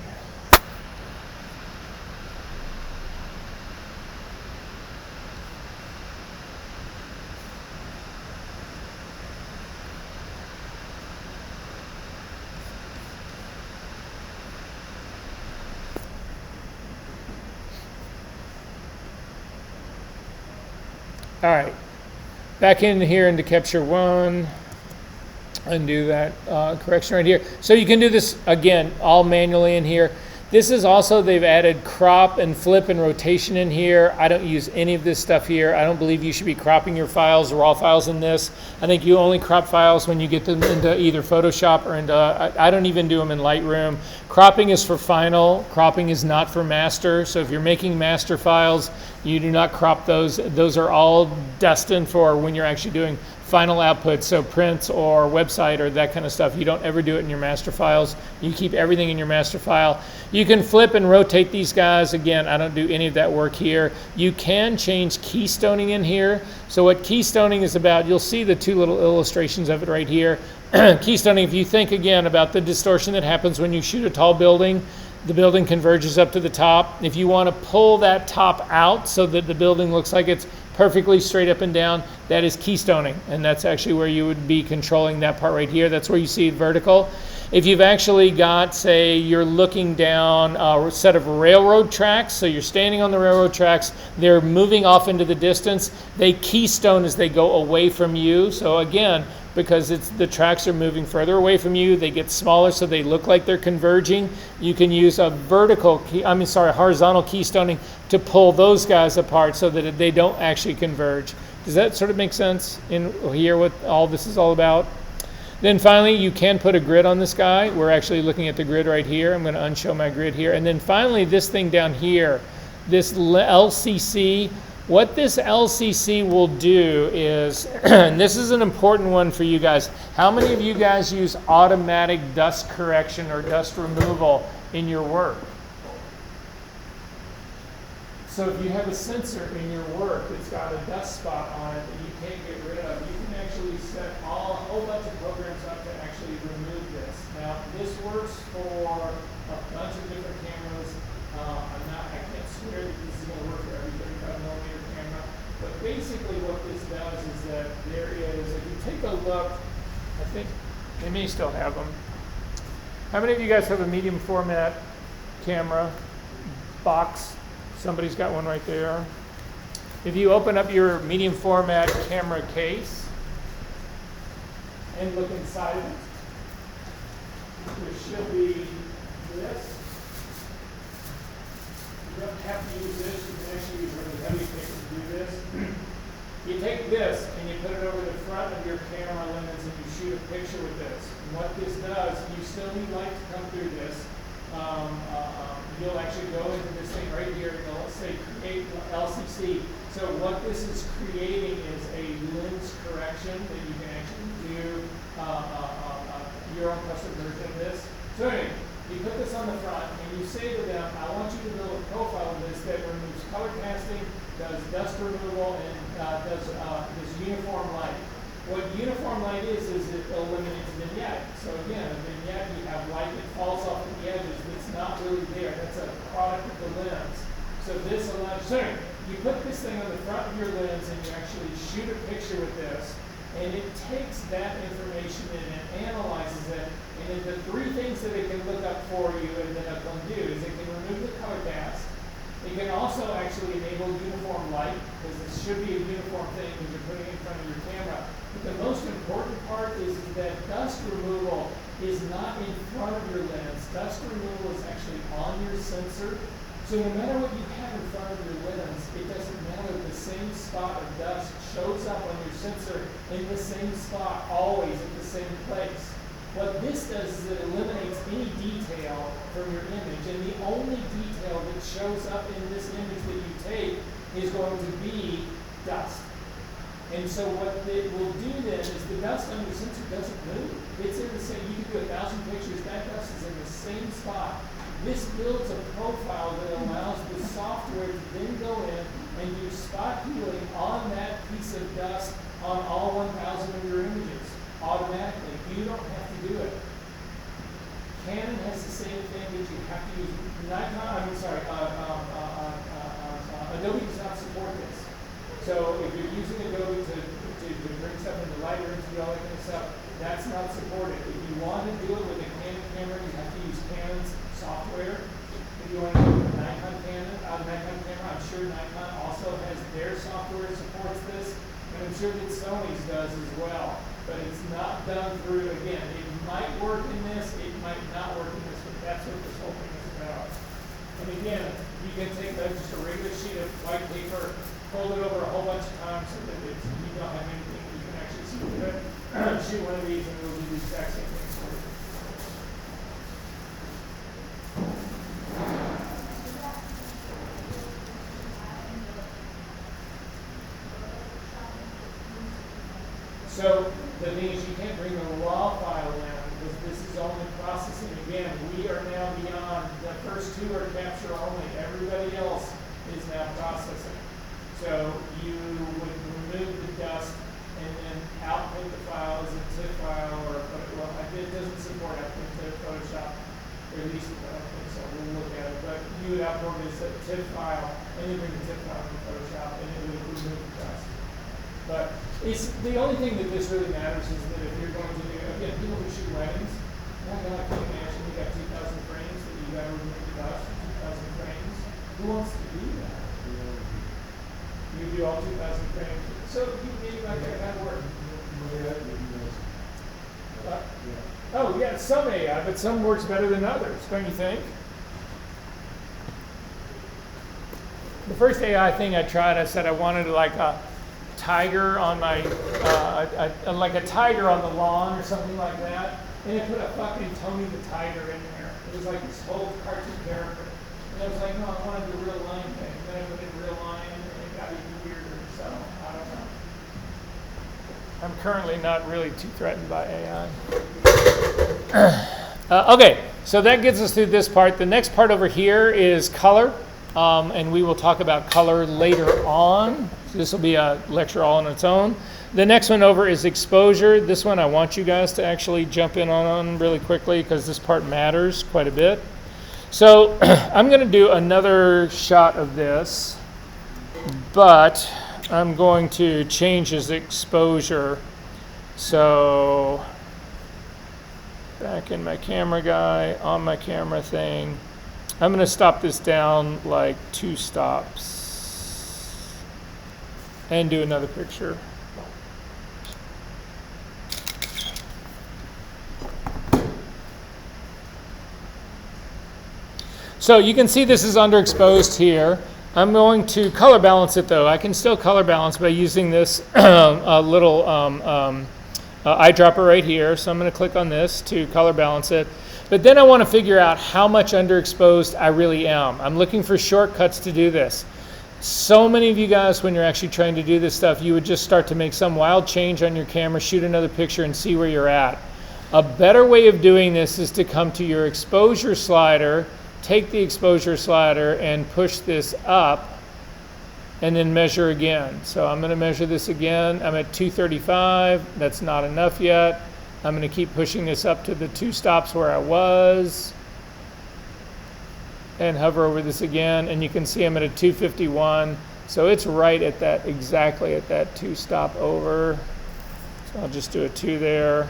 All right, back in here into Capture One, undo that correction right here. So you can do this, again, all manually in here. This is also, they've added crop and flip and rotation in here. I don't use any of this stuff here. I don't believe you should be cropping your files, raw files in this. I think you only crop files when you get them into either Photoshop or into, I don't even do them in Lightroom. Cropping is for final, cropping is not for master. So if you're making master files, you do not crop those. Those are all destined for when you're actually doing final output, so prints or website or that kind of stuff. You don't ever do it in your master files. You keep everything in your master file. You can flip and rotate these guys. Again, I don't do any of that work here. You can change keystoning in here. So what keystoning is about, you'll see the two little illustrations of it right here. Keystoning, if you think again about the distortion that happens when you shoot a tall building, the building converges up to the top. If you want to pull that top out so that the building looks like it's perfectly straight up and down, that is keystoning, and that's actually where you would be controlling that part right here. That's where you see it vertical. If you've actually got, say, you're looking down a set of railroad tracks, so you're standing on the railroad tracks, they're moving off into the distance, they keystone as they go away from you. So again, because the tracks are moving further away from you, they get smaller so they look like they're converging. You can use a horizontal keystoning to pull those guys apart so that they don't actually converge. Does that sort of make sense in here what all this is all about? Then finally, you can put a grid on this guy. We're actually looking at the grid right here. I'm going to unshow my grid here. And then finally, this thing down here, this LCC. What this LCC will do is, and this is an important one for you guys, how many of you guys use automatic dust correction or dust removal in your work? So if you have a sensor in your work that's got a dust spot on it that you can't get rid of, you can actually set a whole bunch of programs up to actually remove this. Now, this works for a bunch of different cameras. I can't swear that this is going to work for every 35mm camera, but basically what this does is that there is, if you take a look, I think they may still have them. How many of you guys have a medium format camera box? Somebody's got one right there. If you open up your medium format camera case and look inside of it, there should be this. You don't have to use this. You can actually use really heavy paper to do this. You take this and you put it over the front of your camera lens and you shoot a picture with this. And what this does, you still need light to come through this. You'll actually go into this thing right here and it'll say create LCC. So what this is creating is a lens correction that you can actually do your own custom version of this. So anyway, you put this on the front and you say to them, I want you to build a profile of this that removes color casting, does dust removal, and does this uniform light. What uniform light is it eliminates vignette. So again, a vignette, you have light that falls off at the edges, but it's not really there. That's a product of the lens. So this allows, you put this thing on the front of your lens and you actually shoot a picture with this, and it takes that information and it analyzes it, and then the three things that it can look up for you and then it can do is it can remove the color cast. It can also actually enable uniform light, because this should be a uniform thing when you're putting it in front of your camera. But the most important part is that dust removal is not in front of your lens. Dust removal is actually on your sensor. So no matter what you have in front of your lens, it doesn't matter. The same spot of dust shows up on your sensor in the same spot, always at the same place. What this does is it eliminates any detail from your image, and the only detail that shows up in this image that you take is going to be dust. And so what it will do then is the dust on your sensor doesn't move. It's in the same, you can do 1,000 pictures, that dust is in the same spot. This builds a profile that allows the software to then go in and do spot healing on that piece of dust on all 1,000 of your images automatically. You don't have to do it. Canon has the same thing that you have to use. Adobe does not support this. So if you're using Adobe to bring stuff into Lightroom, to do all that kind of stuff, that's not supported. If you want to do it with a Canon camera, you have to use Canon's software. If you want to do it with a Nikon camera, I'm sure Nikon also has their software that supports this, and I'm sure that Sony's does as well. But it's not done through, again, it might work in this, it might not work in this, but that's what this whole thing is about. can take just a regular sheet of white paper, fold it over a whole bunch of times so that you don't have anything you can actually see with it. Shoot one of these and it'll do the exact same thing for you. So the thing is you can't bring the raw file down because this is only processing. Again, we are now beyond, the first two are capture only. Everybody else is now processing. So you would remove the dust and then output the file as a TIFF file or, well, it doesn't support output to Photoshop, or at least I don't think so. We'll look at it. But you would output it as a TIFF file and then bring the TIFF file to Photoshop and it would remove the dust. But it's, the only thing that this really matters is that if you're going to do, again, people who shoot weddings, oh my God, I can't imagine you got 2,000 frames that you got to remove the dust, 2,000 frames. Who wants to do that? You do all 2,000 frames. So you maybe like that work. Oh yeah, some AI, but some works better than others, don't you think? The first AI thing I tried, I said I wanted like a tiger on my, like a tiger on the lawn or something like that, and I put a fucking Tony the Tiger in there. It was like this whole cartoon character. And I was like, no, I wanted the real lion thing. Then I put in real lion, and it got even weirder, so I don't know. I'm currently not really too threatened by AI. Okay, so that gets us through this part. The next part over here is color, and we will talk about color later on. So this will be a lecture all on its own. The next one over is exposure. This one I want you guys to actually jump in on really quickly because this part matters quite a bit. So I'm going to do another shot of this, but I'm going to change his exposure. So back in my camera guy, on my camera thing, I'm going to stop this down like 2 stops and do another picture. So you can see this is underexposed here. I'm going to color balance it though. I can still color balance by using this little eyedropper right here. So I'm going to click on this to color balance it. But then I want to figure out how much underexposed I really am. I'm looking for shortcuts to do this. So many of you guys, when you're actually trying to do this stuff, you would just start to make some wild change on your camera, shoot another picture, and see where you're at. A better way of doing this is to come to your exposure slider, take the exposure slider and push this up and then measure again. So I'm going to measure this again. I'm at 235. That's not enough yet. I'm going to keep pushing this up to the 2 stops where I was and hover over this again. And you can see I'm at a 251. So it's right at that, exactly at that 2 stop over. So I'll just do a 2 there.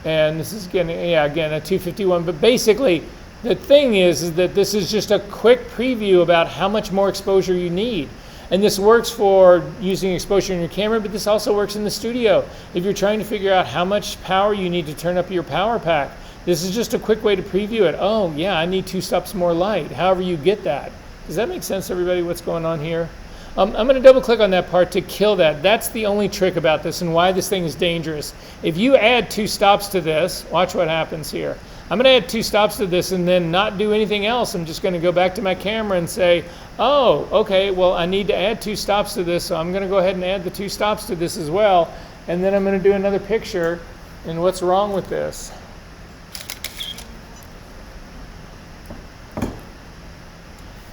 And this is getting, yeah, again, a 251. But basically, the thing is that this is just a quick preview about how much more exposure you need. And this works for using exposure in your camera, but this also works in the studio. If you're trying to figure out how much power you need to turn up your power pack, this is just a quick way to preview it. Oh, yeah, I need 2 stops more light. However you get that. Does that make sense, everybody, what's going on here? I'm going to double click on that part to kill that. That's the only trick about this and why this thing is dangerous. If you add 2 stops to this, watch what happens here. I'm going to add 2 stops to this and then not do anything else. I'm just going to go back to my camera and say, oh, okay, well, I need to add 2 stops to this, so I'm going to go ahead and add the 2 stops to this as well. And then I'm going to do another picture. And what's wrong with this?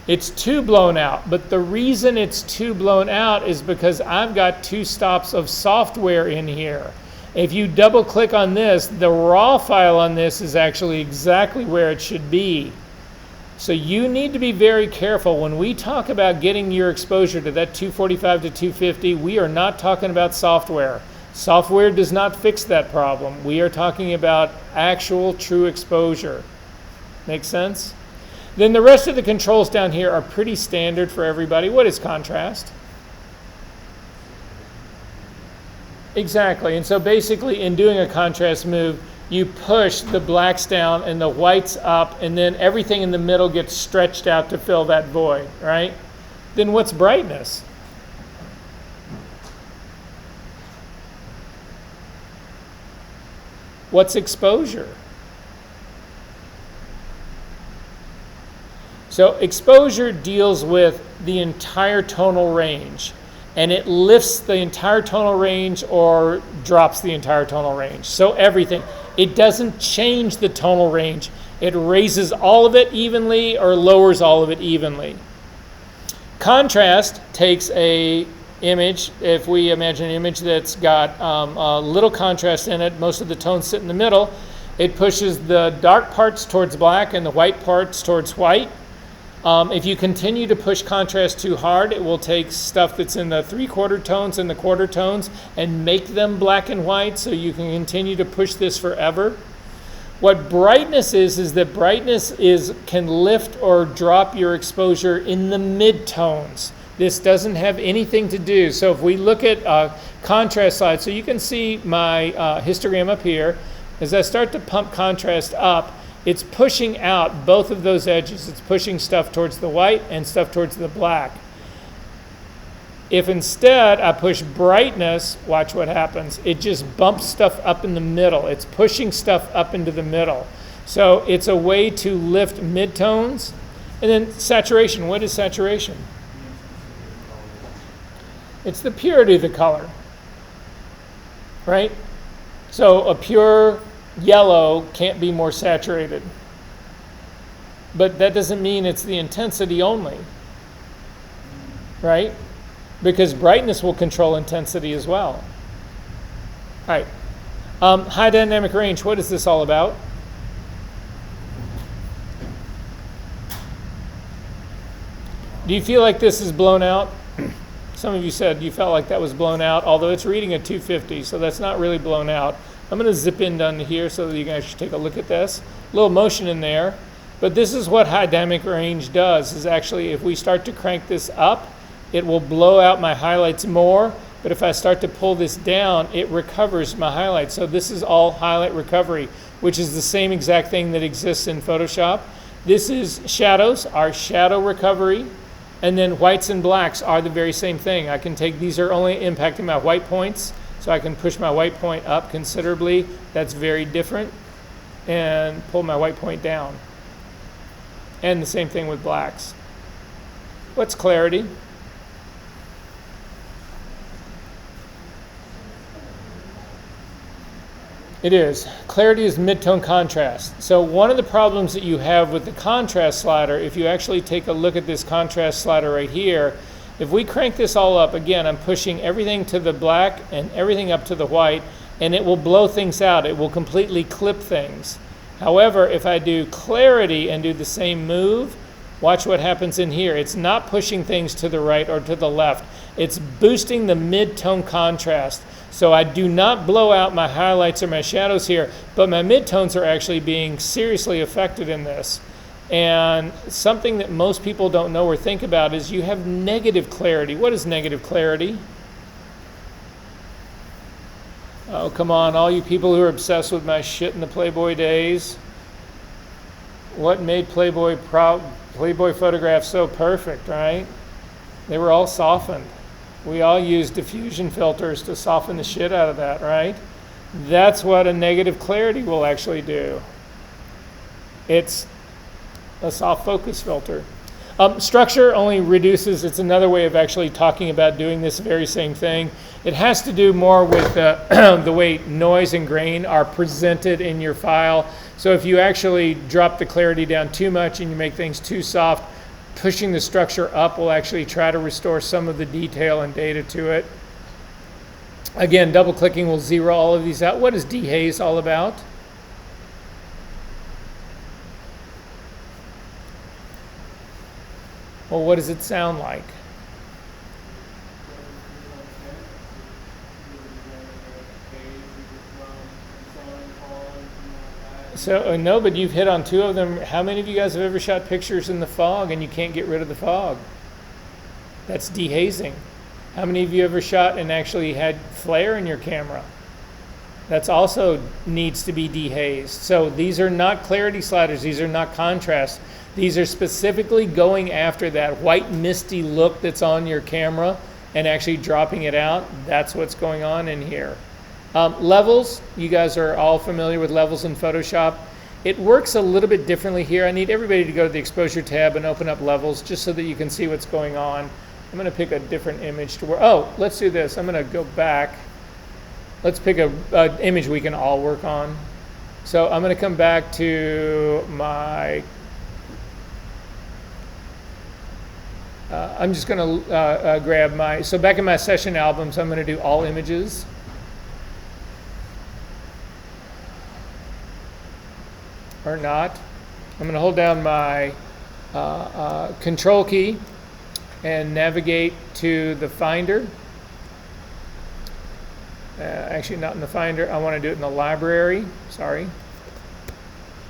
It's too blown out. But the reason it's too blown out is because I've got 2 stops of software in here. If you double click on this, the raw file on this is actually exactly where it should be. So you need to be very careful. When we talk about getting your exposure to that 245 to 250, we are not talking about software. Software does not fix that problem. We are talking about actual true exposure. Make sense? Then the rest of the controls down here are pretty standard for everybody. What is contrast? Exactly, and so basically in doing a contrast move, you push the blacks down and the whites up, and then everything in the middle gets stretched out to fill that void, right? Then what's brightness? What's exposure? So exposure deals with the entire tonal range, and it lifts the entire tonal range or drops the entire tonal range. So everything. It doesn't change the tonal range. It raises all of it evenly or lowers all of it evenly. Contrast takes a image. If we imagine an image that's got a little contrast in it, most of the tones sit in the middle. It pushes the dark parts towards black and the white parts towards white. If you continue to push contrast too hard, it will take stuff that's in the 3/4 tones and the quarter tones and make them black and white, so you can continue to push this forever. What brightness is that brightness can lift or drop your exposure in the mid-tones. This doesn't have anything to do. So if we look at a contrast slide, so you can see my histogram up here. As I start to pump contrast up, it's pushing out both of those edges. It's pushing stuff towards the white and stuff towards the black. If instead I push brightness, watch what happens. It just bumps stuff up in the middle. It's pushing stuff up into the middle. So it's a way to lift midtones. And then saturation. What is saturation? It's the purity of the color, right? So a pure yellow can't be more saturated. But that doesn't mean it's the intensity only, right? Because brightness will control intensity as well. All right. High dynamic range, what is this all about? Do you feel like this is blown out? Some of you said you felt like that was blown out, although it's reading at 250, so that's not really blown out. I'm going to zip in down to here so that you guys should take a look at this. A little motion in there. But this is what high dynamic range does, is actually if we start to crank this up, it will blow out my highlights more. But if I start to pull this down, it recovers my highlights. So this is all highlight recovery, which is the same exact thing that exists in Photoshop. This is shadows, our shadow recovery. And then whites and blacks are the very same thing. I can take, these are only impacting my white points. So I can push my white point up considerably. That's very different. And pull my white point down. And the same thing with blacks. What's clarity? It is. Clarity is mid-tone contrast. So one of the problems that you have with the contrast slider, if you actually take a look at this contrast slider right here, if we crank this all up, again, I'm pushing everything to the black and everything up to the white, and it will blow things out. It will completely clip things. However, if I do clarity and do the same move, watch what happens in here. It's not pushing things to the right or to the left. It's boosting the mid-tone contrast. So I do not blow out my highlights or my shadows here, but my midtones are actually being seriously affected in this. And something that most people don't know or think about is you have negative clarity. What is negative clarity? Oh, come on, all you people who are obsessed with my shit in the Playboy days. What made Playboy photographs so perfect, right? They were all softened. We all use diffusion filters to soften the shit out of that, right? That's what a negative clarity will actually do. It's a soft focus filter. Structure only reduces, it's another way of actually talking about doing this very same thing. It has to do more with the way noise and grain are presented in your file. So if you actually drop the clarity down too much and you make things too soft, pushing the structure up will actually try to restore some of the detail and data to it. Again, double clicking will zero all of these out. What is dehaze all about? Well, what does it sound like? So, no, but you've hit on two of them. How many of you guys have ever shot pictures in the fog and you can't get rid of the fog? That's dehazing. How many of you ever shot and actually had flare in your camera? That's also needs to be dehazed. So these are not clarity sliders. These are not contrast. These are specifically going after that white misty look that's on your camera and actually dropping it out. That's what's going on in here. Levels, you guys are all familiar with levels in Photoshop. It works a little bit differently here. I need everybody to go to the exposure tab and open up levels just so that you can see what's going on. I'm going to pick a different image to work. Oh, let's do this. I'm going to go back. Let's pick an image we can all work on. So I'm going to come back to my, I'm just going to grab my, so back in my session albums, I'm going to do all images. Or not. I'm going to hold down my control key and navigate to the Finder. Actually, not in the Finder. I want to do it in the library. Sorry.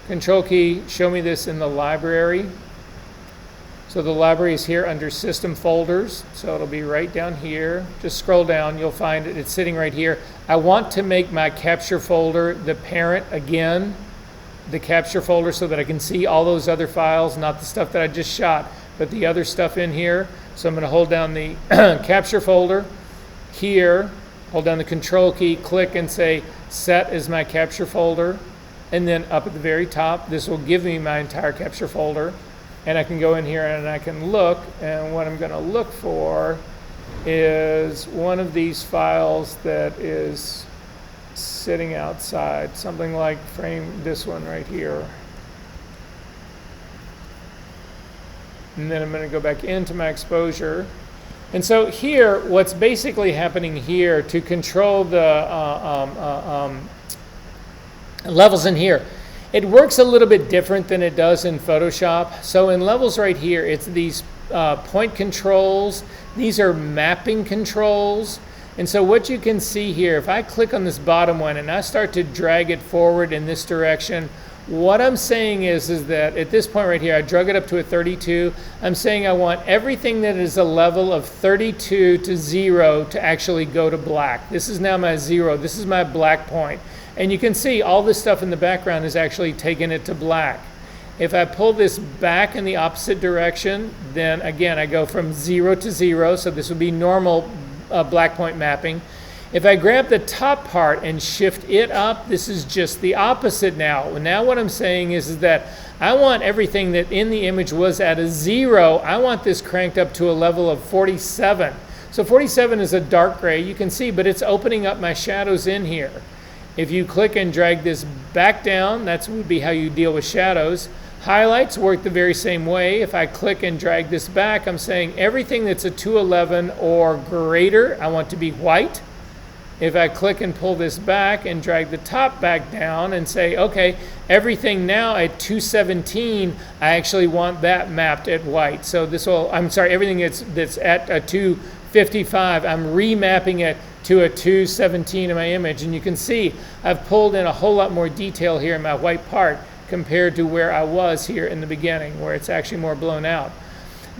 Control key, show me this in the library. So the library is here under System Folders. So it'll be right down here. Just scroll down. You'll find it. It's sitting right here. I want to make my capture folder the parent again, the capture folder, so that I can see all those other files, not the stuff that I just shot, but the other stuff in here. So I'm going to hold down the capture folder here. Hold down the control key, click and say set as my capture folder, and then up at the very top this will give me my entire capture folder, and I can go in here and I can look, and what I'm going to look for is one of these files that is sitting outside, something like this one right here. And then I'm going to go back into my exposure. And so here, what's basically happening here to control the levels in here, it works a little bit different than it does in Photoshop. So in levels right here, it's these point controls. These are mapping controls. And so what you can see here, if I click on this bottom one and I start to drag it forward in this direction, what I'm saying is that at this point right here, I drug it up to a 32. I'm saying I want everything that is a level of 32 to 0 to actually go to black. This is now my 0. This is my black point. And you can see all this stuff in the background is actually taking it to black. If I pull this back in the opposite direction, then again, I go from 0 to 0. So this would be normal black point mapping. If I grab the top part and shift it up, this is just the opposite now. Now what I'm saying is that I want everything that in the image was at a 0, I want this cranked up to a level of 47. So 47 is a dark gray, you can see, but it's opening up my shadows in here. If you click and drag this back down, that would be how you deal with shadows. Highlights work the very same way. If I click and drag this back, I'm saying everything that's a 211 or greater, I want to be white. If I click and pull this back and drag the top back down and say, okay, everything now at 217, I actually want that mapped at white. So this will, I'm sorry, everything that's at a 255, I'm remapping it to a 217 in my image. And you can see I've pulled in a whole lot more detail here in my white part compared to where I was here in the beginning, where it's actually more blown out.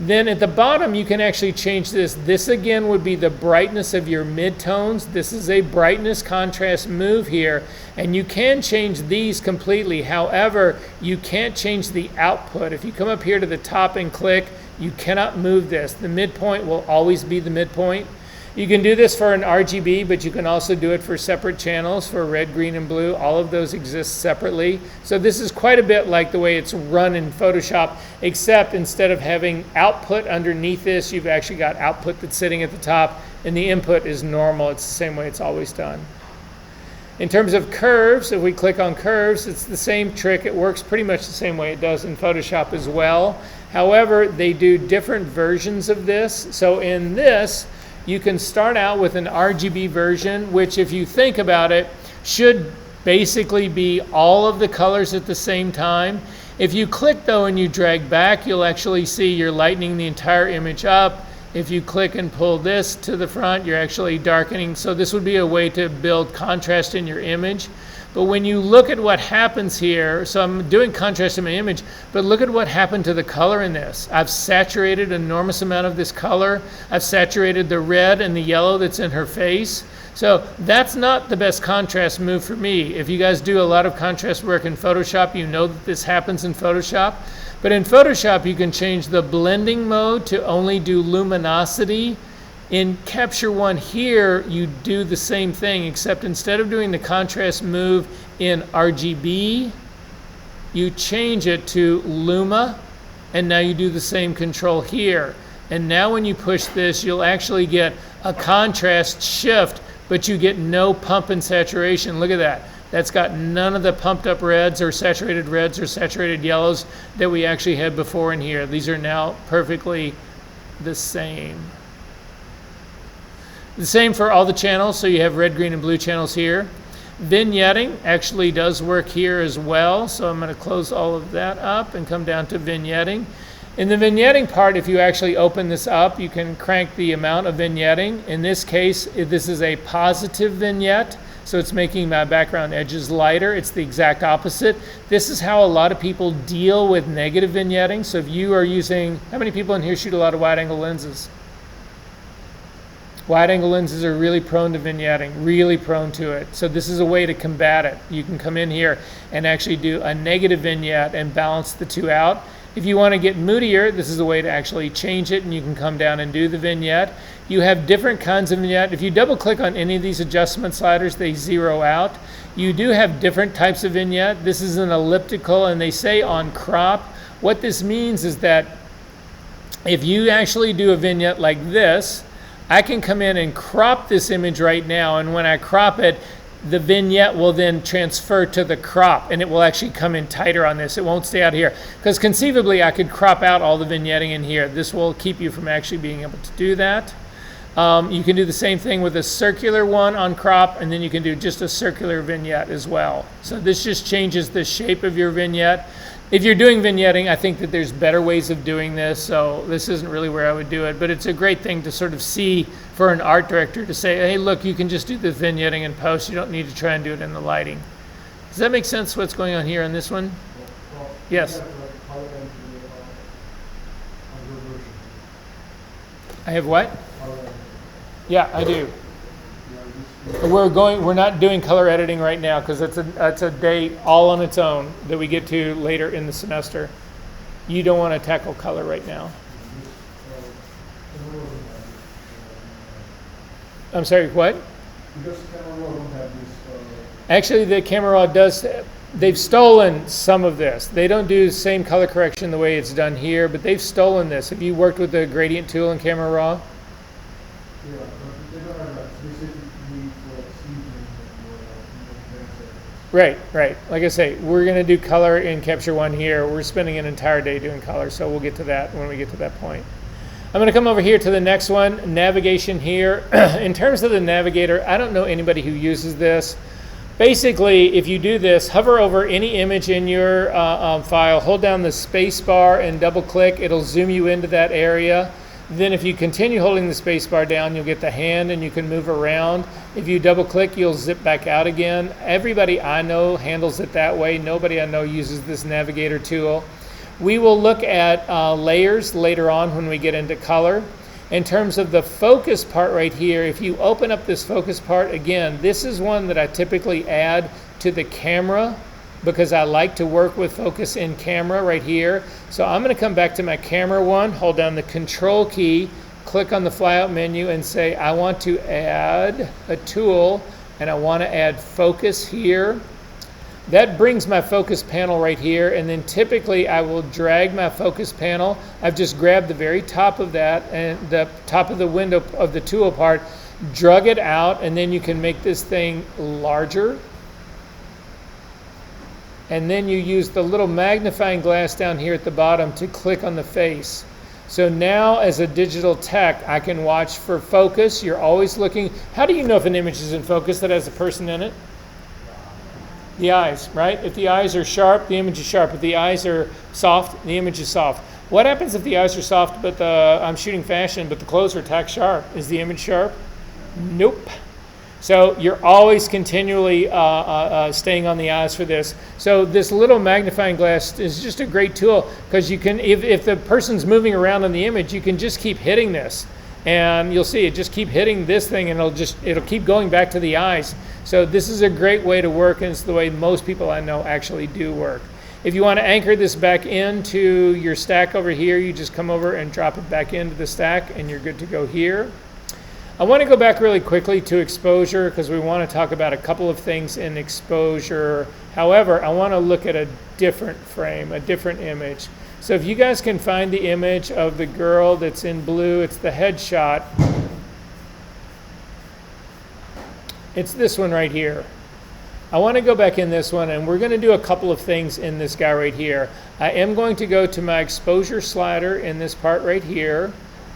Then at the bottom, you can actually change this. This again would be the brightness of your midtones. This is a brightness contrast move here, and you can change these completely. However, you can't change the output. If you come up here to the top and click, you cannot move this. The midpoint will always be the midpoint. You can do this for an RGB, but you can also do it for separate channels for red, green, and blue. All of those exist separately. So this is quite a bit like the way it's run in Photoshop, except instead of having output underneath this, you've actually got output that's sitting at the top, and the input is normal. It's the same way it's always done. In terms of curves, if we click on curves, it's the same trick. It works pretty much the same way it does in Photoshop as well. However, they do different versions of this. So in this, you can start out with an RGB version, which if you think about it, should basically be all of the colors at the same time. If you click though and you drag back, you'll actually see you're lightening the entire image up. If you click and pull this to the front, you're actually darkening. So this would be a way to build contrast in your image. But when you look at what happens here, so I'm doing contrast in my image, but look at what happened to the color in this. I've saturated an enormous amount of this color. I've saturated the red and the yellow that's in her face. So that's not the best contrast move for me. If you guys do a lot of contrast work in Photoshop, you know that this happens in Photoshop. But in Photoshop, you can change the blending mode to only do luminosity. In Capture One here, you do the same thing, except instead of doing the contrast move in RGB, you change it to Luma, and now you do the same control here. And now when you push this, you'll actually get a contrast shift, but you get no pump and saturation. Look at that. That's got none of the pumped up reds or saturated yellows that we actually had before in here. These are now perfectly the same. The same for all the channels, so you have red, green, and blue channels here. Vignetting actually does work here as well, so I'm going to close all of that up and come down to vignetting. In the vignetting part, if you actually open this up, you can crank the amount of vignetting. In this case, this is a positive vignette, so it's making my background edges lighter. It's the exact opposite. This is how a lot of people deal with negative vignetting. So if you are using, how many people in here shoot a lot of wide-angle lenses? Wide-angle lenses are really prone to vignetting, really prone to it. So this is a way to combat it. You can come in here and actually do a negative vignette and balance the two out. If you want to get moodier, this is a way to actually change it, and you can come down and do the vignette. You have different kinds of vignette. If you double click on any of these adjustment sliders, they zero out. You do have different types of vignette. This is an elliptical, and they say on crop. What this means is that if you actually do a vignette like this, I can come in and crop this image right now, and when I crop it, the vignette will then transfer to the crop, and it will actually come in tighter on this. It won't stay out here, because conceivably I could crop out all the vignetting in here. This will keep you from actually being able to do that. You can do the same thing with a circular one on crop, and then you can do just a circular vignette as well. So this just changes the shape of your vignette. If you're doing vignetting, I think that there's better ways of doing this, so this isn't really where I would do it, but it's a great thing to sort of see for an art director to say, hey, look, you can just do the vignetting in post. You don't need to try and do it in the lighting. Does that make sense what's going on here on this one? Yes. I have what? Yeah, I do. We're not doing color editing right now because it's a day all on its own that we get to later in the semester. You don't want to tackle color right now. I'm sorry, what? Because Camera Raw don't have this. Actually, the Camera Raw does. They've stolen some of this. They don't do the same color correction the way it's done here, but they've stolen this. Have you worked with the gradient tool in Camera Raw? Yeah, but they don't have that specific need for seasoning or Right. Like I say, we're going to do color in Capture One here. We're spending an entire day doing color, so we'll get to that when we get to that point. I'm going to come over here to the next one, navigation here. In terms of the navigator, I don't know anybody who uses this. Basically, if you do this, hover over any image in your file, hold down the space bar and double click. It'll zoom you into that area. Then if you continue holding the space bar down, you'll get the hand and you can move around. If you double click, you'll zip back out again. Everybody I know handles it that way. Nobody I know uses this navigator tool. We will look at layers later on when we get into color. In terms of the focus part right here, if you open up this focus part, again, this is one that I typically add to the camera because I like to work with focus in camera right here. So I'm going to come back to my camera one, hold down the control key, click on the flyout menu and say I want to add a tool and I want to add focus here. That brings my focus panel right here, and then typically I will drag my focus panel. I've just grabbed the very top of that and the top of the window of the tool part, drug it out, and then you can make this thing larger. And then you use the little magnifying glass down here at the bottom to click on the face. So now as a digital tech, I can watch for focus. You're always looking. How do you know if an image is in focus that has a person in it? The eyes, right? If the eyes are sharp, the image is sharp. If the eyes are soft, the image is soft. What happens if the eyes are soft, but I'm shooting fashion, but the clothes are tack sharp? Is the image sharp? Nope. So you're always continually staying on the eyes for this. So this little magnifying glass is just a great tool because you can, if the person's moving around in the image, you can just keep hitting this. And you'll see it just keep hitting this thing, and it'll keep going back to the eyes. So this is a great way to work, and it's the way most people I know actually do work. If you want to anchor this back into your stack over here, you just come over and drop it back into the stack, and you're good to go here. I want to go back really quickly to exposure because we want to talk about a couple of things in exposure. However, I want to look at a different frame, a different image. So if you guys can find the image of the girl that's in blue, it's the headshot. It's this one right here. I want to go back in this one, and we're going to do a couple of things in this guy right here. I am going to go to my exposure slider in this part right here.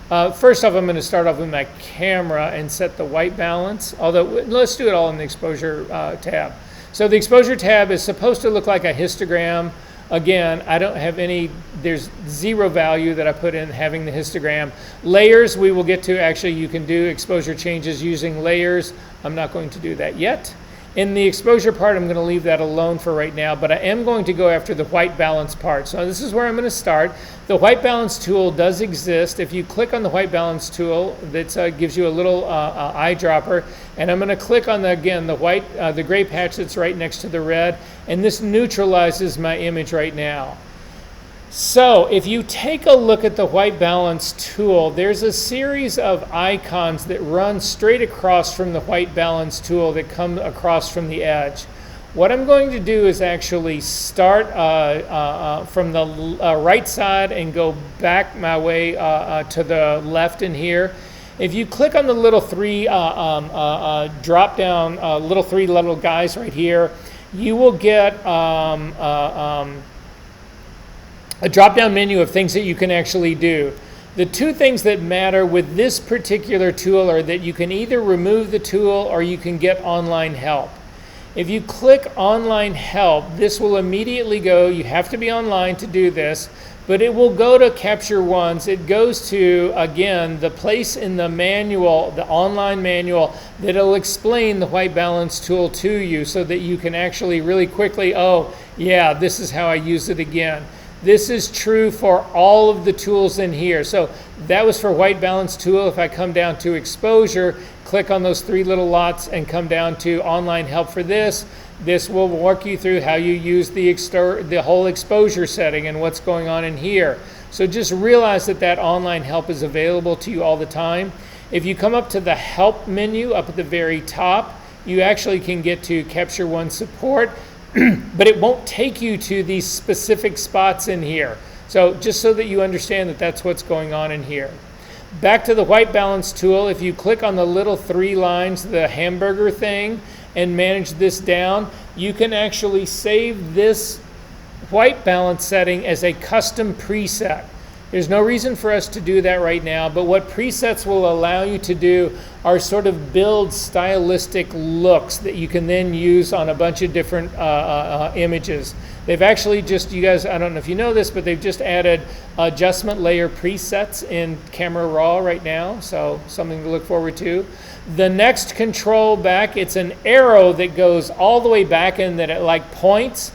First off, I'm going to start off with my camera and set the white balance, although let's do it all in the exposure tab. So the exposure tab is supposed to look like a histogram. Again, I don't have any, there's zero value that I put in having the histogram. Layers, we will get to. Actually, you can do exposure changes using layers. I'm not going to do that yet. In the exposure part, I'm going to leave that alone for right now, but I am going to go after the white balance part. So this is where I'm going to start. The white balance tool does exist. If you click on the white balance tool, that gives you a little eyedropper, and I'm going to click on the gray patch that's right next to the red, and this neutralizes my image right now. So if you take a look at the white balance tool, there's a series of icons that run straight across from the white balance tool that come across from the edge. What I'm going to do is actually start from the right side and go back my way to the left in here. If you click on the little three drop down, little three little guys right here, you will get a drop-down menu of things that you can actually do. The two things that matter with this particular tool are that you can either remove the tool or you can get online help. If you click online help, this will immediately go, you have to be online to do this, but it will go to Capture Ones. It goes to, again, the place in the manual, the online manual, that'll explain the white balance tool to you so that you can actually really quickly, oh, yeah, this is how I use it again. This is true for all of the tools in here. So that was for white balance tool. If I come down to exposure, click on those three little lots and come down to online help for this. This will walk you through how you use the whole exposure setting and what's going on in here. So just realize that that online help is available to you all the time. If you come up to the help menu up at the very top, you actually can get to Capture One support. But it won't take you to these specific spots in here. So just so that you understand that that's what's going on in here. Back to the white balance tool, if you click on the little three lines, the hamburger thing, and manage this down, you can actually save this white balance setting as a custom preset. There's no reason for us to do that right now, but what presets will allow you to do are sort of build stylistic looks that you can then use on a bunch of different images. They've actually just, you guys, I don't know if you know this, but they've just added adjustment layer presets in Camera Raw right now, so something to look forward to. The next control back, it's an arrow that goes all the way back and that it like points.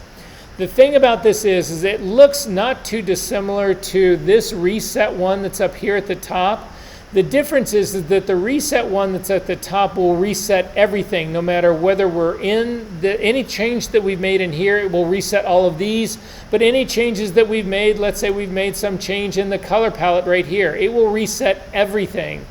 The thing about this is it looks not too dissimilar to this reset one that's up here at the top. The difference is that the reset one that's at the top will reset everything, no matter whether we're in any change that we've made in here, it will reset all of these. But any changes that we've made, let's say we've made some change in the color palette right here, it will reset everything.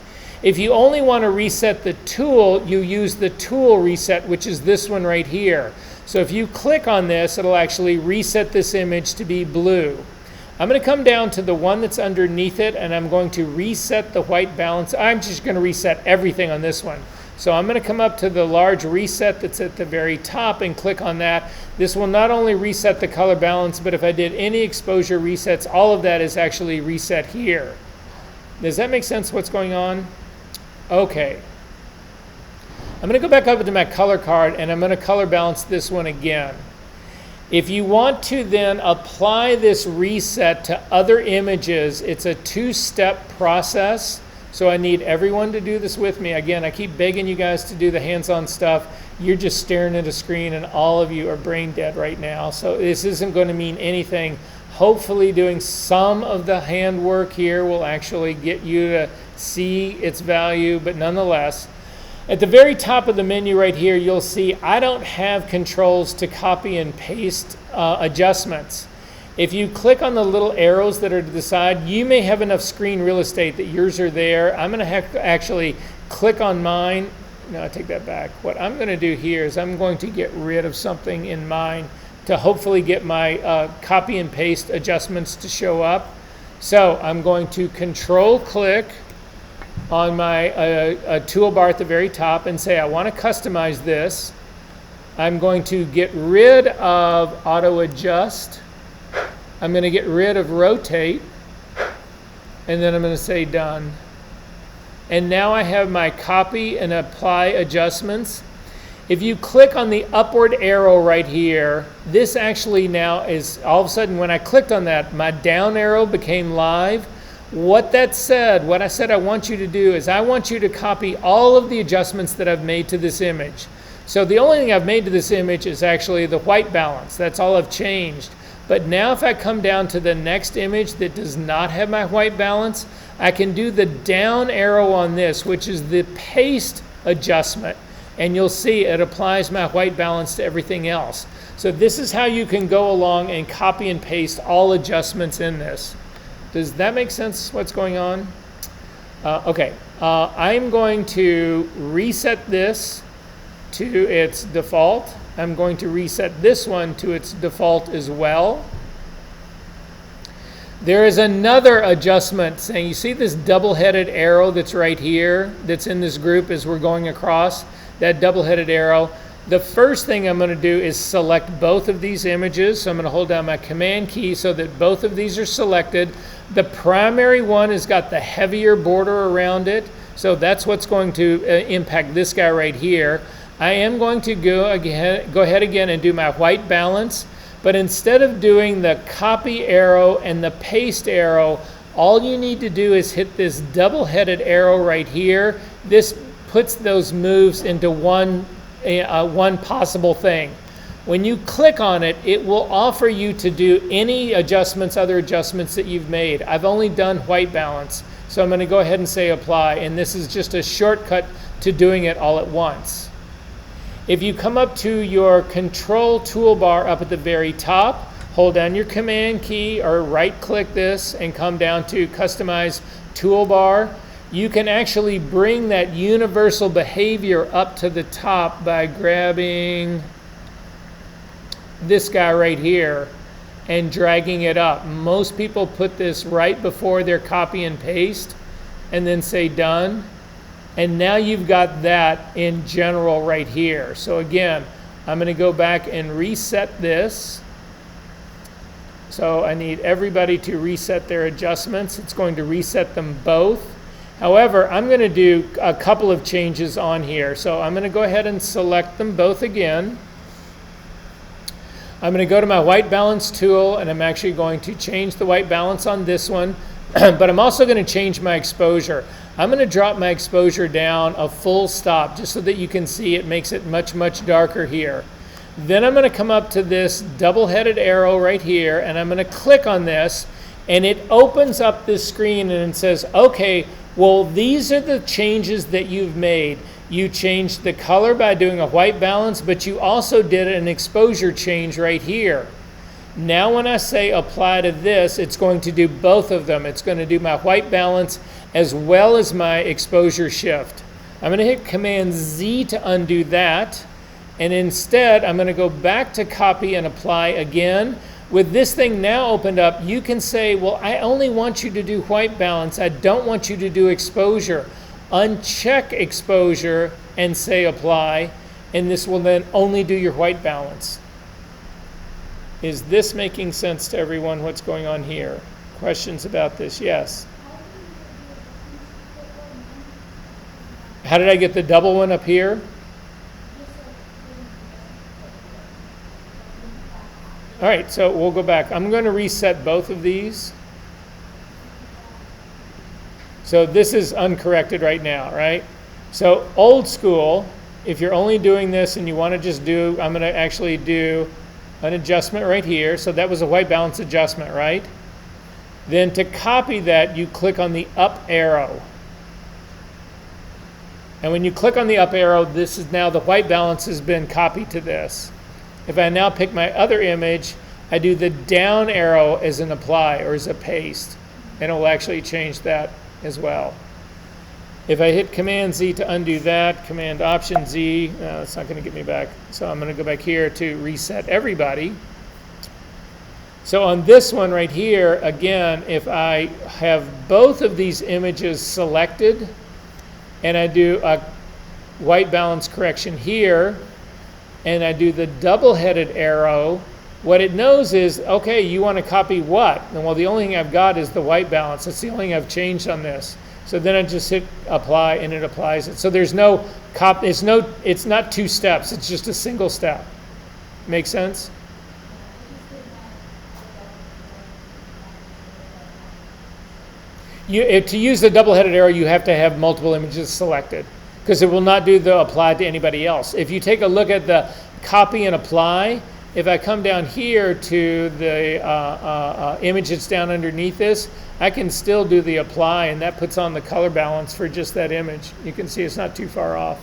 If you only want to reset the tool, you use the tool reset, which is this one right here. So if you click on this, it'll actually reset this image to be blue. I'm going to come down to the one that's underneath it, and I'm going to reset the white balance. I'm just going to reset everything on this one. So I'm going to come up to the large reset that's at the very top and click on that. This will not only reset the color balance, but if I did any exposure resets, all of that is actually reset here. Does that make sense what's going on? Okay. I'm going to go back up to my color card, and I'm going to color balance this one again. If you want to then apply this reset to other images, it's a two-step process. So I need everyone to do this with me. Again, I keep begging you guys to do the hands-on stuff. You're just staring at a screen, and all of you are brain dead right now. So this isn't going to mean anything. Hopefully doing some of the handwork here will actually get you to see its value, but nonetheless. At the very top of the menu right here, you'll see I don't have controls to copy and paste adjustments. If you click on the little arrows that are to the side, you may have enough screen real estate that yours are there. I'm going to have to actually click on mine. No, I take that back. What I'm going to do here is I'm going to get rid of something in mine to hopefully get my copy and paste adjustments to show up. So I'm going to control click on my toolbar at the very top and say I want to customize this. I'm going to get rid of auto adjust. I'm going to get rid of rotate, and then I'm going to say done. And now I have my copy and apply adjustments. If you click on the upward arrow right here, this actually now is, all of a sudden when I clicked on that, my down arrow became live. What that said, what I said I want you to do is I want you to copy all of the adjustments that I've made to this image. So the only thing I've made to this image is actually the white balance. That's all I've changed. But now if I come down to the next image that does not have my white balance, I can do the down arrow on this, which is the paste adjustment. And you'll see it applies my white balance to everything else. So this is how you can go along and copy and paste all adjustments in this. Does that make sense, what's going on? Okay, I'm going to reset this to its default. I'm going to reset this one to its default as well. There is another adjustment saying, you see this double-headed arrow that's right here, that's in this group as we're going across, that double-headed arrow. The first thing I'm going to do is select both of these images. So I'm going to hold down my command key so that both of these are selected. The primary one has got the heavier border around it. So that's what's going to impact this guy right here. I am going to go ahead again and do my white balance. But instead of doing the copy arrow and the paste arrow, all you need to do is hit this double-headed arrow right here. This puts those moves into one possible thing. When you click on it, it will offer you to do any adjustments, other adjustments that you've made. I've only done white balance, so I'm going to go ahead and say apply, and this is just a shortcut to doing it all at once. If you come up to your control toolbar up at the very top, hold down your command key or right click this and come down to customize toolbar. You can actually bring that universal behavior up to the top by grabbing this guy right here and dragging it up. Most people put this right before their copy and paste and then say done. And now you've got that in general right here. So again, I'm going to go back and reset this. So I need everybody to reset their adjustments. It's going to reset them both. However, I'm going to do a couple of changes on here. So I'm going to go ahead and select them both again. I'm going to go to my white balance tool, and I'm actually going to change the white balance on this one. But I'm also going to change my exposure. I'm going to drop my exposure down a full stop just so that you can see it makes it much, much darker here. Then I'm going to come up to this double-headed arrow right here, and I'm going to click on this, and it opens up this screen and it says, okay, well, these are the changes that you've made. You changed the color by doing a white balance, but you also did an exposure change right here. Now when I say apply to this, it's going to do both of them. It's going to do my white balance as well as my exposure shift. I'm going to hit Command Z to undo that. And instead, I'm going to go back to copy and apply again. With this thing now opened up, you can say, well, I only want you to do white balance. I don't want you to do exposure. Uncheck exposure and say apply. And this will then only do your white balance. Is this making sense to everyone, what's going on here? Questions about this? Yes. How did I get the double one up here? All right, so we'll go back. I'm going to reset both of these. So this is uncorrected right now, right? So old school, if you're only doing this and you want to just do, I'm going to actually do an adjustment right here. So that was a white balance adjustment, right? Then to copy that, you click on the up arrow. And when you click on the up arrow, this is now the white balance has been copied to this. If I now pick my other image, I do the down arrow as an apply or as a paste, and it will actually change that as well. If I hit Command Z to undo that, Command Option Z, no, it's not going to get me back. So I'm going to go back here to reset everybody. So on this one right here, again, if I have both of these images selected and I do a white balance correction here and I do the double-headed arrow, what it knows is, okay, you want to copy what? And well, the only thing I've got is the white balance. That's the only thing I've changed on this. So then I just hit apply and it applies it. So there's no it's not two steps, it's just a single step. Make sense? To use the double-headed arrow, you have to have multiple images selected because it will not do the apply to anybody else. If you take a look at the copy and apply, if I come down here to the image that's down underneath this, I can still do the apply, and that puts on the color balance for just that image. You can see it's not too far off.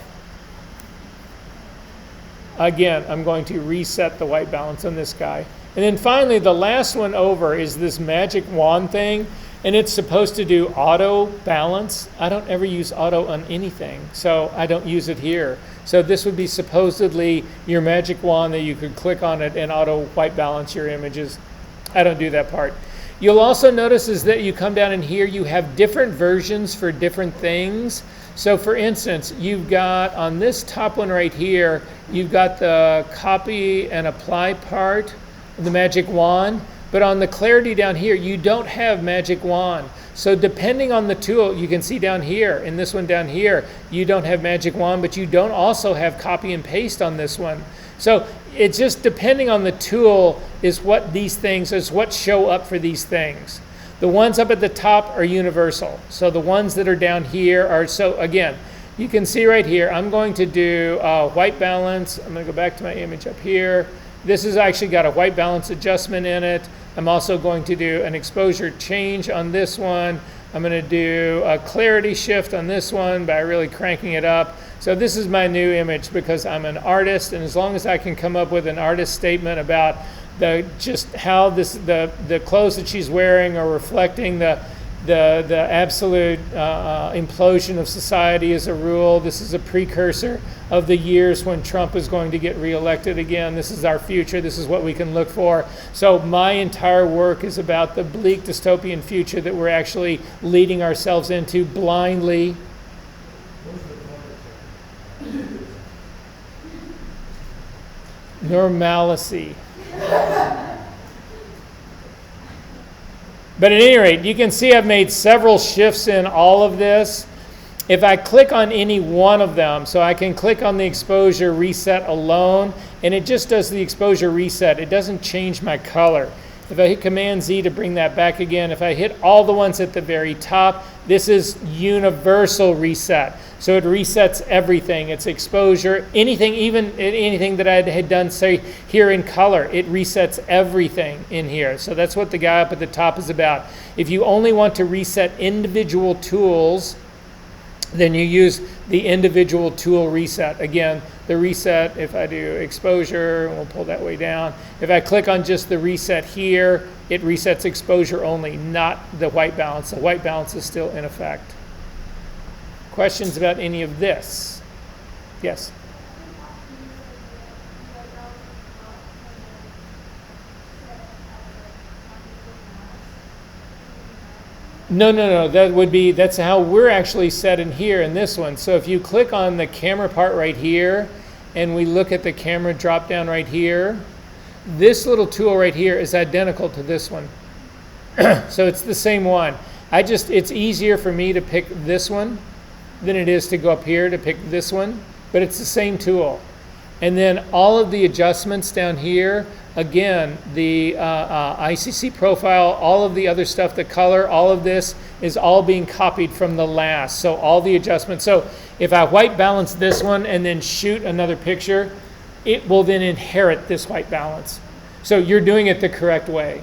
Again, I'm going to reset the white balance on this guy. And then finally, the last one over is this magic wand thing, and it's supposed to do auto balance. I don't ever use auto on anything, so I don't use it here. So this would be supposedly your magic wand that you could click on it and auto white balance your images. I don't do that part. You'll also notice is that you come down in here, you have different versions for different things. So for instance, you've got on this top one right here, you've got the copy and apply part of the magic wand, but on the clarity down here, you don't have magic wand. So depending on the tool, you can see down here, in this one down here, you don't have magic wand, but you don't also have copy and paste on this one. So it's just depending on the tool is what show up for these things. The ones up at the top are universal. So the ones that are down here are, so again, you can see right here, I'm going to do white balance. I'm going to go back to my image up here. This has actually got a white balance adjustment in it. I'm also going to do an exposure change on this one. I'm going to do a clarity shift on this one by really cranking it up. So this is my new image because I'm an artist, and as long as I can come up with an artist statement about just how the clothes that she's wearing are reflecting the absolute implosion of society as a rule. This is a precursor of the years when Trump is going to get reelected again. This is our future. This is what we can look for. So my entire work is about the bleak dystopian future that we're actually leading ourselves into blindly. Normalcy. But at any rate, you can see I've made several shifts in all of this. If I click on any one of them, so I can click on the exposure reset alone, and it just does the exposure reset. It doesn't change my color. If I hit Command Z to bring that back again, if I hit all the ones at the very top, this is universal reset. So it resets everything. It's exposure, anything, even anything that I had done, say, here in color, it resets everything in here. So that's what the guy up at the top is about. If you only want to reset individual tools, then you use the individual tool reset. Again, the reset, if I do exposure, we'll pull that way down. If I click on just the reset here, it resets exposure only, not the white balance. The white balance is still in effect. Questions about any of this? Yes? No. That's how we're actually set in here in this one. So if you click on the camera part right here, and we look at the camera drop down right here, this little tool right here is identical to this one. So it's the same one. It's easier for me to pick this one than it is to go up here to pick this one, but it's the same tool. And then all of the adjustments down here, again, the ICC profile, all of the other stuff, the color, all of this is all being copied from the last. So all the adjustments. So if I white balance this one and then shoot another picture, it will then inherit this white balance. So you're doing it the correct way.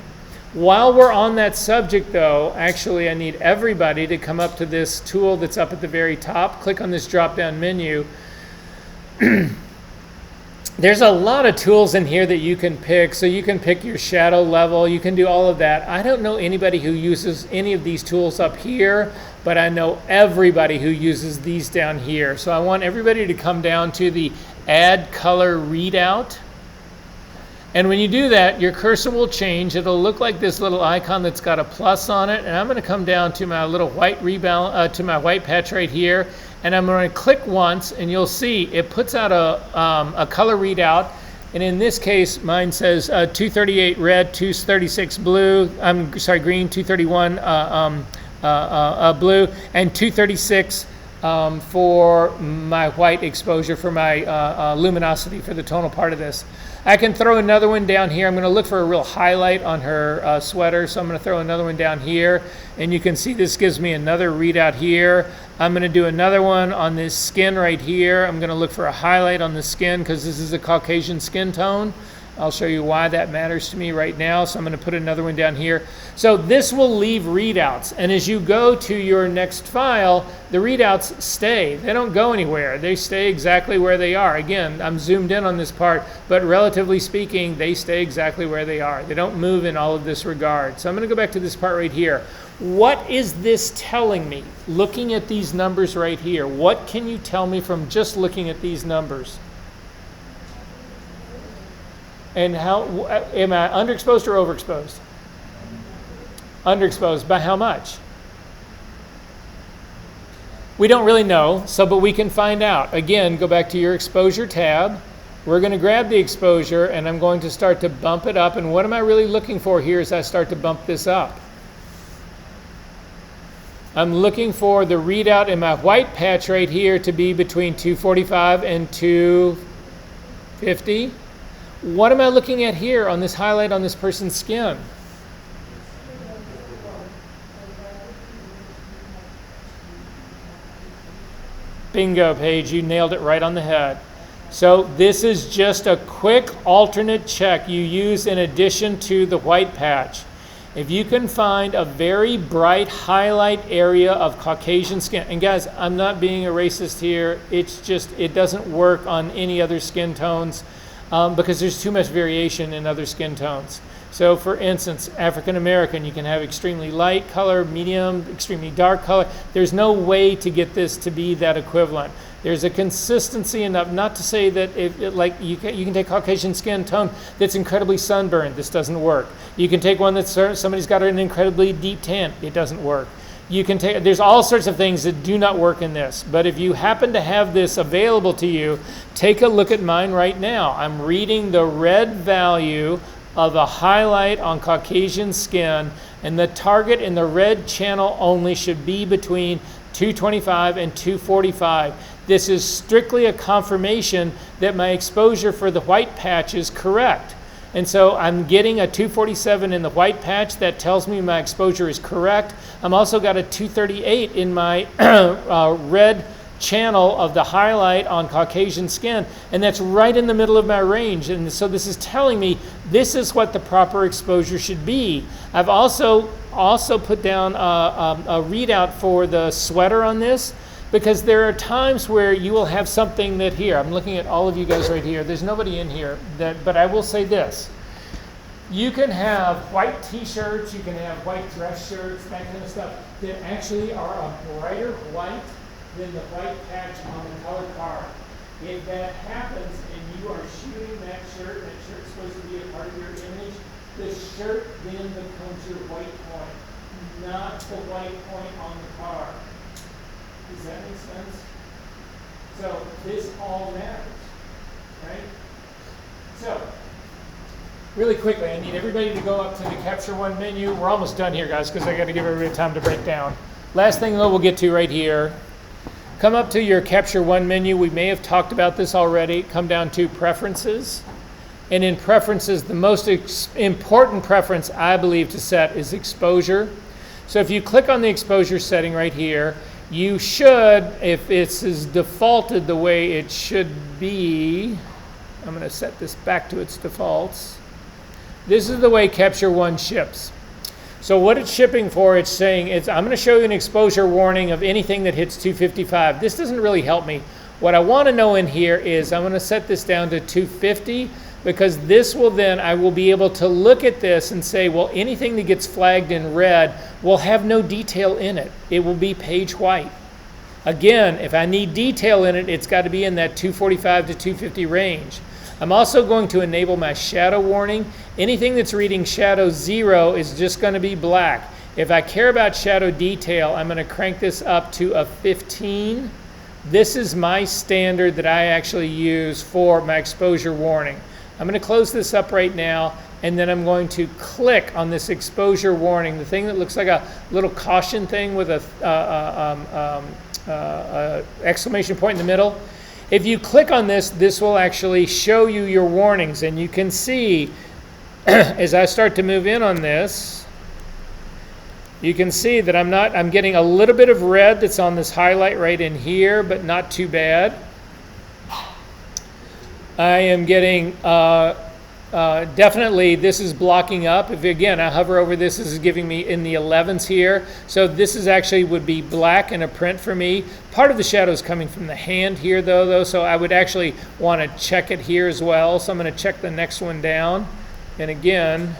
While we're on that subject though, actually I need everybody to come up to this tool that's up at the very top, click on this drop down menu. There's a lot of tools in here that you can pick. So you can pick your shadow level, you can do all of that. I don't know anybody who uses any of these tools up here, but I know everybody who uses these down here. So I want everybody to come down to the Add Color Readout. And when you do that, your cursor will change. It'll look like this little icon that's got a plus on it. And I'm going to come down to my little white to my white patch right here. And I'm going to click once, and you'll see it puts out a color readout. And in this case, mine says 238 red, 236 blue. I'm sorry, green, 231 blue, and 236 for my white exposure for my luminosity for the tonal part of this. I can throw another one down here. I'm going to look for a real highlight on her sweater, so I'm going to throw another one down here. And you can see this gives me another readout here. I'm going to do another one on this skin right here. I'm going to look for a highlight on the skin because this is a Caucasian skin tone. I'll show you why that matters to me right now. So I'm going to put another one down here. So this will leave readouts. And as you go to your next file, the readouts stay. They don't go anywhere. They stay exactly where they are. Again, I'm zoomed in on this part, but relatively speaking, they stay exactly where they are. They don't move in all of this regard. So I'm going to go back to this part right here. What is this telling me? Looking at these numbers right here, what can you tell me from just looking at these numbers? And how am I underexposed or overexposed? Underexposed. By how much? We don't really know, but we can find out. Again, go back to your exposure tab. We're going to grab the exposure and I'm going to start to bump it up. And what am I really looking for here as I start to bump this up? I'm looking for the readout in my white patch right here to be between 245 and 250. What am I looking at here on this highlight on this person's skin? Bingo, Paige, you nailed it right on the head. So this is just a quick alternate check you use in addition to the white patch. If you can find a very bright highlight area of Caucasian skin, and guys, I'm not being a racist here, it's just, it doesn't work on any other skin tones. Because there's too much variation in other skin tones. So for instance, African American, you can have extremely light color, medium, extremely dark color. There's no way to get this to be that equivalent. There's a consistency enough, not to say that you can take Caucasian skin tone that's incredibly sunburned, this doesn't work. You can take one that's somebody's got an incredibly deep tan, it doesn't work. You can take, there's all sorts of things that do not work in this, but if you happen to have this available to you, take a look at mine right now. I'm reading the red value of a highlight on Caucasian skin, and the target in the red channel only should be between 225 and 245. This is strictly a confirmation that my exposure for the white patch is correct. And so I'm getting a 247 in the white patch. That tells me my exposure is correct. I'm also got a 238 in my red channel of the highlight on Caucasian skin, and that's right in the middle of my range. And so this is telling me this is what the proper exposure should be. I've also put down a readout for the sweater on this, because there are times where you will have something that here, I'm looking at all of you guys right here, there's nobody in here, but I will say this. You can have white t-shirts, you can have white dress shirts, that kind of stuff, that actually are a brighter white than the white patch on the color card. If that happens and you are shooting that shirt's supposed to be a part of your image, the shirt then becomes your white point, not the white point on the card. Does that make sense? So this all matters, right? So, really quickly, I need everybody to go up to the Capture One menu. We're almost done here, guys, because I got to give everybody time to break down. Last thing that we'll get to right here. Come up to your Capture One menu. We may have talked about this already. Come down to Preferences. And in Preferences, the most important preference I believe to set is Exposure. So if you click on the exposure setting right here, you should, if it's defaulted the way it should be, I'm going to set this back to its defaults. This is the way Capture One ships. So what it's shipping for, it's saying, I'm going to show you an exposure warning of anything that hits 255. This doesn't really help me. What I want to know in here is I'm going to set this down to 250 because this will then, I will be able to look at this and say, well, anything that gets flagged in red will have no detail in it. It will be page white. Again, if I need detail in it, it's got to be in that 245 to 250 range. I'm also going to enable my shadow warning. Anything that's reading shadow 0 is just going to be black. If I care about shadow detail, I'm going to crank this up to a 15. This is my standard that I actually use for my exposure warning. I'm going to close this up right now, and then I'm going to click on this exposure warning, the thing that looks like a little caution thing with a exclamation point in the middle. If you click on this, this will actually show you your warnings, and you can see as I start to move in on this, you can see that I'm getting a little bit of red that's on this highlight right in here, but not too bad. I am getting definitely this is blocking up. If again I hover over this, this is giving me in the 11s here. So this is actually would be black in a print for me. Part of the shadow is coming from the hand here though, so I would actually want to check it here as well. So I'm going to check the next one down. And again,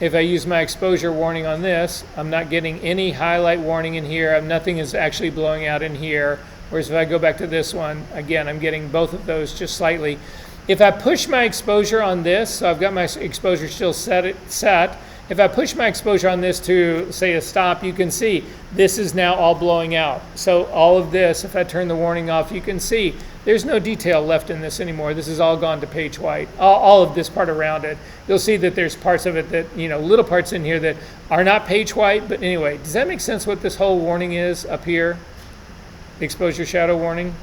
if I use my exposure warning on this, I'm not getting any highlight warning in here. Nothing is actually blowing out in here. Whereas if I go back to this one, again, I'm getting both of those just slightly. If I push my exposure on this, so I've got my exposure still set. If I push my exposure on this to, say, a stop, you can see this is now all blowing out. So all of this, if I turn the warning off, you can see there's no detail left in this anymore. This has all gone to page white, all of this part around it. You'll see that there's parts of it that, little parts in here that are not page white. But anyway, does that make sense what this whole warning is up here? The exposure shadow warning?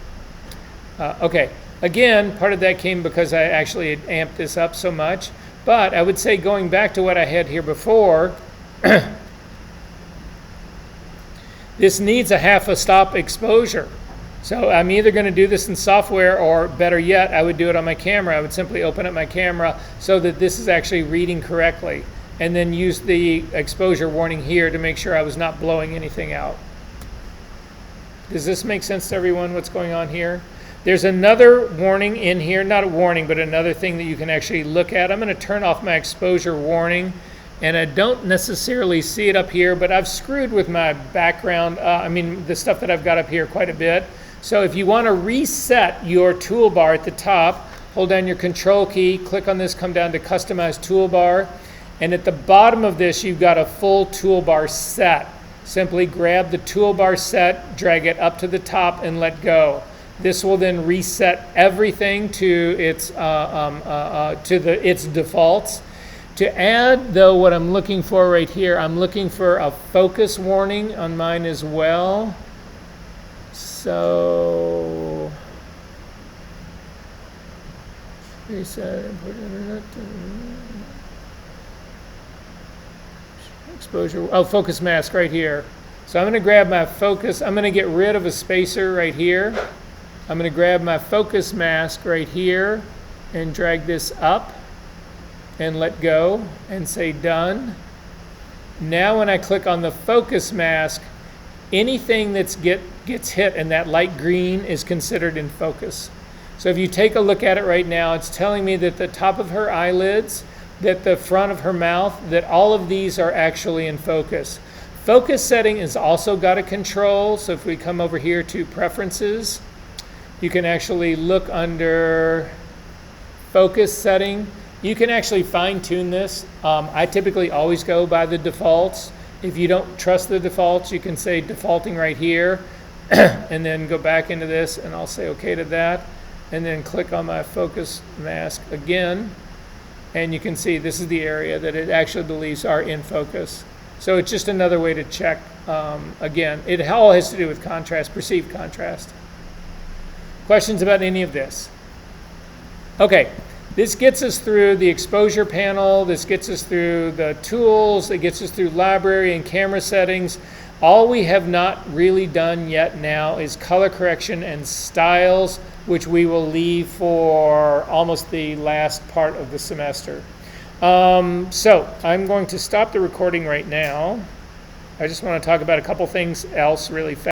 Okay. Again, part of that came because I actually had amped this up so much. But I would say going back to what I had here before, this needs a half a stop exposure. So I'm either going to do this in software, or better yet, I would do it on my camera. I would simply open up my camera so that this is actually reading correctly, and then use the exposure warning here to make sure I was not blowing anything out. Does this make sense to everyone what's going on here? There's another warning in here, not a warning, but another thing that you can actually look at. I'm going to turn off my exposure warning, and I don't necessarily see it up here, but I've screwed with my background, the stuff that I've got up here quite a bit. So if you want to reset your toolbar at the top, hold down your control key, click on this, come down to customize toolbar, and at the bottom of this you've got a full toolbar set. Simply grab the toolbar set, drag it up to the top, and let go. This will then reset everything to its its defaults. To add, though, what I'm looking for right here, I'm looking for a focus warning on mine as well. So, reset exposure. Oh, focus mask right here. So I'm going to grab my focus. I'm going to get rid of a spacer right here. I'm going to grab my focus mask right here and drag this up and let go and say done. Now when I click on the focus mask, anything that gets hit in that light green is considered in focus. So if you take a look at it right now, it's telling me that the top of her eyelids, that the front of her mouth, that all of these are actually in focus. Focus setting is also got a control. So if we come over here to preferences, you can actually look under focus setting. You can actually fine tune this. I typically always go by the defaults. If you don't trust the defaults, you can say defaulting right here and then go back into this, and I'll say okay to that, and then click on my focus mask again, and you can see this is the area that it actually believes are in focus. So it's just another way to check. Again, it all has to do with contrast, perceived contrast. Questions about any of this? Okay, this gets us through the exposure panel, this gets us through the tools, it gets us through library and camera settings. All we have not really done yet now is color correction and styles, which we will leave for almost the last part of the semester. So I'm going to stop the recording right now. I just want to talk about a couple things else really fast.